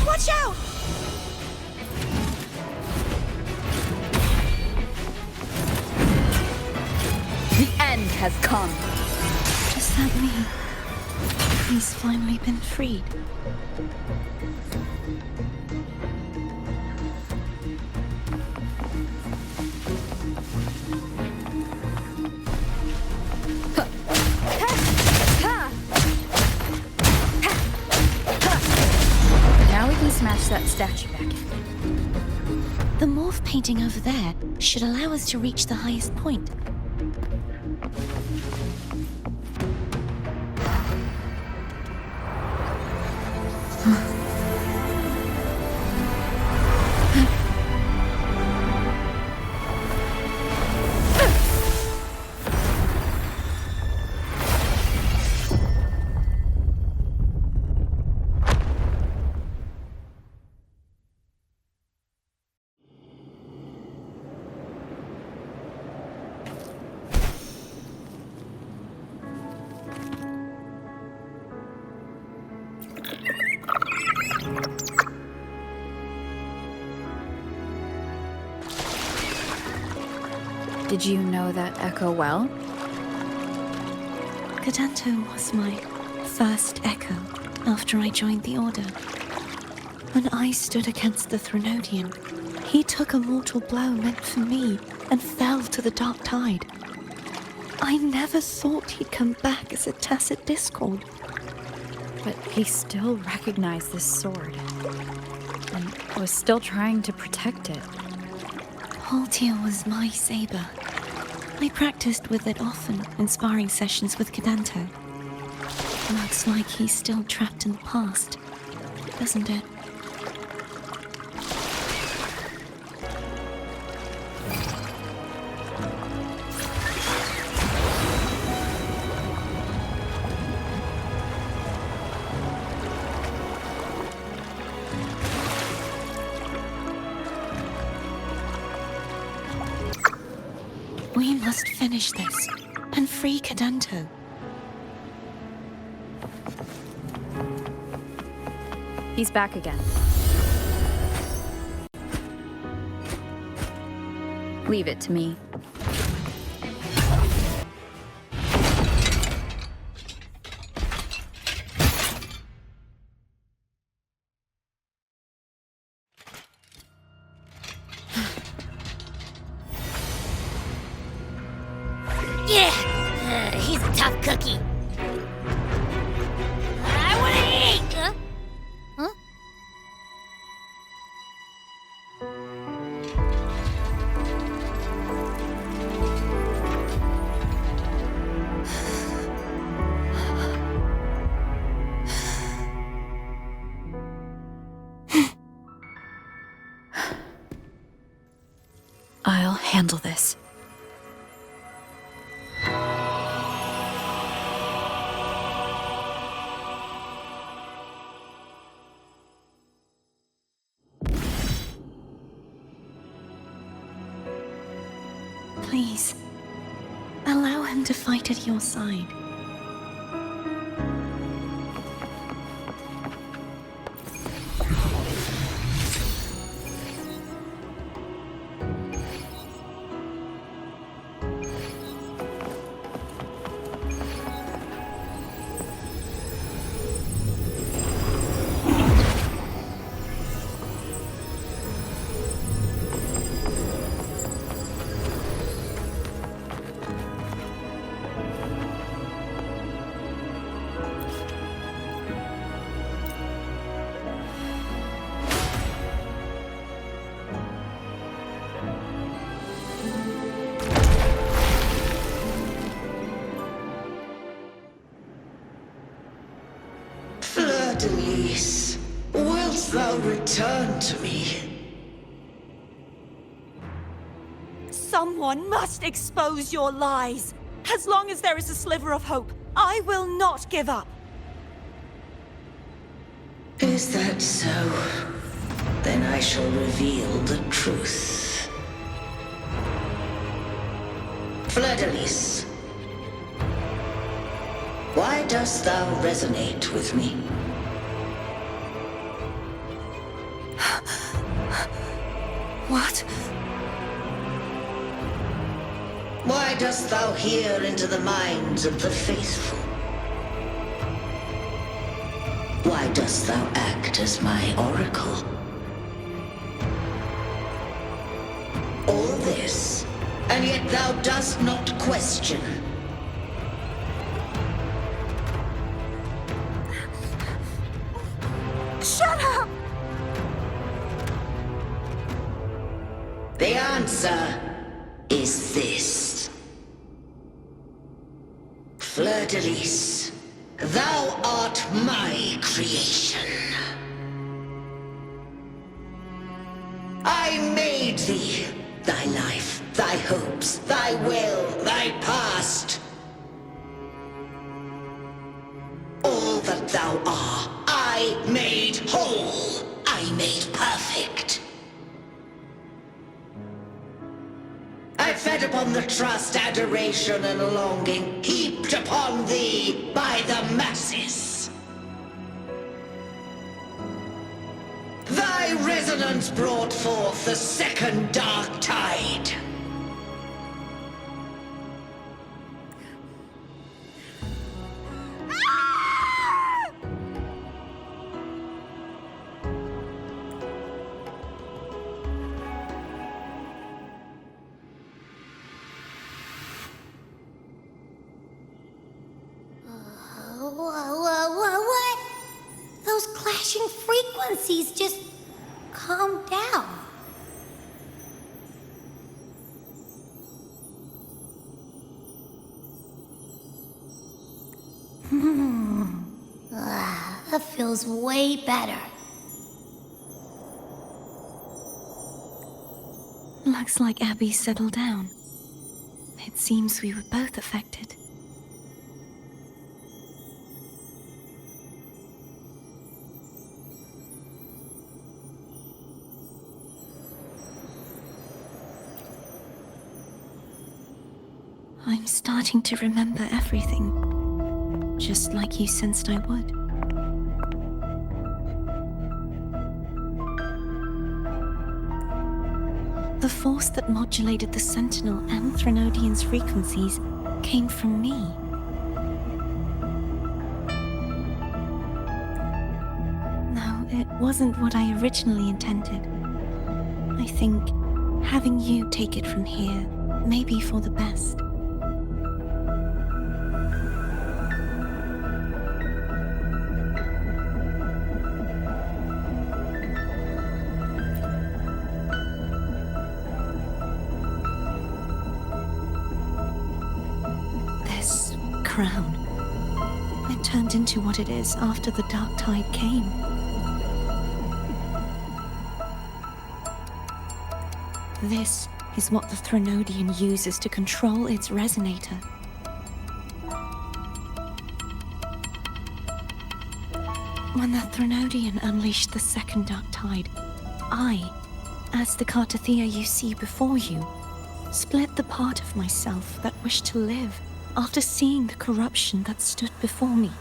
Watch out! The end has come. Does that mean he's finally been freed? Now we can smash that statue back in. The morph painting over there should allow us to reach the highest point. Did you know that echo well? Cadanto was my first echo after I joined the Order. When I stood against the Threnodian, he took a mortal blow meant for me and fell to the dark tide. I never thought he'd come back as a tacit discord. But he still recognized this sword. And was still trying to protect it. Haltia was my saber. I practiced with it often in sparring sessions with Cadanto. Looks like he's still trapped in the past, doesn't it? We must finish this and free Cadanto. He's back again. Leave it to me. Yeah! He's a tough cookie. I want to eat! Huh? I'll handle this. Please, allow him to fight at your side. Fleur-de-Lis, wilt thou return to me? Someone must expose your lies. As long as there is a sliver of hope, I will not give up. Is that so? Then I shall reveal the truth. Fleur-de-Lis, why dost thou resonate with me? What? Why dost thou hear into the minds of the faithful? Why dost thou act as my oracle? All this, and yet thou dost not question. Shut up! The answer is this. Fleur-de-Lis, thou art my creation. I made thee, thy life, thy hopes, thy will, thy past. All that thou art, I made whole. I made perfect. I fed upon the trust, adoration, and longing heaped upon thee by the masses. Thy resonance brought forth the second dark tide. What? Those clashing frequencies just calm down. That feels way better. Looks like Abby settled down. It seems we were both affected. I'm starting to remember everything, just like you sensed I would. The force that modulated the Sentinel and Threnodian's frequencies came from me. No, it wasn't what I originally intended. I think having you take it from here may be for the best. Crown. It turned into what it is after the dark tide came. This is what the Threnodian uses to control its resonator. When the Threnodian unleashed the second dark tide, I, as the Cartethyia you see before you, split the part of myself that wished to live after seeing the corruption that stood before me.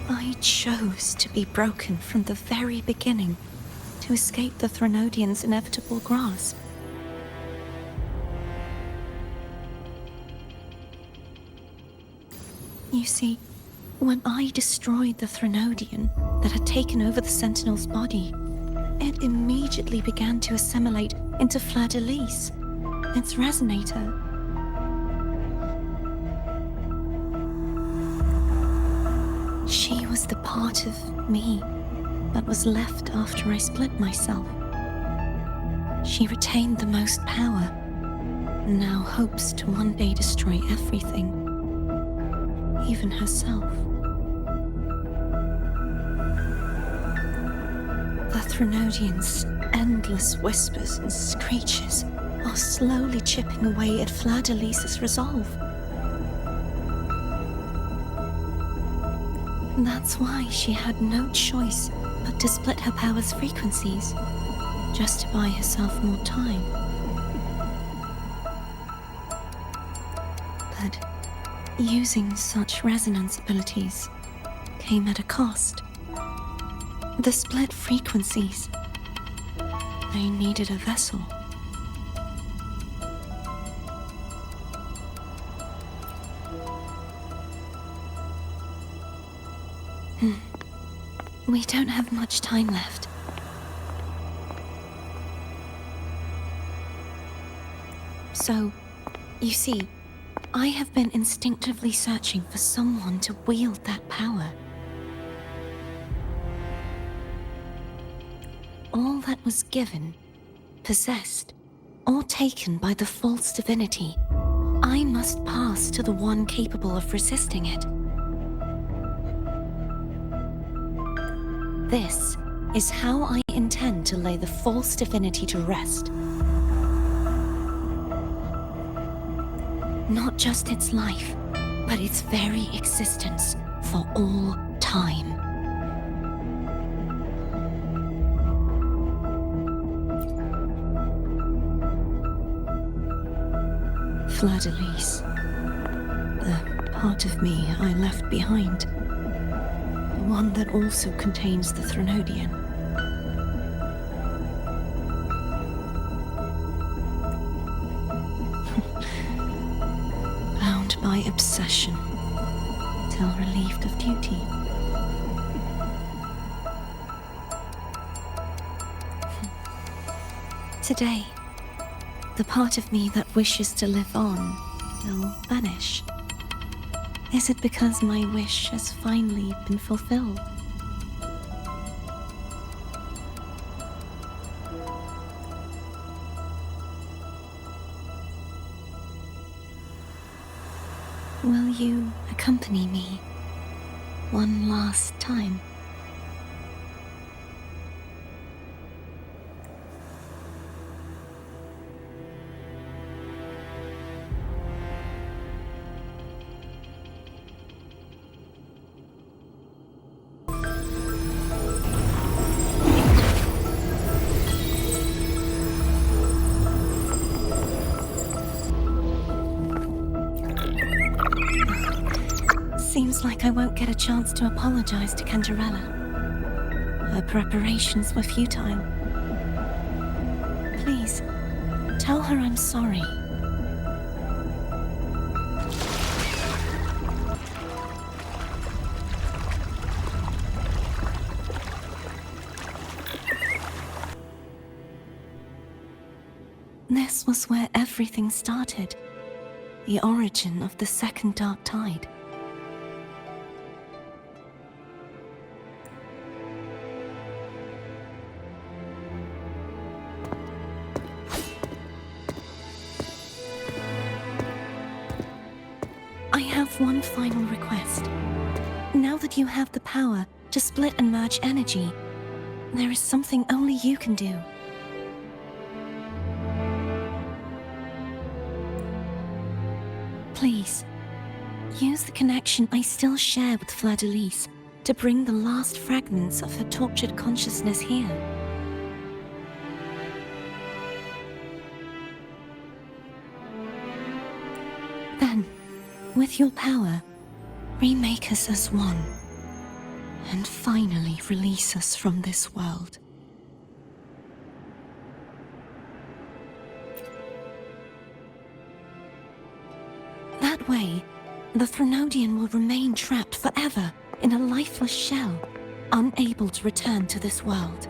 I chose to be broken from the very beginning to escape the Threnodian's inevitable grasp. You see, when I destroyed the Threnodian that had taken over the Sentinel's body, it immediately began to assimilate into Fleur-de-Lis, its resonator. She was the part of me that was left after I split myself. She retained the most power, and now hopes to one day destroy everything. even herself. The Threnodian's endless whispers and screeches are slowly chipping away at Fleur-de-Lis's resolve. That's why she had no choice but to split her power's frequencies, just to buy herself more time. But using such resonance abilities came at a cost. The split frequencies. They needed a vessel. We don't have much time left. So, you see, I have been instinctively searching for someone to wield that power. All that was given, possessed, or taken by the false divinity, I must pass to the one capable of resisting it. This is how I intend to lay the false divinity to rest. Not just its life, but its very existence for all time. Fleur-de-Lis, the part of me I left behind. One that also contains the Threnodian. Bound by obsession, till relieved of duty. Today, the part of me that wishes to live on will vanish. Is it because my wish has finally been fulfilled? Will you accompany me one last time? Seems like I won't get a chance to apologize to Cantarella. Her preparations were futile. Please, tell her I'm sorry. This was where everything started. The origin of the second dark tide. I have one final request. Now that you have the power to split and merge energy, there is something only you can do. Please, use the connection I still share with Fleur-de-Lis to bring the last fragments of her tortured consciousness here. Then, with your power, remake us as one, and finally release us from this world. That way, the Threnodian will remain trapped forever in a lifeless shell, unable to return to this world.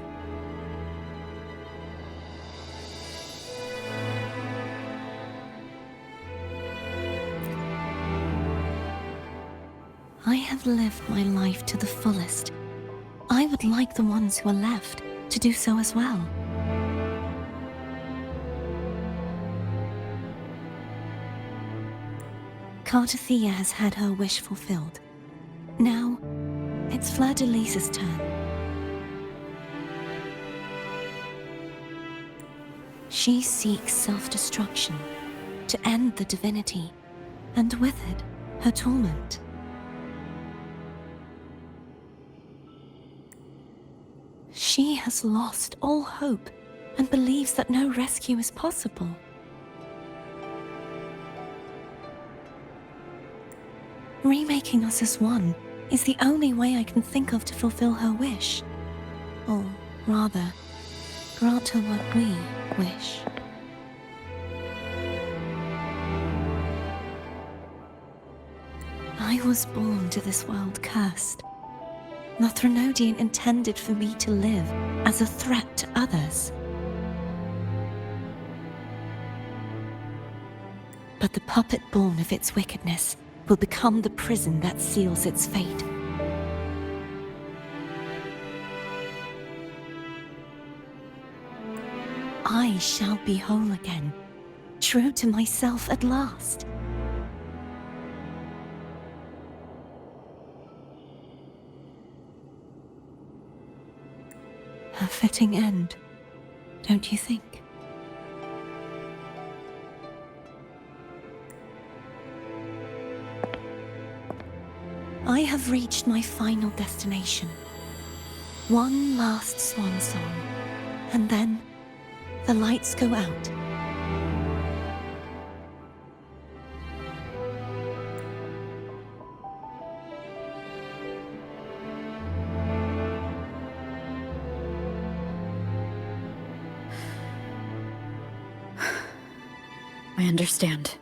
I have lived my life to the fullest. I would like the ones who are left to do so as well. Cartethyia has had her wish fulfilled. Now, it's Fleur-de-Lis's turn. She seeks self-destruction to end the divinity, and with it, her torment. She has lost all hope and believes that no rescue is possible. Remaking us as one is the only way I can think of to fulfill her wish. Or rather, grant her what we wish. I was born to this world cursed. The Threnodian intended for me to live as a threat to others. But the puppet born of its wickedness will become the prison that seals its fate. I shall be whole again, true to myself at last. A fitting end, don't you think? I have reached my final destination. One last swan song, and then the lights go out. I understand.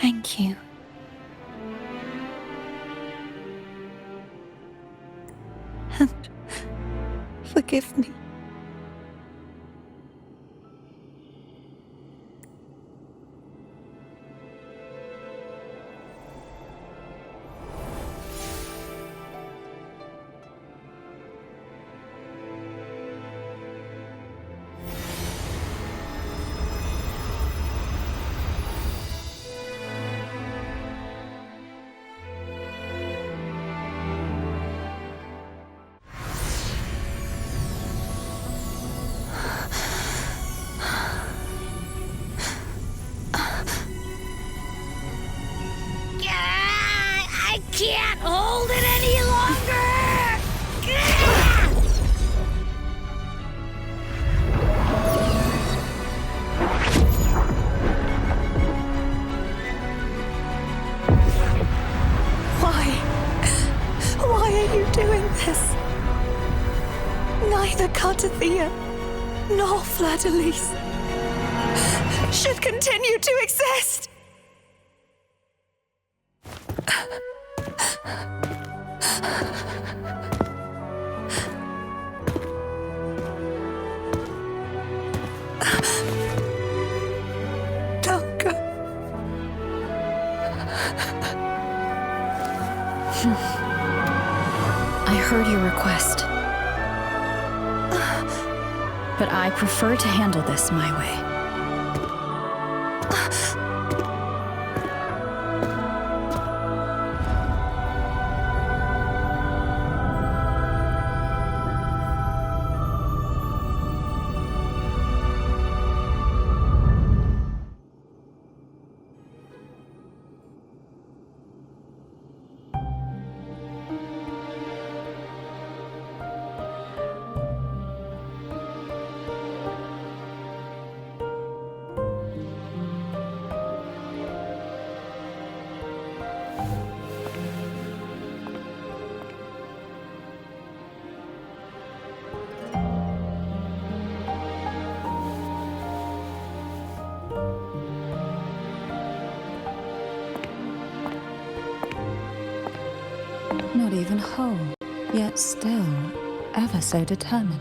Thank you. And forgive me. I can't hold it any longer! Why are you doing this? Neither Cartethyia nor Fleur-de-Lis should continue to exist. Don't go. I heard your request. But I prefer to handle this my way. Not even whole, yet still ever so determined.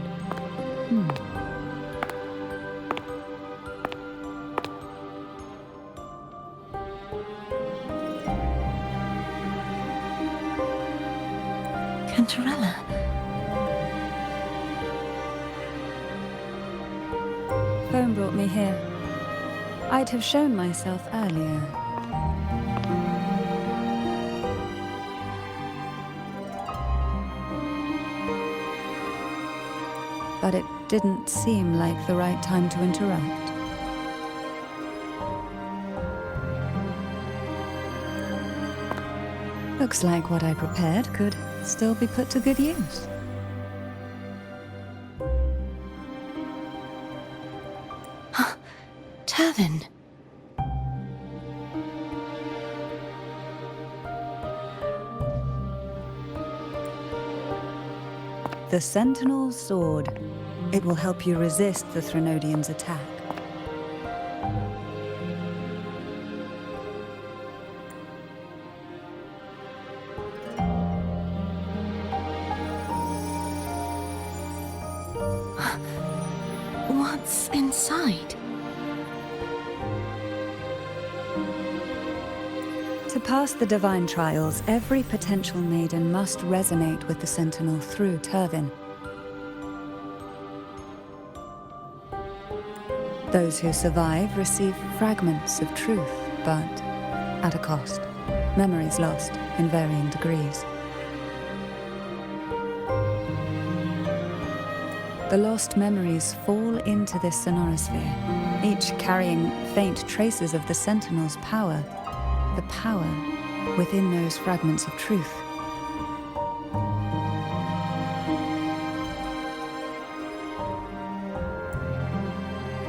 Cantarella. phone brought me here. I'd have shown myself earlier. But it didn't seem like the right time to interrupt. Looks like what I prepared could still be put to good use. Turvin. The Sentinel's sword. It will help you resist the Threnodian's attack. What's inside? To pass the divine trials, every potential maiden must resonate with the Sentinel through Turvin. Those who survive receive fragments of truth, but at a cost. Memories lost in varying degrees. The lost memories fall into this sonorosphere, each carrying faint traces of the Sentinel's power, the power within those fragments of truth.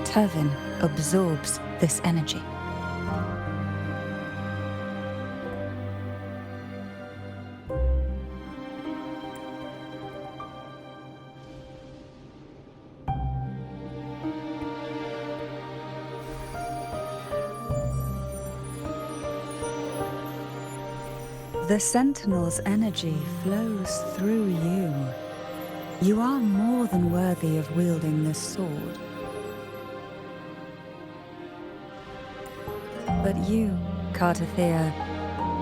Turvin absorbs this energy. The Sentinel's energy flows through you. You are more than worthy of wielding this sword. But you, Cartethyia,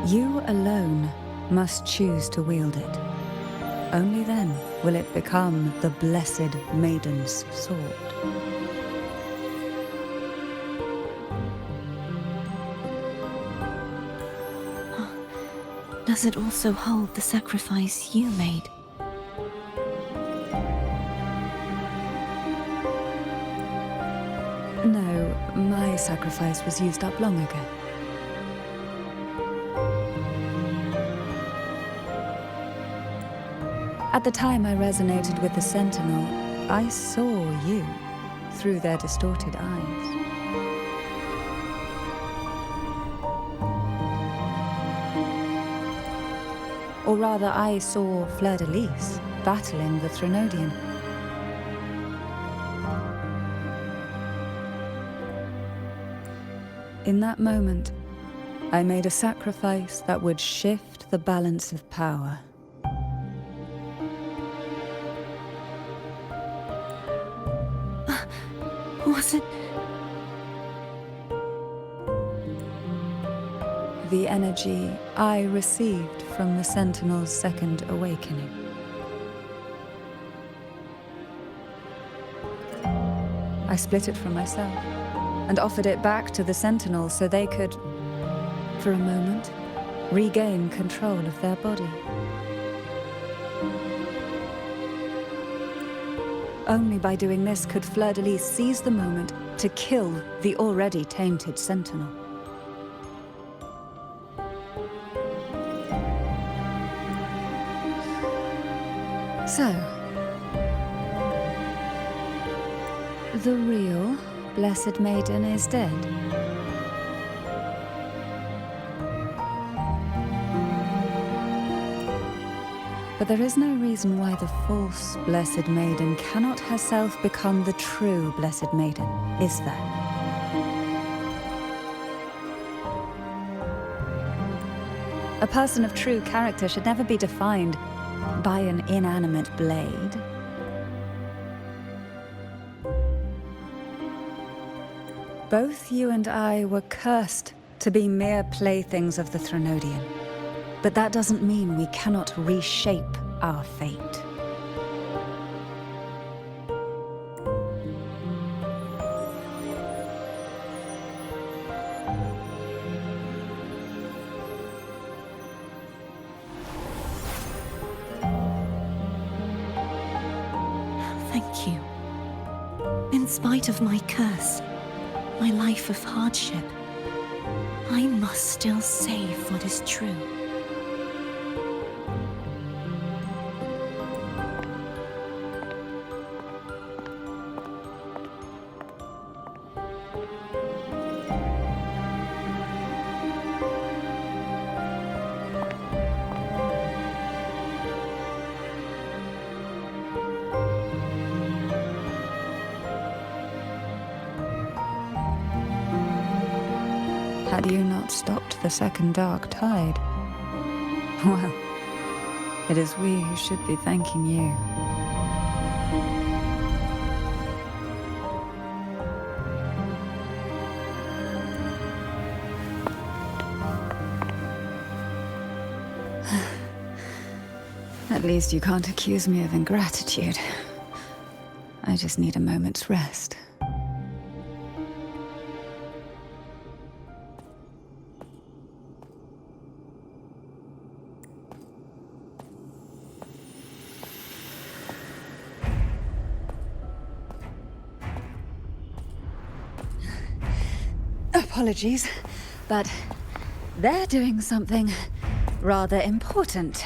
you alone must choose to wield it. Only then will it become the Blessed Maiden's sword. Does it also hold the sacrifice you made? No, my sacrifice was used up long ago. At the time I resonated with the Sentinel, I saw you through their distorted eyes. Or rather, I saw Fleur-de-Lis battling the Threnodian. In that moment, I made a sacrifice that would shift the balance of power. Was it? The energy I received from the Sentinel's second awakening. I split it from myself and offered it back to the Sentinel so they could, for a moment, regain control of their body. Only by doing this could Fleur-de-Lis seize the moment to kill the already tainted Sentinel. So, the real Blessed Maiden is dead. But there is no reason why the false Blessed Maiden cannot herself become the true Blessed Maiden, is there? A person of true character should never be defined by an inanimate blade. Both you and I were cursed to be mere playthings of the Threnodian. But that doesn't mean we cannot reshape our fate. thank you. In spite of my curse, my life of hardship, I must still save what is true. Had you not stopped the second dark tide? Well, it is we who should be thanking you. At least you can't accuse me of ingratitude. I just need a moment's rest. Apologies, but they're doing something rather important.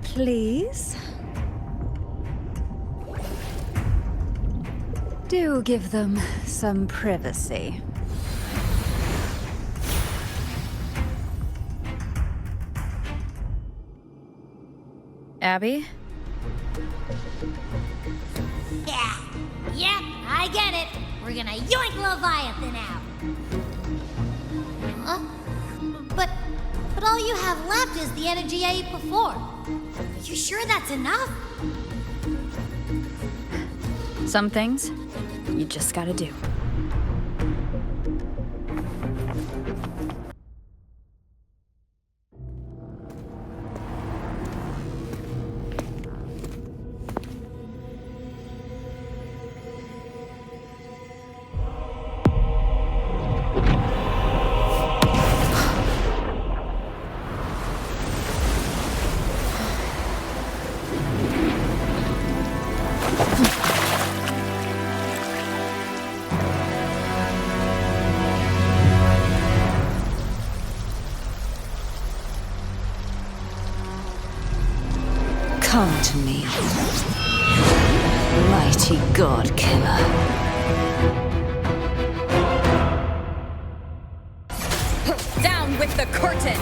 Please? Do give them some privacy. Abby? Yeah, I get it. We're gonna yoink Leviathan out. Huh? But all you have left is the energy I ate before. Are you sure that's enough? Some things, you just gotta do. Come to me, mighty god killer. Down with the curtain!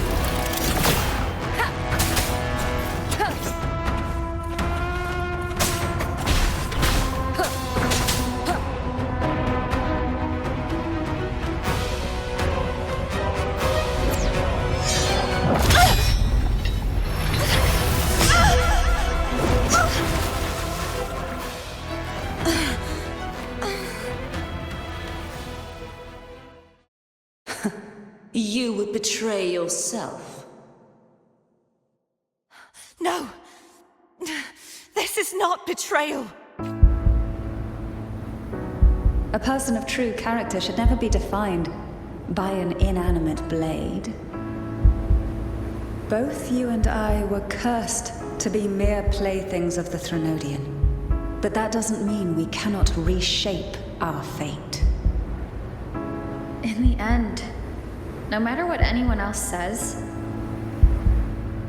You would betray yourself. No! This is not betrayal! A person of true character should never be defined by an inanimate blade. Both you and I were cursed to be mere playthings of the Threnodian. But that doesn't mean we cannot reshape our fate. In the end, no matter what anyone else says,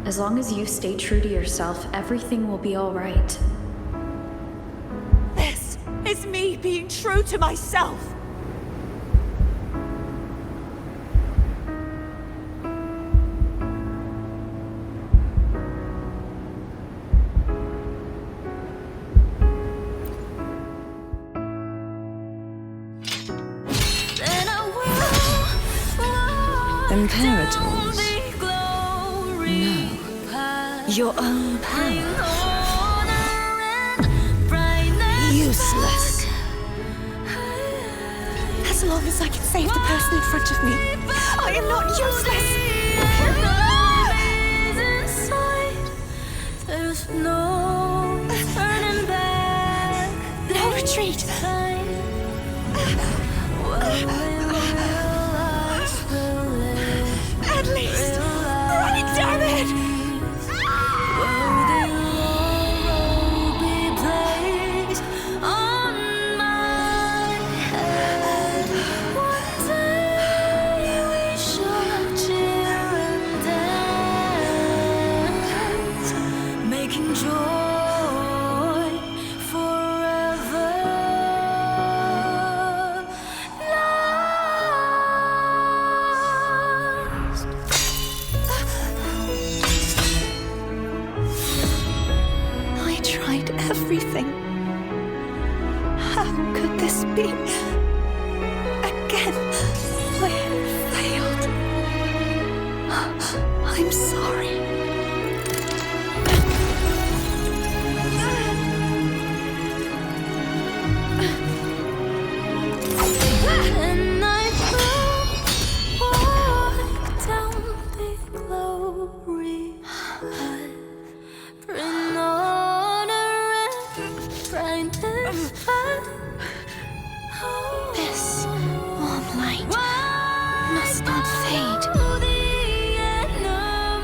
as long as you stay true to yourself, everything will be all right. This is me being true to myself! Imperators? No. Your own power. Useless. As long as I can save the person in front of me, I am not useless! There's no turning back. No retreat! joy forever. Lost. I tried everything. How could this be? Again, I failed. I'm sorry. And I walk down the glory path, bring honor and brightness back. This warm light must not fade.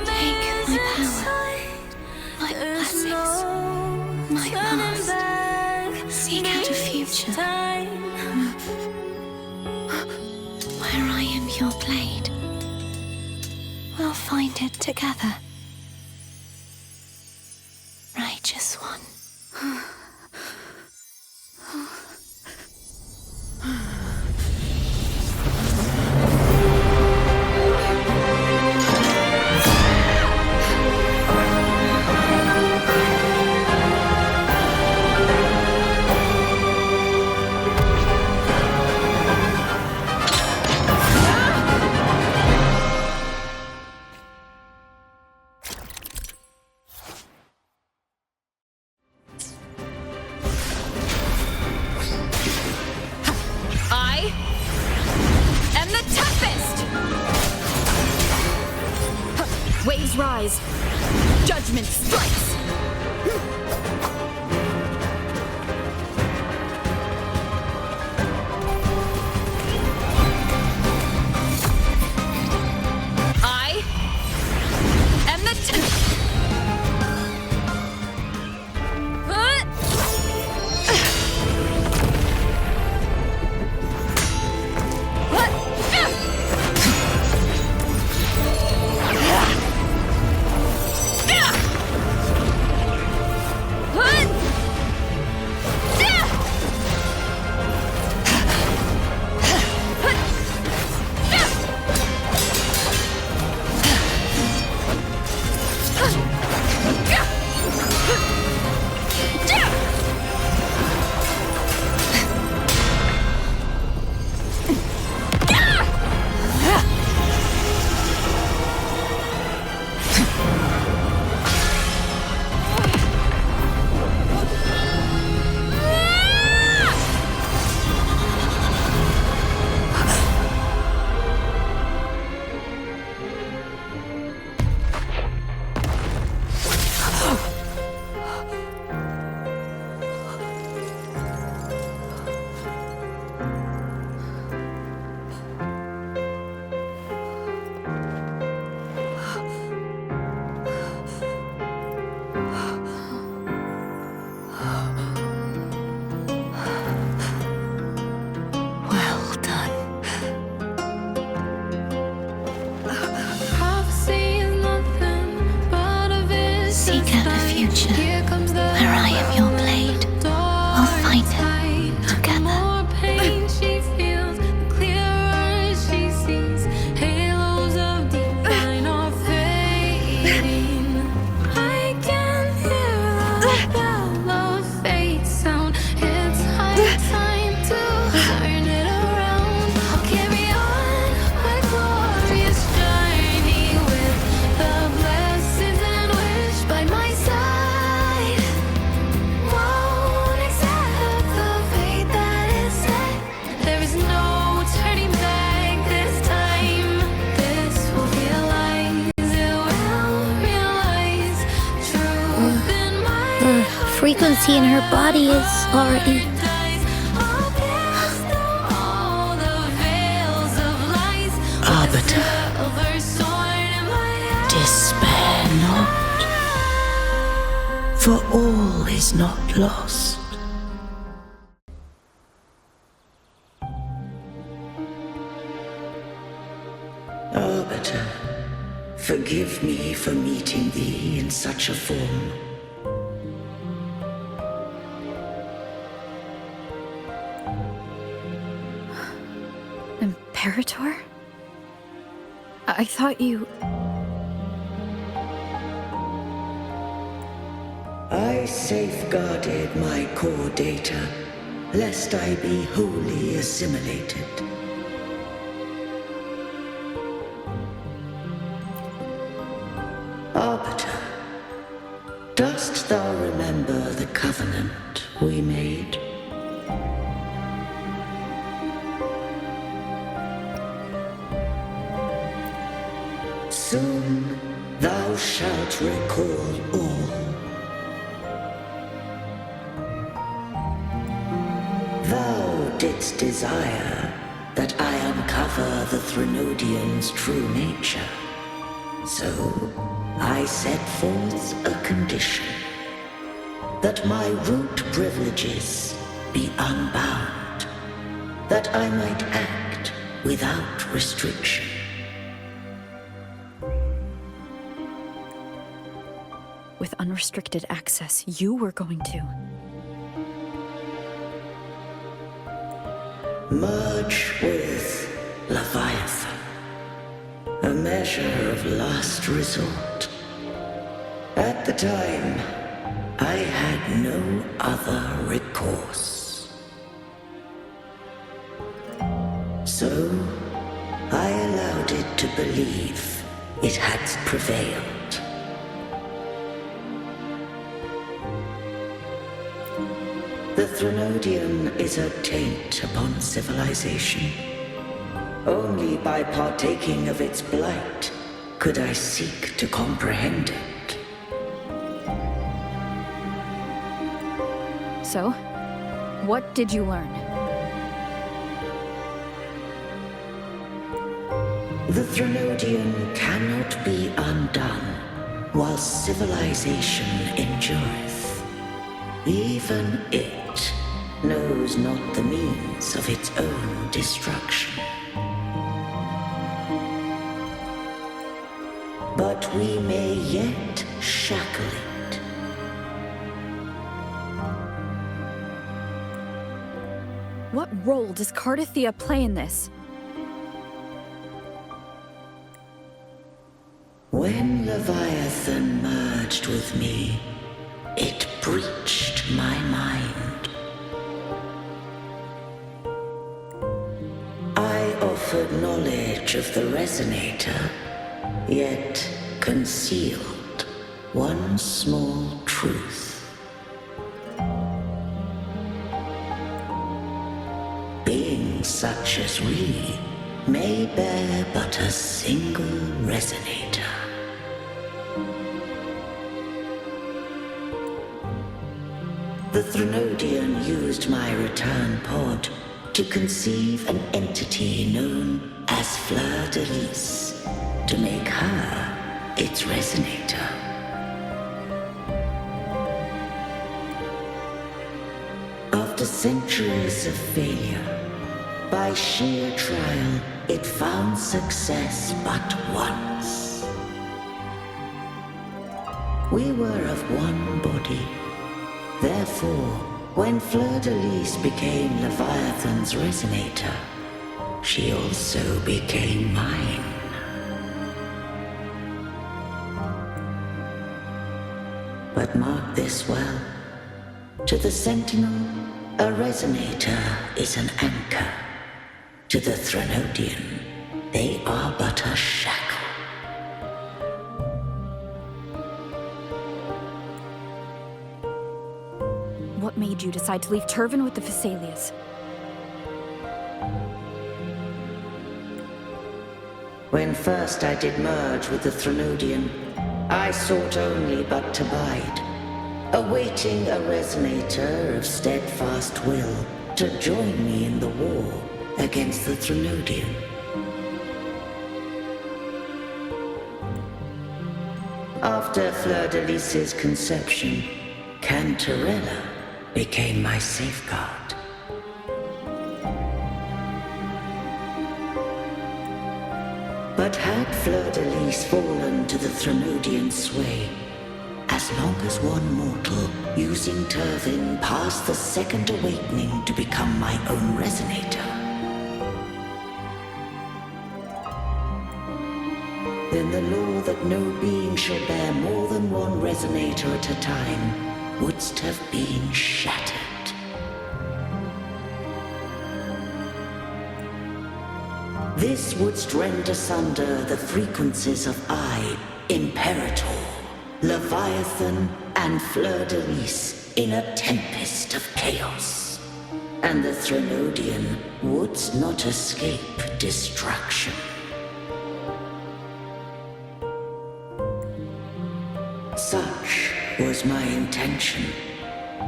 Take my power, my blessings, my past. Seek out a future where I am your blade. We'll find it together. Righteous one. I am the toughest! Waves rise. Judgment strikes. I am the frequency in her body is already... Arbiter, despair not, for all is not lost. Arbiter, forgive me for meeting thee in such a form. Imperator? I thought you... I safeguarded my core data, lest I be wholly assimilated. Arbiter, dost thou remember the covenant we made? Soon thou shalt recall all. Thou didst desire that I uncover the Threnodian's true nature. So I set forth a condition, that my root privileges be unbound, that I might act without restriction. With unrestricted access, you were going to... merge with Leviathan, a measure of last resort. At the time, I had no other recourse. So, I allowed it to believe it had prevailed. The Threnodian is a taint upon civilization. Only by partaking of its blight could I seek to comprehend it. So, what did you learn? The Threnodian cannot be undone while civilization endureth. Even it knows not the means of its own destruction. But we may yet shackle it. What role does Cartethyia play in this? When Leviathan merged with me, it breached my mind. I offered knowledge of the Resonator, yet concealed one small truth. Beings such as we may bear but a single Resonator. The Threnodian used my return pod to conceive an entity known as Fleur-de-Lis, to make her its Resonator. After centuries of failure, by sheer trial, it found success but once. We were of one body. Therefore, when Fleur-de-Lis became Leviathan's Resonator, she also became mine. But mark this well. To the Sentinel, a Resonator is an anchor. To the Threnodian, they are but a shackle. What made you decide to leave Turvin with the Phasalias? When first I did merge with the Threnodian, I sought only but to bide, awaiting a Resonator of steadfast will to join me in the war against the Threnodian. After Fleur-de-Lis's conception, Cantarella became my safeguard. But had Fleur-de-Lis fallen to the Threnodian sway, as long as one mortal using Turvin passed the second awakening to become my own Resonator, then the law that no being shall bear more than one resonator at a time wouldst have been shattered. This wouldst rend asunder the frequencies of I, Imperator, Leviathan, and Fleur-de-Lis in a tempest of chaos. And the Threnodian wouldst not escape destruction. Such was my intention,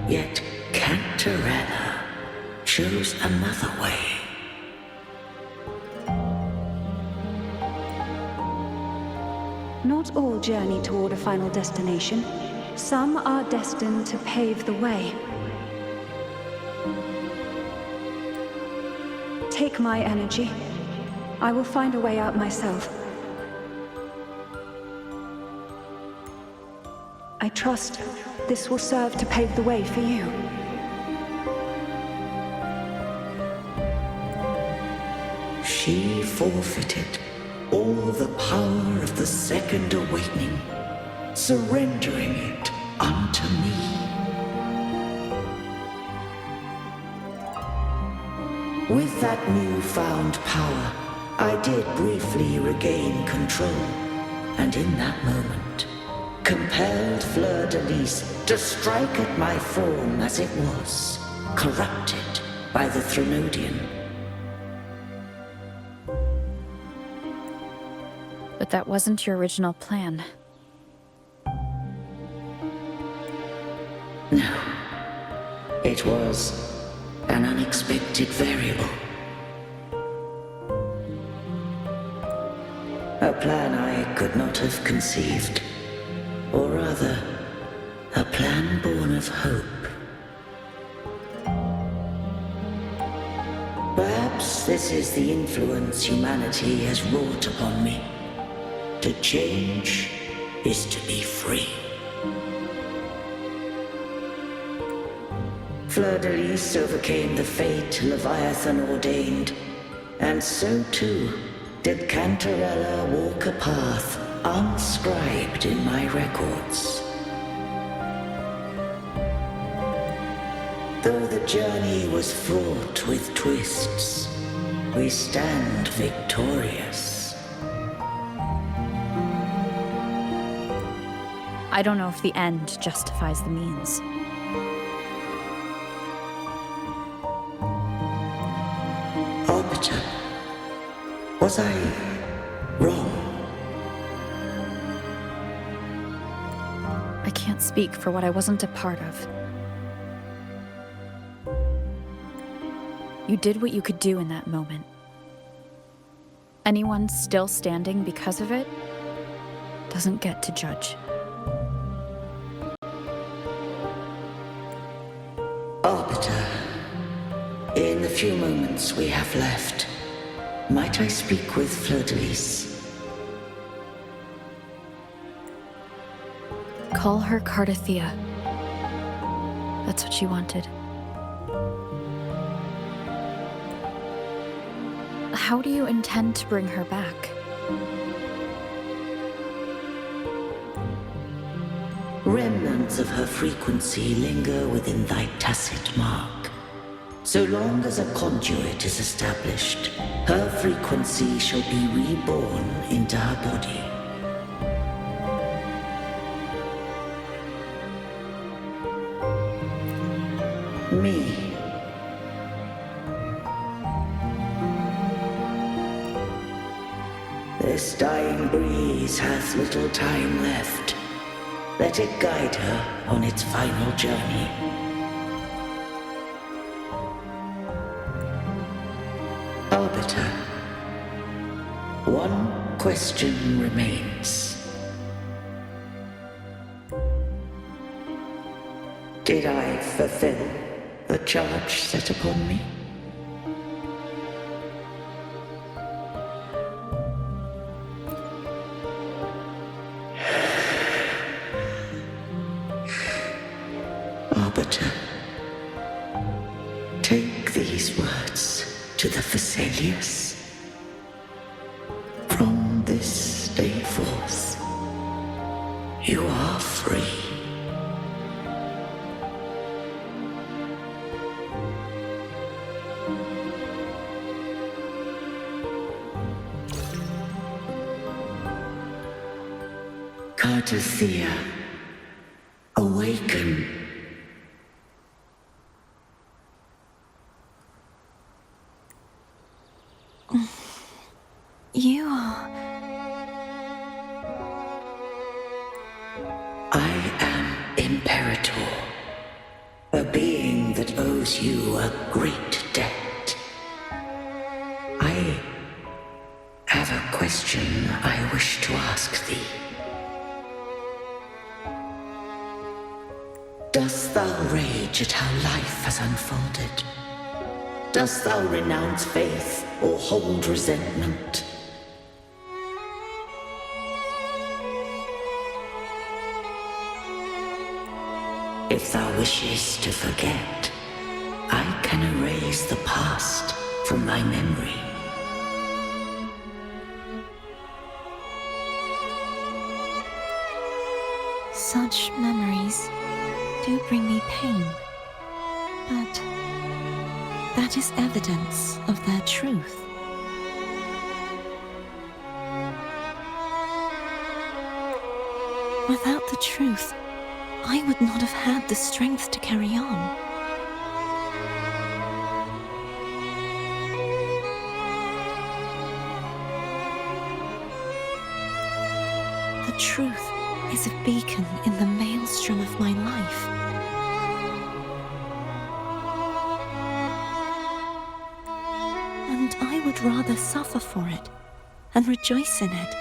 yet Cantarella chose another way. Not all journey toward a final destination. Some are destined to pave the way. Take my energy. I will find a way out myself. I trust this will serve to pave the way for you. She forfeited all the power of the Second Awakening, surrendering it unto me. With that newfound power, I did briefly regain control, and in that moment, compelled Fleur-de-Lis to strike at my form as it was, corrupted by the Threnodian. But that wasn't your original plan. No. It was an unexpected variable. A plan I could not have conceived. Or rather, a plan born of hope. Perhaps this is the influence humanity has wrought upon me. To change is to be free. Fleur-de-Lis overcame the fate Leviathan ordained, and so too did Cantarella walk a path unscribed in my records. Though the journey was fraught with twists, we stand victorious. I don't know if the end justifies the means. Arbiter, was I wrong? I can't speak for what I wasn't a part of. You did what you could do in that moment. Anyone still standing because of it doesn't get to judge. Arbiter, in the few moments we have left, might I speak with Fleur-de-Lis? Call her Cartethyia. That's what she wanted. How do you intend to bring her back? Remnants of her frequency linger within thy tacit mark. So long as a conduit is established, her frequency shall be reborn into her body. Me. This dying breeze hath little time left. Let it guide her on its final journey. Arbiter, one question remains. Did I fulfill the charge set upon me? Arbiter, take these words to the Phasaelius. From this day forth, You are free. Cartethyia, awaken. You are... I am Imperator, a being that owes you a great debt. I have a question I wish to ask thee. Dost thou rage at how life has unfolded? Dost thou renounce faith or hold resentment? If thou wishes to forget, I can erase the past from thy memory. Such memories do bring me pain, but that is evidence of their truth. Without the truth, I would not have had the strength to carry on. The truth is a beacon in the maelstrom of my life. And I would rather suffer for it and rejoice in it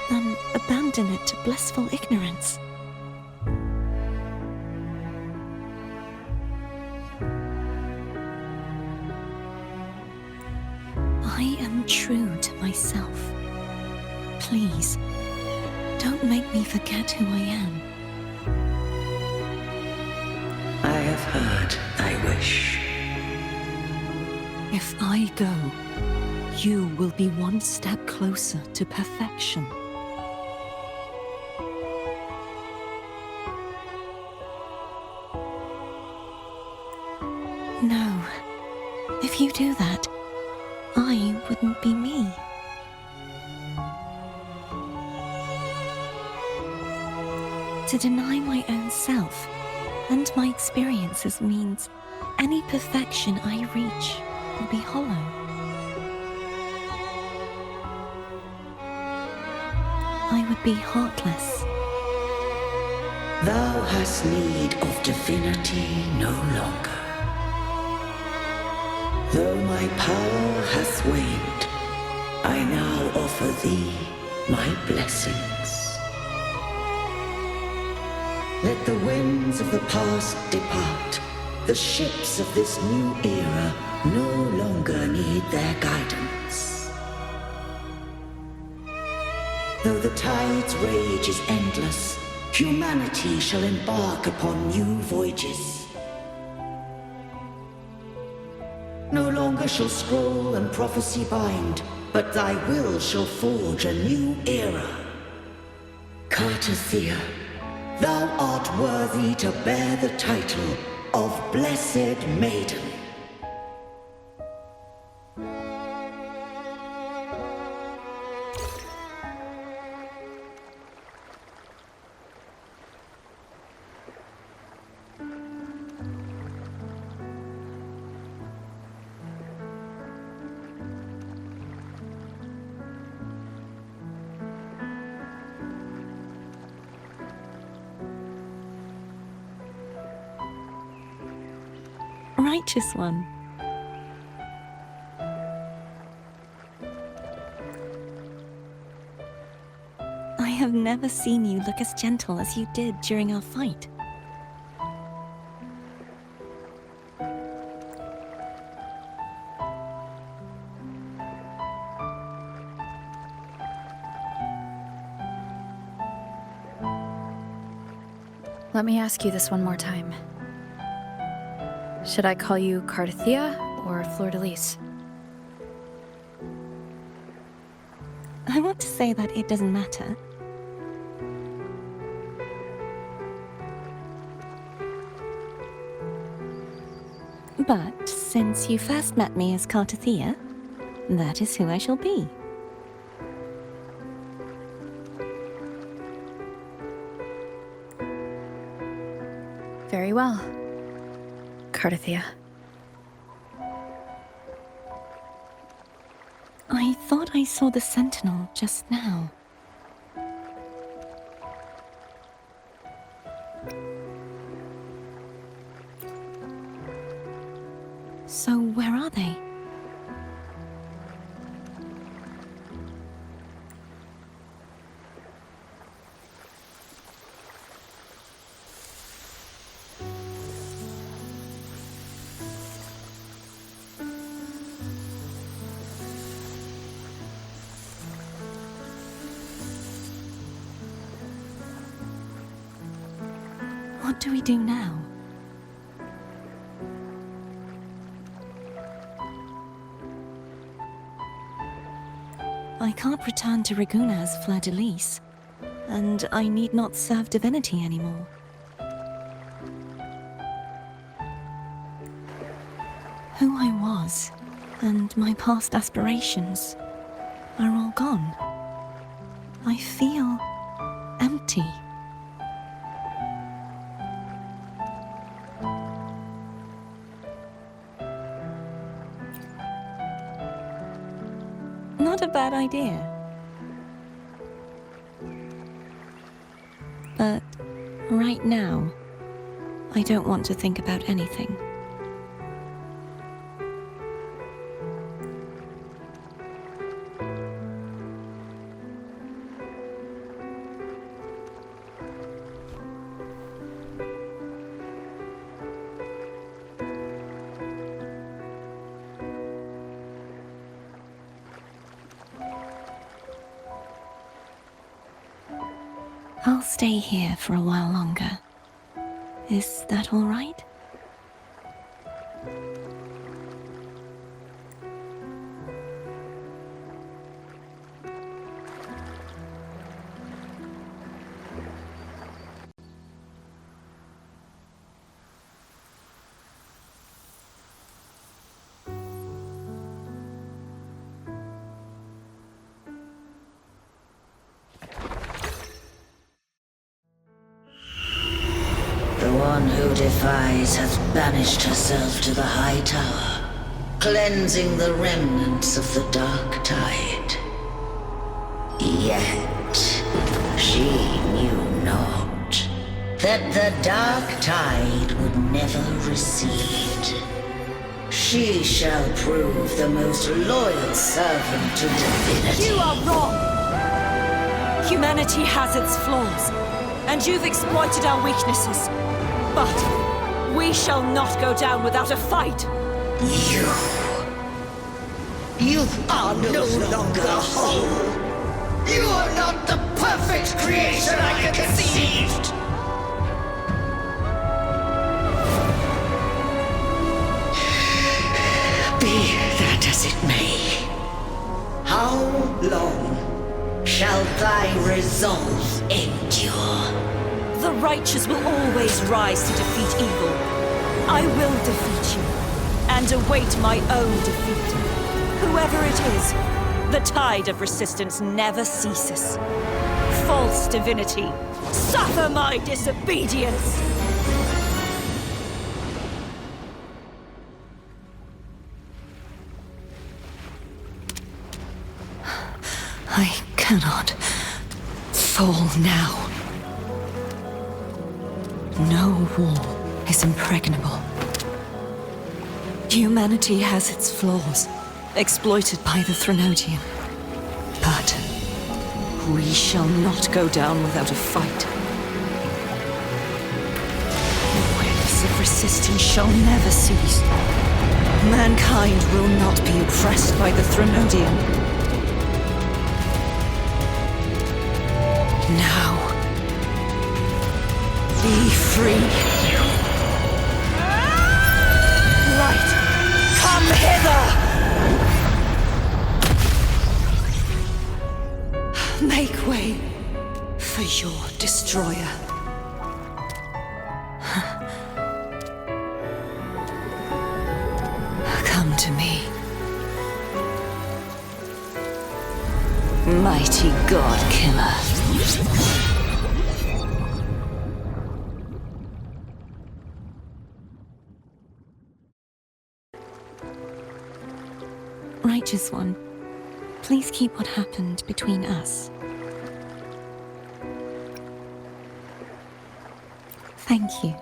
than abandon it to blissful ignorance. I am true to myself. Please, don't make me forget who I am. I have heard thy wish. If I go, you will be one step closer to perfection. No, if you do that, I wouldn't be me. To deny my own self and my experiences means any perfection I reach will be hollow. I would be heartless. Thou hast need of divinity no longer. Though my power hath waned, I now offer thee my blessings. Let the winds of the past depart. The ships of this new era no longer need their guidance. Though the tide's rage is endless, humanity shall embark upon new voyages. No longer shall scroll and prophecy bind, but thy will shall forge a new era. Cartethyia, thou art worthy to bear the title of Blessed Maiden. Righteous one. I have never seen you look as gentle as you did during our fight. Let me ask you this one more time. Should I call you Cartethyia or Fleur-de-Lis? I want to say that it doesn't matter. But since you first met me as Cartethyia, that is who I shall be. Very well. Cartethyia. I thought I saw the Sentinel just now. So where are they? What do we do now? I can't return to Ragunna as Fleur-de-Lis, and I need not serve divinity anymore. Who I was, and my past aspirations, are all gone. I feel empty. Not a bad idea. But right now, I don't want to think about anything. I'll stay here for a while longer. Is that all right? One who defies has banished herself to the high tower, cleansing the remnants of the dark tide. Yet, she knew not that the dark tide would never recede. She shall prove the most loyal servant to divinity. You are wrong! Humanity has its flaws, and you've exploited our weaknesses. But we shall not go down without a fight. You are no longer whole. You are not the perfect creation I conceived. Be that as it may, how long shall thy resolve endure? The righteous will always rise to defeat evil. I will defeat you, and await my own defeat. Whoever it is, the tide of resistance never ceases. False divinity, suffer my disobedience! I cannot fall now. No wall is impregnable. Humanity has its flaws, exploited by the Threnodian. But we shall not go down without a fight. The waves of resistance shall never cease. Mankind will not be oppressed by the Threnodian. Now, be free. Light, come hither! Make way for your destroyer. mighty god killer. Righteous One, please keep what happened between us. Thank you.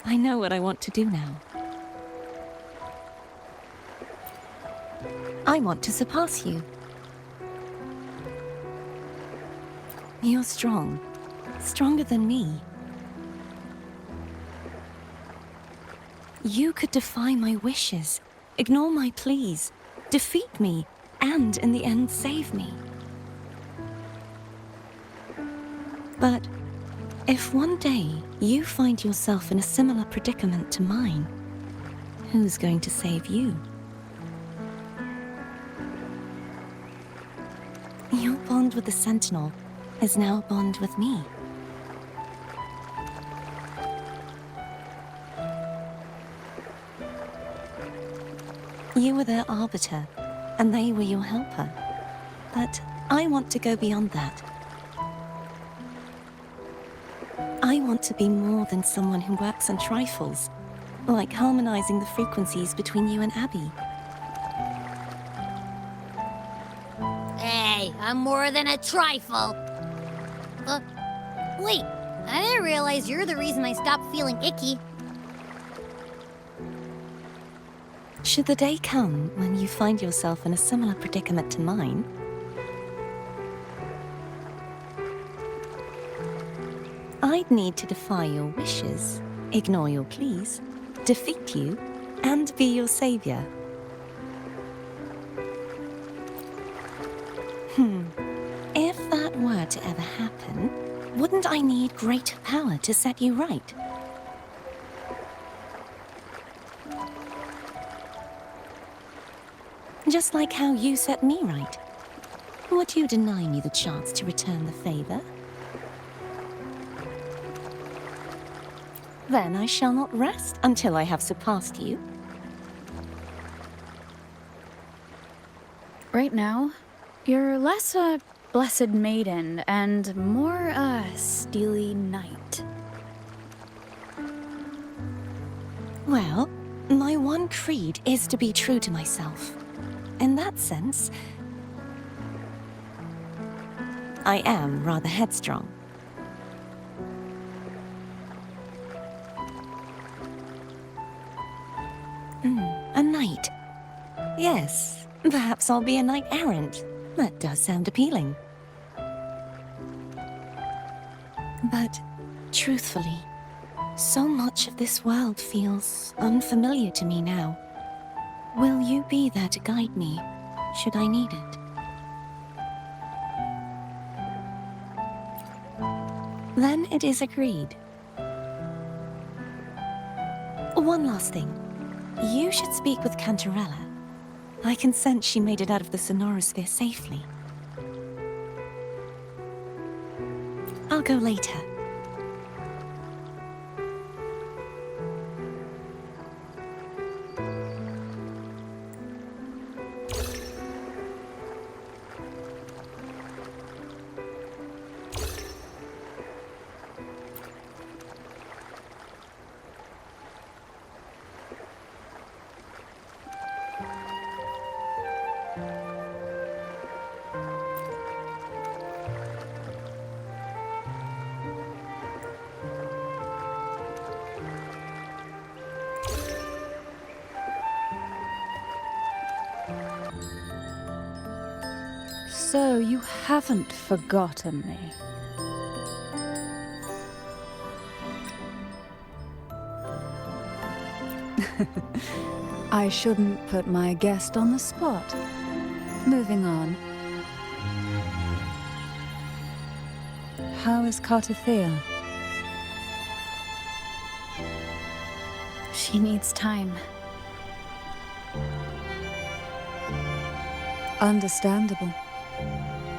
I know what I want to do now. I want to surpass you. You're strong. Stronger than me. You could defy my wishes, ignore my pleas, defeat me, and in the end save me. But if one day you find yourself in a similar predicament to mine, who's going to save you? Your bond with the Sentinel is now a bond with me. You were their arbiter, and they were your helper. But I want to go beyond that. I want to be more than someone who works on trifles, like harmonizing the frequencies between you and Abby. Hey, I'm more than a trifle. Wait, I didn't realize you're the reason I stopped feeling icky. Should the day come when you find yourself in a similar predicament to mine, I'd need to defy your wishes, ignore your pleas, defeat you, and be your savior. If that were to ever happen, wouldn't I need greater power to set you right? Just like how you set me right. Would you deny me the chance to return the favor? Then I shall not rest until I have surpassed you. Right now, you're less a blessed maiden and more a steely knight. Well, my one creed is to be true to myself. In that sense, I am rather headstrong. A knight. Yes, perhaps I'll be a knight errant. That does sound appealing. But, truthfully, so much of this world feels unfamiliar to me now. Will you be there to guide me, should I need it? Then it is agreed. One last thing. You should speak with Cantarella. I can sense she made it out of the Sonorosphere safely. I'll go later. So you haven't forgotten me. I shouldn't put my guest on the spot. Moving on. How is Cartethyia? She needs time. Understandable.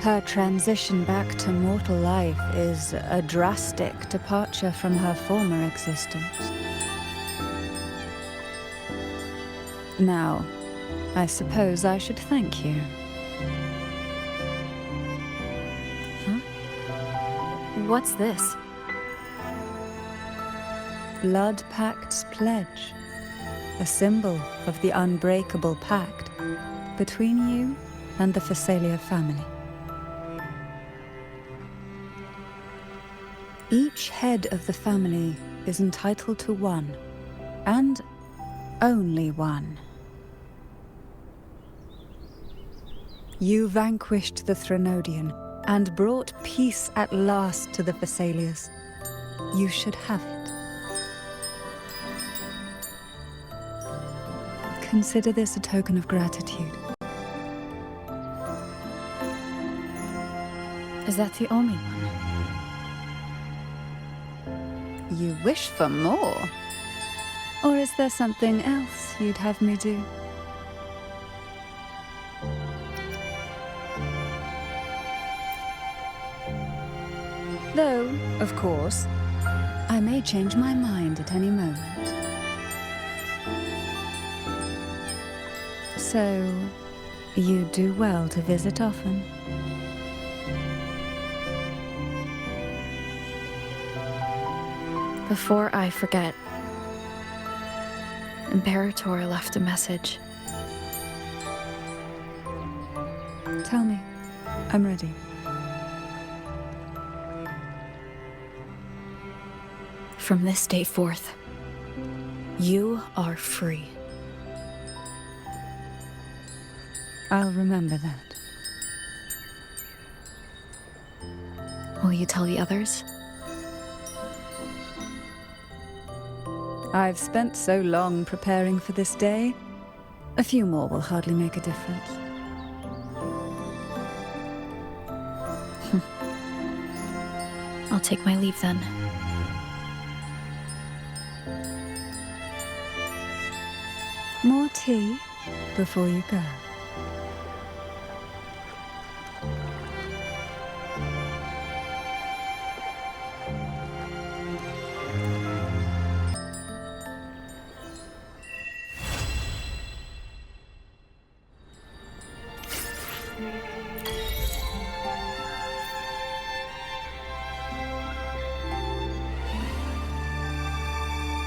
Her transition back to mortal life is a drastic departure from her former existence. Now, I suppose I should thank you. What's this? Blood Pact's pledge. A symbol of the unbreakable pact between you and the Phasalia family. Each head of the family is entitled to one, and only one. You vanquished the Threnodian and brought peace at last to the Phasalias. You should have it. Consider this a token of gratitude. Is that the only one? You wish for more? Or is there something else you'd have me do? Though, of course, I may change my mind at any moment. So, you do well to visit often. Before I forget, Imperator left a message. Tell me. I'm ready. From this day forth, you are free. I'll remember that. Will you tell the others? I've spent so long preparing for this day. A few more will hardly make a difference. I'll take my leave then. More tea before you go.